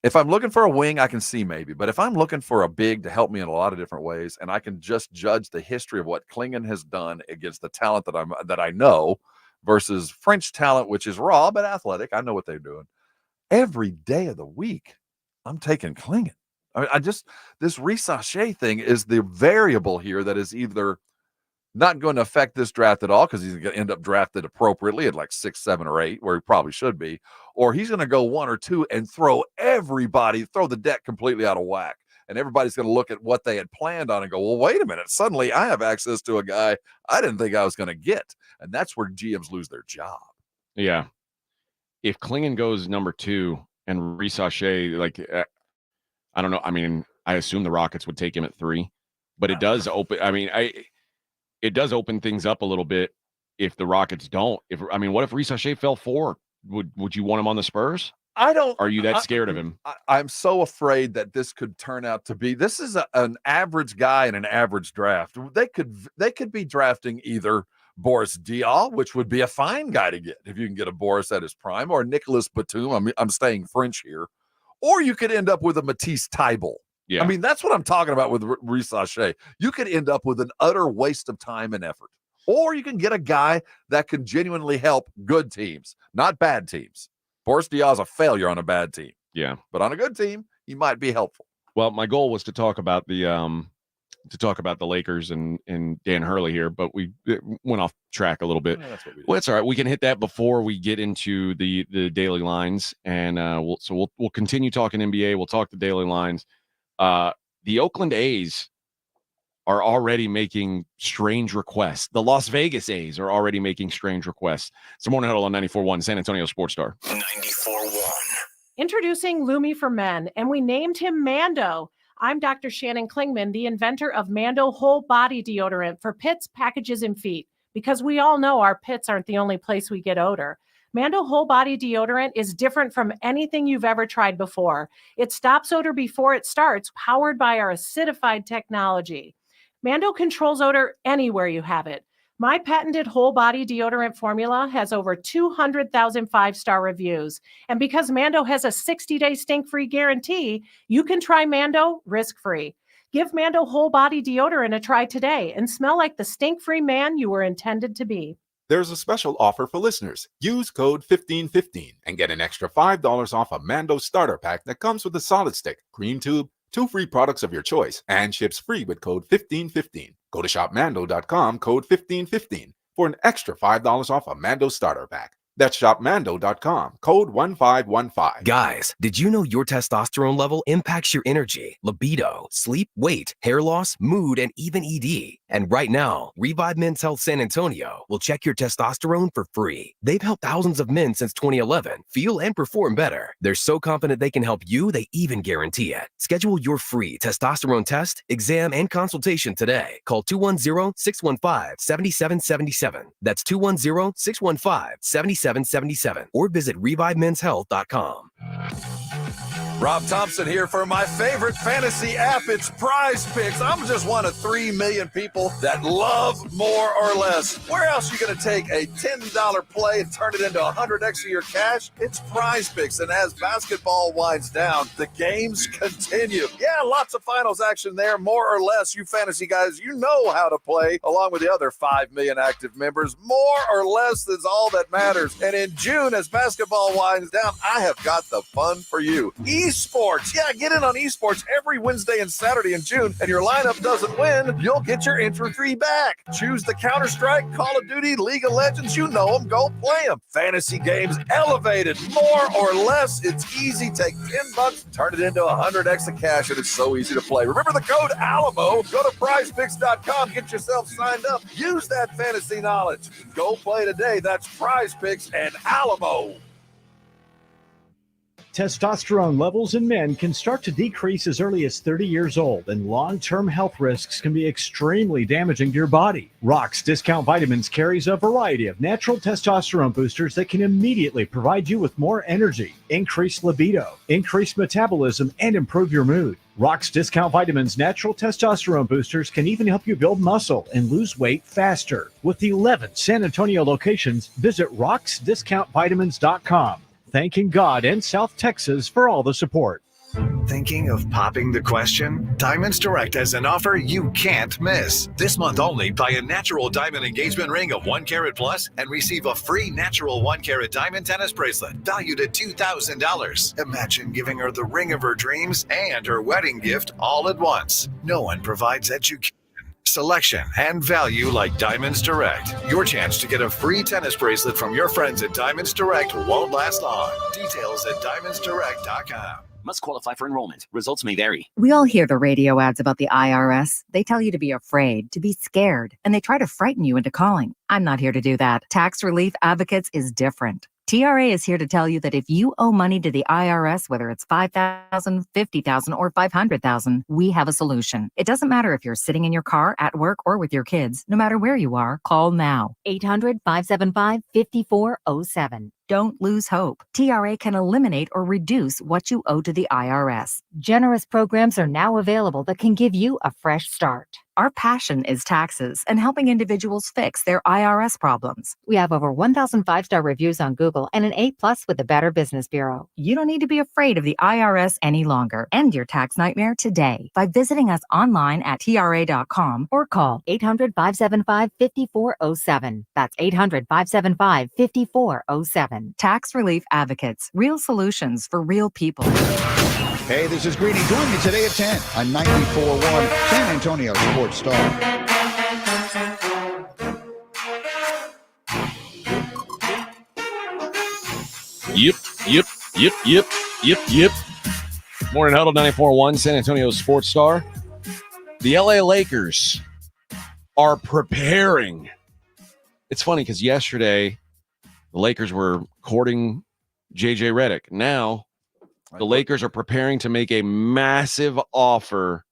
If I'm looking for a wing, I can see maybe. But if I'm looking for a big to help me in a lot of different ways, and I can just judge the history of what Clingan has done against the talent that I know versus French talent, which is raw but athletic, I know what they're doing. Every day of the week, I'm taking Clingan. This Reece Sachet thing is the variable here that is either not going to affect this draft at all because he's going to end up drafted appropriately at like 6, 7, or 8, where he probably should be, or he's going to go 1 or 2 and throw the deck completely out of whack. And everybody's going to look at what they had planned on and go, well, wait a minute. Suddenly I have access to a guy I didn't think I was going to get. And that's where GMs lose their job. Yeah. If Clingan goes number 2 and Reece Sachet, I don't know. I mean, I assume the Rockets would take him at 3, but it does open. It does open things up a little bit if the Rockets don't. What if Reece Sachet fell 4? Would you want him on the Spurs? I don't. Are you that scared of him? I'm so afraid that this could turn out to be. This is an average guy in an average draft. They could be drafting either Boris Diaw, which would be a fine guy to get if you can get a Boris at his prime, or Nicholas Batum. I'm staying French here, or you could end up with a Matisse Thybulle. Yeah. That's what I'm talking about with Reece Sachet. You could end up with an utter waste of time and effort. Or you can get a guy that can genuinely help good teams, not bad teams. Boris Diaw's a failure on a bad team. Yeah. But on a good team, he might be helpful. Well, my goal was to talk about the Lakers and Dan Hurley here, but we went off track a little bit. Yeah, that's what we did. Well, it's all right. We can hit that before we get into the daily lines, and we'll continue talking NBA. We'll talk the daily lines. The Oakland A's are already making strange requests. The Las Vegas A's are already making strange requests. It's the Morning Huddle on 94.1 San Antonio Sports Star. 94.1. Introducing Lumi for Men, and we named him Mando. I'm Dr. Shannon Klingman, the inventor of Mando Whole Body Deodorant for pits, packages, and feet, because we all know our pits aren't the only place we get odor. Mando Whole Body Deodorant is different from anything you've ever tried before. It stops odor before it starts, powered by our acidified technology. Mando controls odor anywhere you have it. My patented whole body deodorant formula has over 200,000 5-star reviews. And because Mando has a 60-day stink-free guarantee, you can try Mando risk-free. Give Mando Whole Body Deodorant a try today and smell like the stink-free man you were intended to be. There's a special offer for listeners. Use code 1515 and get an extra $5 off a Mando starter pack that comes with a solid stick, cream tube, 2 free products of your choice, and ships free with code 1515. Go to shopmando.com, code 1515 for an extra $5 off a Mando starter pack. That's shopmando.com, code 1515. Guys, did you know your testosterone level impacts your energy, libido, sleep, weight, hair loss, mood, and even ED? And right now, Revive Men's Health San Antonio will check your testosterone for free. They've helped thousands of men since 2011 feel and perform better. They're so confident they can help you, they even guarantee it. Schedule your free testosterone test, exam, and consultation today. Call 210-615-7777. That's 210-615-7777. Or visit revivemenshealth.com. Rob Thompson here for my favorite fantasy app. It's Prize Picks. I'm just one of 3 million people that love more or less. Where else are you going to take a $10 play and turn it into 100x of your cash? It's Prize Picks. And as basketball winds down, the games continue. Yeah, lots of finals action there. More or less, you fantasy guys, you know how to play along with the other 5 million active members. More or less is all that matters. And in June, as basketball winds down, I have got the fun for you. Esports. Yeah, get in on esports every Wednesday and Saturday in June, and your lineup doesn't win, you'll get your entry fee back. Choose the Counter-Strike, Call of Duty, League of Legends. You know them. Go play them. Fantasy games elevated. More or less. It's easy. Take $10, turn it into 100x of cash, and it's so easy to play. Remember the code ALAMO. Go to prizepicks.com. Get yourself signed up. Use that fantasy knowledge. Go play today. That's Prize Picks and Alamo. Testosterone levels in men can start to decrease as early as 30 years old, and long-term health risks can be extremely damaging to your body. Rock's Discount Vitamins carries a variety of natural testosterone boosters that can immediately provide you with more energy, increased libido, increased metabolism, and improve your mood. Rock's Discount Vitamins natural testosterone boosters can even help you build muscle and lose weight faster. With 11 San Antonio locations, visit rocksdiscountvitamins.com. Thanking God and South Texas for all the support. Thinking of popping the question? Diamonds Direct has an offer you can't miss. This month only, buy a natural diamond engagement ring of 1 carat plus and receive a free natural 1 carat diamond tennis bracelet valued at $2,000. Imagine giving her the ring of her dreams and her wedding gift all at once. No one provides education, selection, and value like Diamonds Direct. Your chance to get a free tennis bracelet from your friends at Diamonds Direct won't last long. Details at diamondsdirect.com. Must qualify for enrollment. Results may vary. We all hear the radio ads about the IRS. They tell you to be afraid, to be scared, and they try to frighten you into calling. I'm not here to do that. Tax Relief Advocates is different. TRA is here to tell you that if you owe money to the IRS, whether it's $5,000, $50,000, or $500,000, we have a solution. It doesn't matter if you're sitting in your car, at work, or with your kids. No matter where you are, call now. 800-575-5407. Don't lose hope. TRA can eliminate or reduce what you owe to the IRS. Generous programs are now available that can give you a fresh start. Our passion is taxes and helping individuals fix their IRS problems. We have over 1,000 5-star reviews on Google and an A+ with the Better Business Bureau. You don't need to be afraid of the IRS any longer. End your tax nightmare today by visiting us online at TRA.com or call 800-575-5407. That's 800-575-5407. Tax Relief Advocates. Real solutions for real people. Hey, this is Greeny. Join me today at 10 on 94.1 San Antonio Sports Star. Yep. Morning Huddle 94.1 San Antonio Sports Star. The LA Lakers are preparing. It's funny because yesterday the Lakers were courting JJ Redick. Now the Lakers are preparing to make a massive offer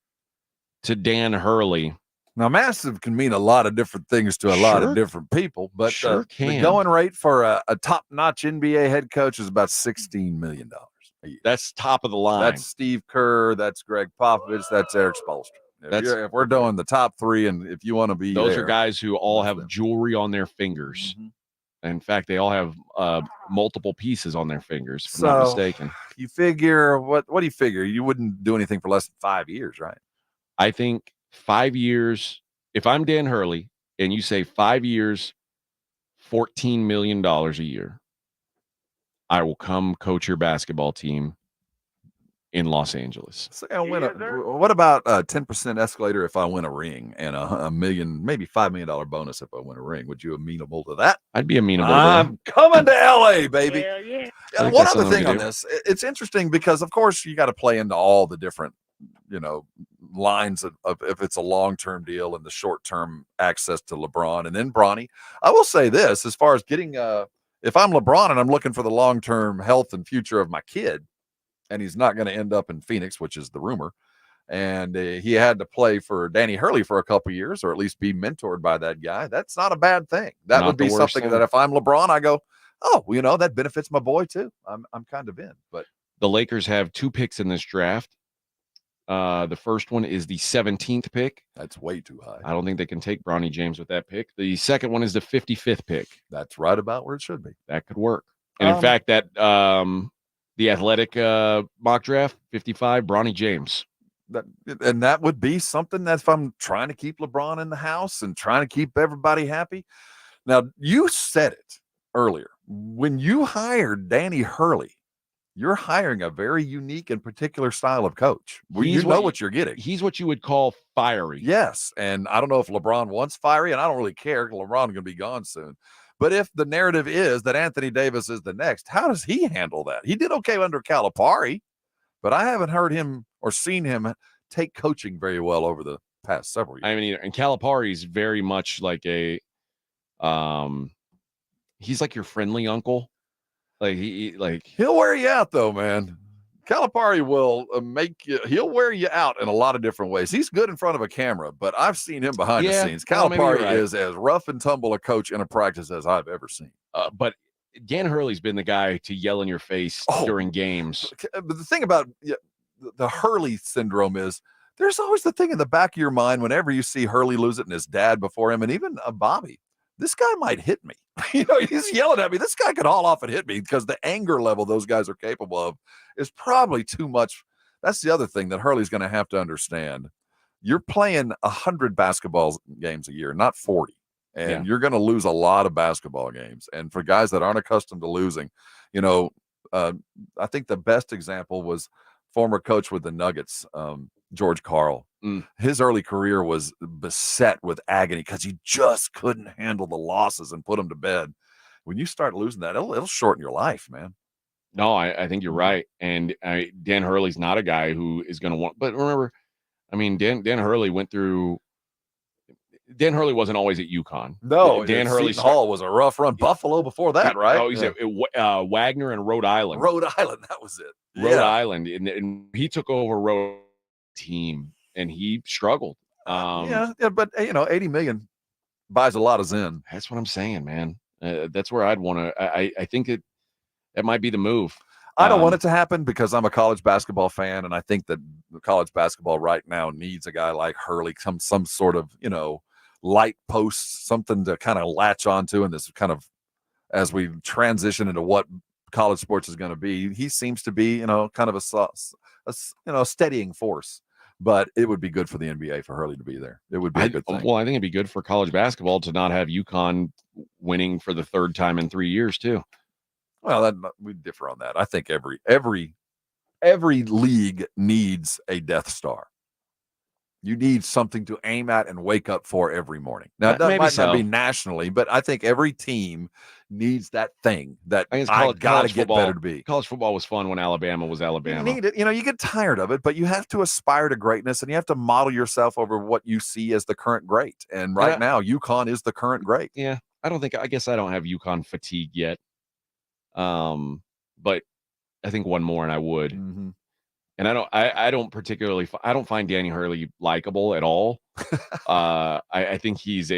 to Dan Hurley. Now, massive can mean a lot of different things to a lot of different people, but Sure can. the going rate for a top-notch NBA head coach is about $16 million a year. That's top of the line. That's Steve Kerr. That's Greg Popovich. That's Eric Spoelstra. If we're doing the top three, and if you want to be Those there, are guys who all have jewelry on their fingers. In fact, they all have multiple pieces on their fingers, if I'm not mistaken. You figure, what do you figure? You wouldn't do anything for less than 5 years, right? I think 5 years, if I'm Dan Hurley and you say 5 years, $14 million a year, I will come coach your basketball team in Los Angeles. So I win what about a 10% escalator if I win a ring and a million, maybe $5 million bonus if I win a ring? Would you amenable to that? I'd be amenable. I'm coming to LA, baby. One other thing on do. this, it's interesting because of course you got to play into all the different, lines of if it's a long-term deal and the short-term access to LeBron and then Bronny. I will say this, as far as getting if I'm LeBron and I'm looking for the long-term health and future of my kid, and he's not going to end up in Phoenix, which is the rumor, and he had to play for Danny Hurley for a couple years, or at least be mentored by that guy, that's not a bad thing. That would be something that if I'm LeBron, I go, oh, that benefits my boy too. I'm kind of in. But the Lakers have 2 picks in this draft. The first one is the 17th pick. That's way too high. I don't think they can take Bronny James with that pick. The second one is the 55th pick. That's right about where it should be. That could work. And in fact, that the Athletic mock draft, 55, Bronny James. That would be something that if I'm trying to keep LeBron in the house and trying to keep everybody happy. Now, you said it earlier. When you hired Danny Hurley, you're hiring a very unique and particular style of coach. You know what you're getting. He's what you would call fiery. Yes, and I don't know if LeBron wants fiery, and I don't really care. LeBron's going to be gone soon. But if the narrative is that Anthony Davis is the next, how does he handle that? He did okay under Calipari, but I haven't heard him or seen him take coaching very well over the past several years. I mean, and Calipari's very much like he's like your friendly uncle. He'll wear you out though, man. Calipari will he'll wear you out in a lot of different ways. He's good in front of a camera, but I've seen him behind the scenes. Calipari is as rough and tumble a coach in a practice as I've ever seen. But Dan Hurley's been the guy to yell in your face during games. But the thing about the Hurley syndrome is there's always the thing in the back of your mind whenever you see Hurley lose it and his dad before him, and even Bobby. This guy might hit me. He's yelling at me. This guy could haul off and hit me because the anger level those guys are capable of is probably too much. That's the other thing that Hurley's going to have to understand. You're playing 100 basketball games a year, not 40. And you're going to lose a lot of basketball games. And for guys that aren't accustomed to losing, I think the best example was former coach with the Nuggets, George Karl. His early career was beset with agony because he just couldn't handle the losses and put them to bed. When you start losing that, it'll shorten your life, man. No, I think you're right. And Dan Hurley's not a guy who is going to want. But remember, I mean, Dan Hurley went through. Dan Hurley wasn't always at UConn. No, Dan Hurley Hall was a rough run. Buffalo before that, right? Oh, he's at Wagner and Rhode Island. Rhode Island, that was it. Rhode Island, and he took over Rhode team, and he struggled. But 80 million buys a lot of Zen. That's what I'm saying, man. That's where I'd want to. I think it might be the move. I don't want it to happen because I'm a college basketball fan, and I think that college basketball right now needs a guy like Hurley, some sort of light post, something to kind of latch onto in this kind of as we transition into what college sports is going to be. He seems to be kind of a steadying force. But it would be good for the NBA for Hurley to be there. It would be a good thing. Well, I think it'd be good for college basketball to not have UConn winning for the third time in 3 years too. Well, we differ on that. I think every league needs a Death Star. You need something to aim at and wake up for every morning. Now, that might not be nationally, but I think every team needs that thing that I got to get better to be. College football was fun when Alabama was Alabama. You need it. You get tired of it, but you have to aspire to greatness, and you have to model yourself over what you see as the current great. And right now, UConn is the current great. Yeah, I guess I don't have UConn fatigue yet. But I think one more and I would. Mm-hmm. And I don't find Danny Hurley likable at all. I think he's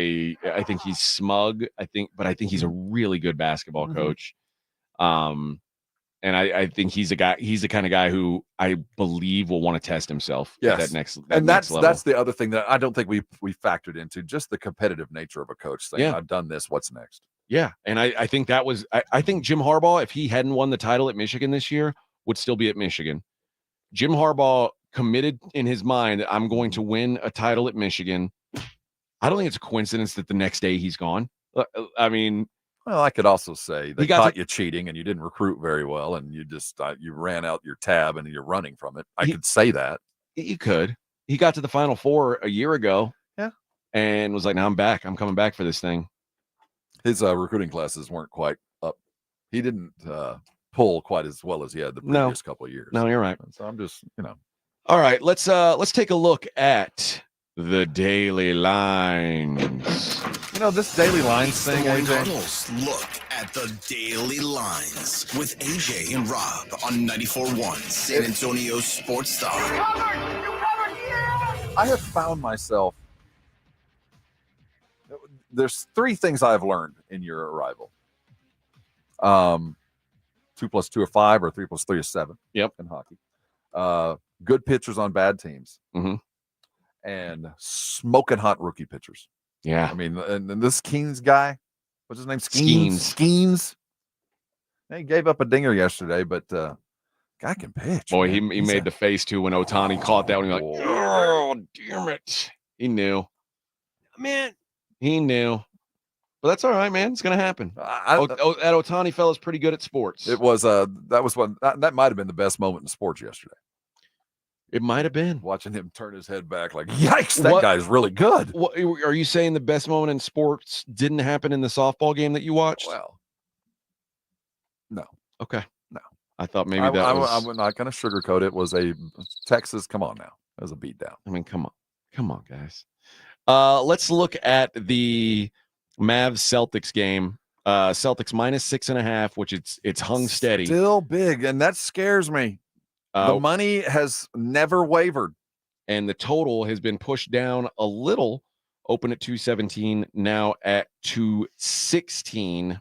smug. But I think he's a really good basketball coach. And I think he's the kind of guy who I believe will want to test himself at that next level. That's the other thing that I don't think we factored into, just the competitive nature of a coach saying, I've done this, what's next? Yeah. And I think that was I think Jim Harbaugh, if he hadn't won the title at Michigan this year, would still be at Michigan. Jim Harbaugh committed in his mind that I'm going to win a title at Michigan. I don't think it's a coincidence that the next day he's gone. I mean, Well, I could also say they He got caught you cheating and you didn't recruit very well, and you just you ran out your tab and you're running from it. I could say that. You could. He got to the Final Four a year ago. Yeah. And was like, "Now I'm back. I'm coming back for this thing." His recruiting classes weren't quite up. He didn't pull quite as well as he had the previous couple of years. No, you're right. So I'm just, All right, let's take a look at the daily lines. This daily lines thing, Morning AJ. Huddles look at the daily lines with AJ and Rob on 94.1 San Antonio Sports Star. I have found myself. There's three things I've learned in your arrival. 2 + 2 are 5, or 3 + 3 is 7. Yep. In hockey. Good pitchers on bad teams. Mm-hmm. And smoking hot rookie pitchers. Yeah. I mean, and this Skeens guy, what's his name? Skeens. He gave up a dinger yesterday, but guy can pitch. Boy, man. he made the face too when Ohtani caught that one. He's like, "Oh, damn it!" He knew. Man, he knew. But that's all right, man. It's gonna happen. That Ohtani fella's pretty good at sports. It was that might have been the best moment in sports yesterday. It might have been watching him turn his head back like, yikes, that guy's really good. What are you saying? The best moment in sports didn't happen in the softball game that you watched? Well, no. Okay. No. I thought maybe I'm not going to sugarcoat it. It was a Texas. Come on now. It was a beatdown. I mean, come on, guys. Let's look at the Mavs Celtics game. Celtics -6.5, which it's hung steady. Still big, and that scares me. The money has never wavered. And the total has been pushed down a little, open at 217, now at 216.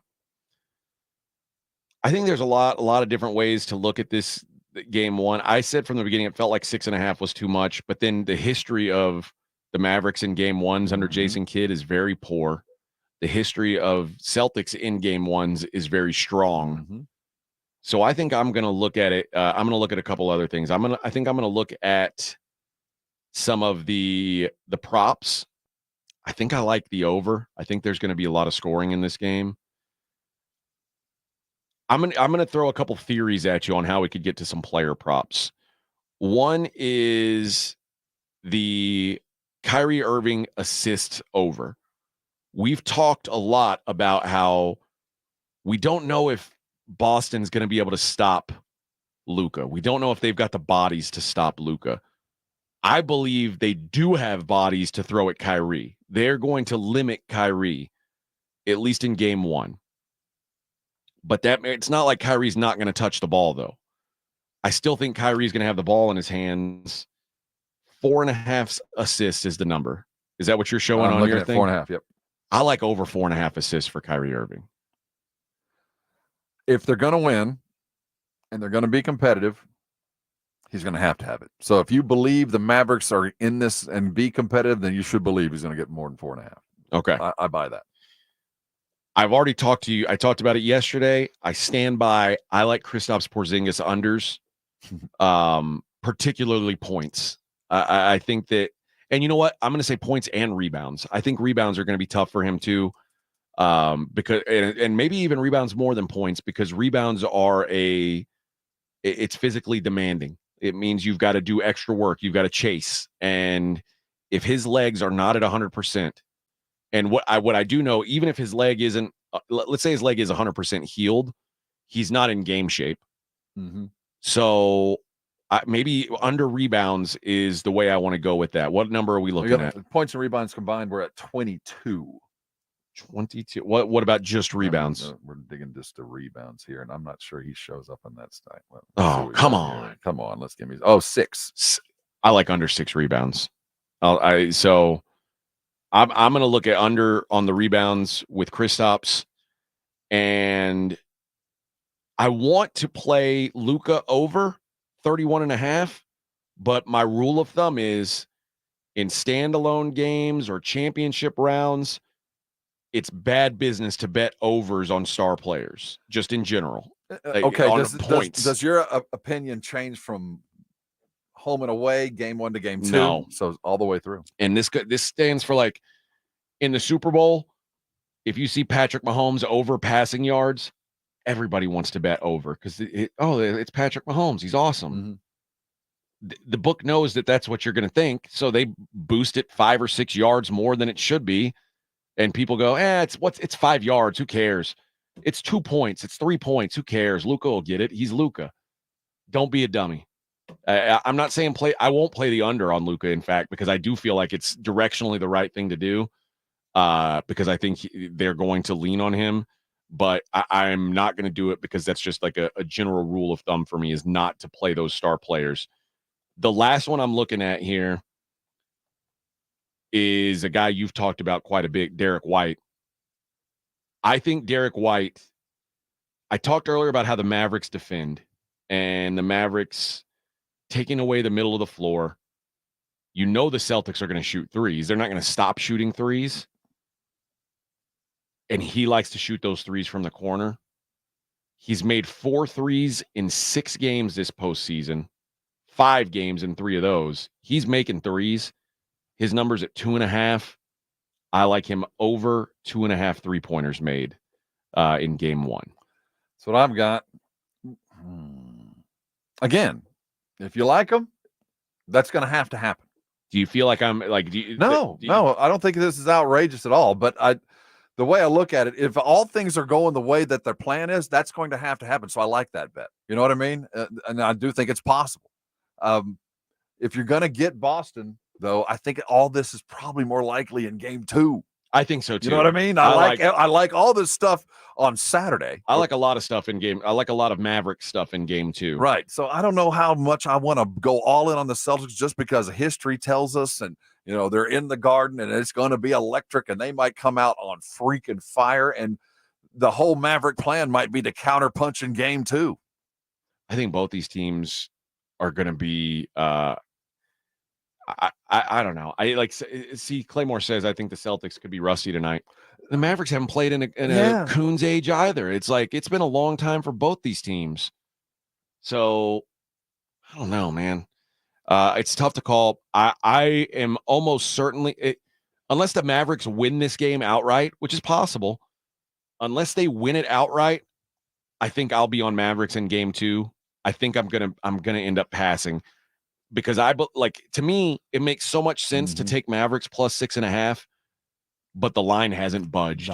I think there's a lot of different ways to look at this game one. I said from the beginning it felt like 6.5 was too much, but then the history of the Mavericks in game ones under Jason Kidd is very poor. The history of Celtics in game ones is very strong. So I think I'm going to look at it. I'm going to look at a couple other things. I think I'm going to look at some of the props. I think I like the over. I think there's going to be a lot of scoring in this game. I'm going to throw a couple theories at you on how we could get to some player props. One is the Kyrie Irving assist over. We've talked a lot about how we don't know if Boston's going to be able to stop Luka. We don't know if they've got the bodies to stop Luka. I believe they do have bodies to throw at Kyrie. They're going to limit Kyrie, at least in game one. But it's not like Kyrie's not going to touch the ball, though. I still think Kyrie's going to have the ball in his hands. 4.5 assists is the number. Is that what you're showing on your thing? 4.5, yep. I like over 4.5 assists for Kyrie Irving. If they're going to win and they're going to be competitive, he's going to have it. So if you believe the Mavericks are in this and be competitive, then you should believe he's going to get more than 4.5. Okay. I buy that. I've already talked to you. I talked about it yesterday. I stand by. I like Kristaps Porzingis unders, particularly points. I think that, and you know what? I'm going to say points and rebounds. I think rebounds are going to be tough for him too. Because and maybe even rebounds more than points, because rebounds are it's physically demanding. It means you've got to do extra work. You've got to chase. And if his legs are not at 100%, and what I do know, even if his leg isn't, let's say his leg is 100% healed, he's not in game shape. So maybe under rebounds is the way I want to go with that. What number are we looking at? Points and rebounds combined, we're at 22. 22. What about just rebounds? We're digging just the rebounds here, and I'm not sure he shows up in that stat. Oh, come on. Come on. Let's give me 6. I like under 6 rebounds. So I'm going to look at under on the rebounds with Kristaps, and I want to play Luka over 31.5, but my rule of thumb is in standalone games or championship rounds, it's bad business to bet overs on star players, just in general. Okay, does your opinion change from home and away, game 1 to game 2? No. So all the way through. And this stands for, like, in the Super Bowl, If you see Patrick Mahomes over passing yards, everybody wants to bet over because it's Patrick Mahomes. He's awesome. The book knows that that's what you're going to think, so they boost it 5 or 6 yards more than it should be, and people go, it's 5 yards. Who cares? It's 2 points. It's 3 points. Who cares? Luka will get it. He's Luka. Don't be a dummy. I'm not saying I won't play the under on Luka, in fact, because I do feel like it's directionally the right thing to do, because I think they're going to lean on him. But I'm not going to do it because that's just like a general rule of thumb for me, is not to play those star players. The last one I'm looking at here is a guy you've talked about quite a bit, Derek White. I think Derek White, I talked earlier about how the Mavericks defend, and the Mavericks taking away the middle of the floor. You know the Celtics are going to shoot threes. They're not going to stop shooting threes. And he likes to shoot those threes from the corner. He's made 4 threes in 6 games this postseason, 5 games in 3 of those. He's making threes. His number's at 2.5. I like him over 2.5 3-pointers made in game 1. That's what I've got. Again, if you like them, that's going to happen. Do you feel like I'm like? No, I don't think this is outrageous at all. But the way I look at it, if all things are going the way that their plan is, that's going to happen. So I like that bet. You know what I mean? And I do think it's possible. If you're going to get Boston, though, I think all this is probably more likely in game 2. I think so too. You know what I mean? I like all this stuff on Saturday. I like a lot of stuff in game. I like a lot of Maverick stuff in game 2. Right. So I don't know how much I want to go all in on the Celtics just because history tells us, and they're in the Garden and it's going to be electric and they might come out on freaking fire, and the whole Maverick plan might be to counterpunch in game 2. I think both these teams are going to be I don't know. I like see Claymore says I think the Celtics could be rusty tonight. The Mavericks haven't played in a Coons age either. It's like it's been a long time for both these teams. So I don't know, man. It's tough to call. I am almost certainly, unless the Mavericks win this game outright, which is possible, unless they win it outright, I think I'll be on Mavericks in game 2. I think I'm gonna end up passing. Because to me, it makes so much sense to take Mavericks plus 6.5, but the line hasn't budged.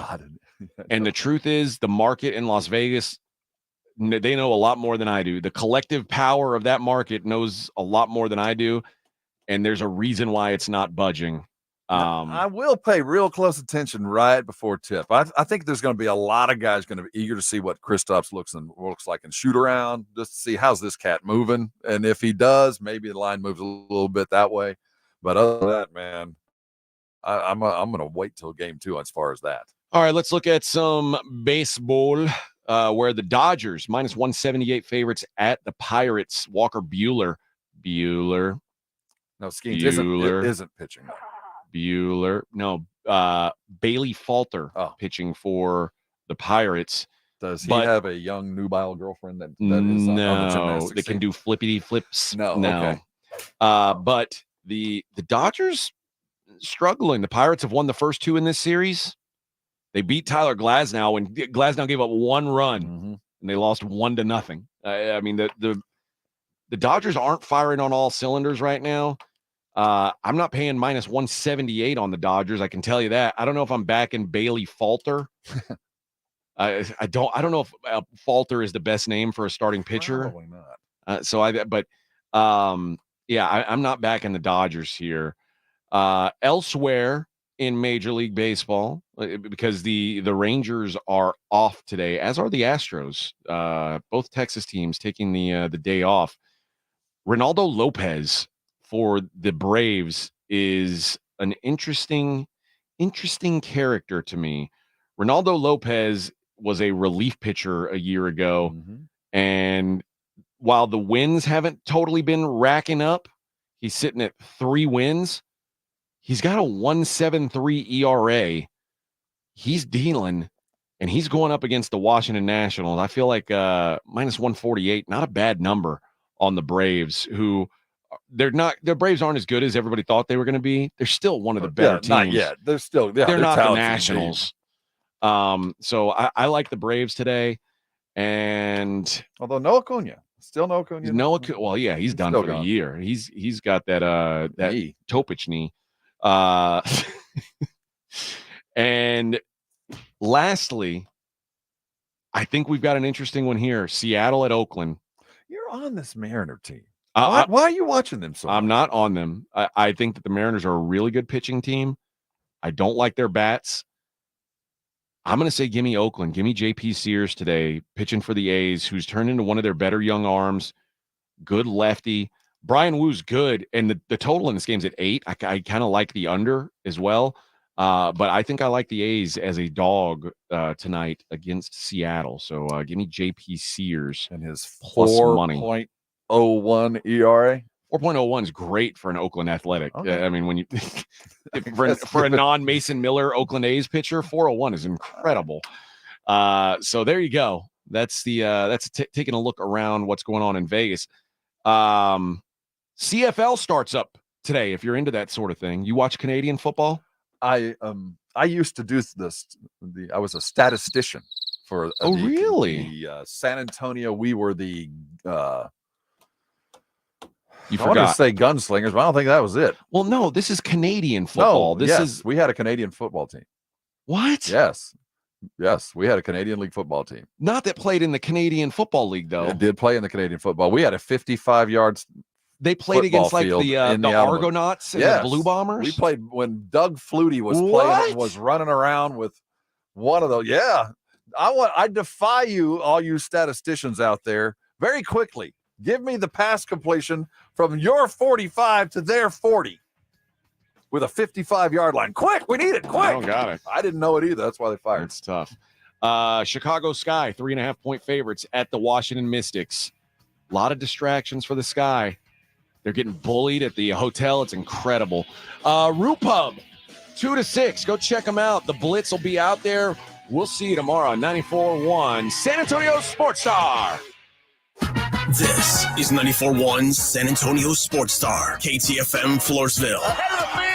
And the truth is, the market in Las Vegas, they know a lot more than I do. The collective power of that market knows a lot more than I do, and there's a reason why it's not budging. I will pay real close attention right before tip. I think there's going to be a lot of guys going to be eager to see what Kristaps looks like in shoot around, just to see how's this cat moving. And if he does, maybe the line moves a little bit that way. But other than that, man, I'm going to wait till game 2 as far as that. All right, let's look at some baseball where the Dodgers minus 178 favorites at the Pirates. Walker Buehler. No, Skeens isn't pitching. Buehler. No, Bailey Falter pitching for the Pirates. Does he have a young nubile girlfriend that is no, they can do flippity flips? No. Okay. But the Dodgers struggling. The Pirates have won the first 2 in this series. They beat Tyler Glasnow when Glasnow gave up 1 run and they lost 1-0. I mean, the Dodgers aren't firing on all cylinders right now. I'm not paying minus 178 on the Dodgers. I can tell you that. I don't know if I'm backing Bailey Falter. I don't know if Falter is the best name for a starting pitcher. Probably not. I'm not backing the Dodgers here. Elsewhere in Major League Baseball, because the Rangers are off today, as are the Astros. Both Texas teams taking the day off. Ronaldo Lopez for the Braves is an interesting character to me. Ronaldo Lopez was a relief pitcher a year ago, and while the wins haven't totally been racking up, he's sitting at 3 wins. He's got a 1.73 ERA. He's dealing, and he's going up against the Washington Nationals. I feel like minus 148, not a bad number on the Braves, who the Braves aren't as good as everybody thought they were going to be. They're still one of the better teams. Not yet. They're not the Nationals. So I like the Braves today. And although no Acuna, still no Acuna. Well, yeah, he's done still for the gone. year. He's got that knee. Topich knee. And lastly, I think we've got an interesting one here. Seattle at Oakland. You're on this Mariner team. Why are you watching them so much? I'm not on them. I think that the Mariners are a really good pitching team. I don't like their bats. I'm going to say give me Oakland. Give me J.P. Sears today, pitching for the A's, who's turned into one of their better young arms. Good lefty. Brian Woo's good, and the total in this game's at 8. I kind of like the under as well, but I think I like the A's as a dog tonight against Seattle. So give me J.P. Sears and his plus some money. 4.01 ERA. 4.01 is great for an Oakland Athletic. Okay. I mean, when you for a non-Mason Miller Oakland A's pitcher, 4.01 is incredible. So there you go. That's taking a look around what's going on in Vegas. CFL starts up today. If you're into that sort of thing, you watch Canadian football. I used to do this. I was a statistician for. Really? The San Antonio. We were the. You I wanted to forgot. say gunslingers, but I don't think that was it. Well, no, this is Canadian football. We had a Canadian football team. What? Yes, we had a Canadian League football team. Not that played in the Canadian Football League, though. It did play in the Canadian football. We had a 55 yards. They played against like the Argonauts and the Blue Bombers. We played when Doug Flutie was running around with one of those. Yeah, I defy you, all you statisticians out there, very quickly. Give me the pass completion from your 45 to their 40 with a 55-yard line. Quick, we need it. Quick. I don't got it. I didn't know it either. That's why they fired. It's tough. Chicago Sky, 3.5-point favorites at the Washington Mystics. A lot of distractions for the Sky. They're getting bullied at the hotel. It's incredible. Rupub, 2-6. Go check them out. The Blitz will be out there. We'll see you tomorrow on 94.1 San Antonio Sports Star. This is 94.1 San Antonio Sports Star, KTFM Floresville.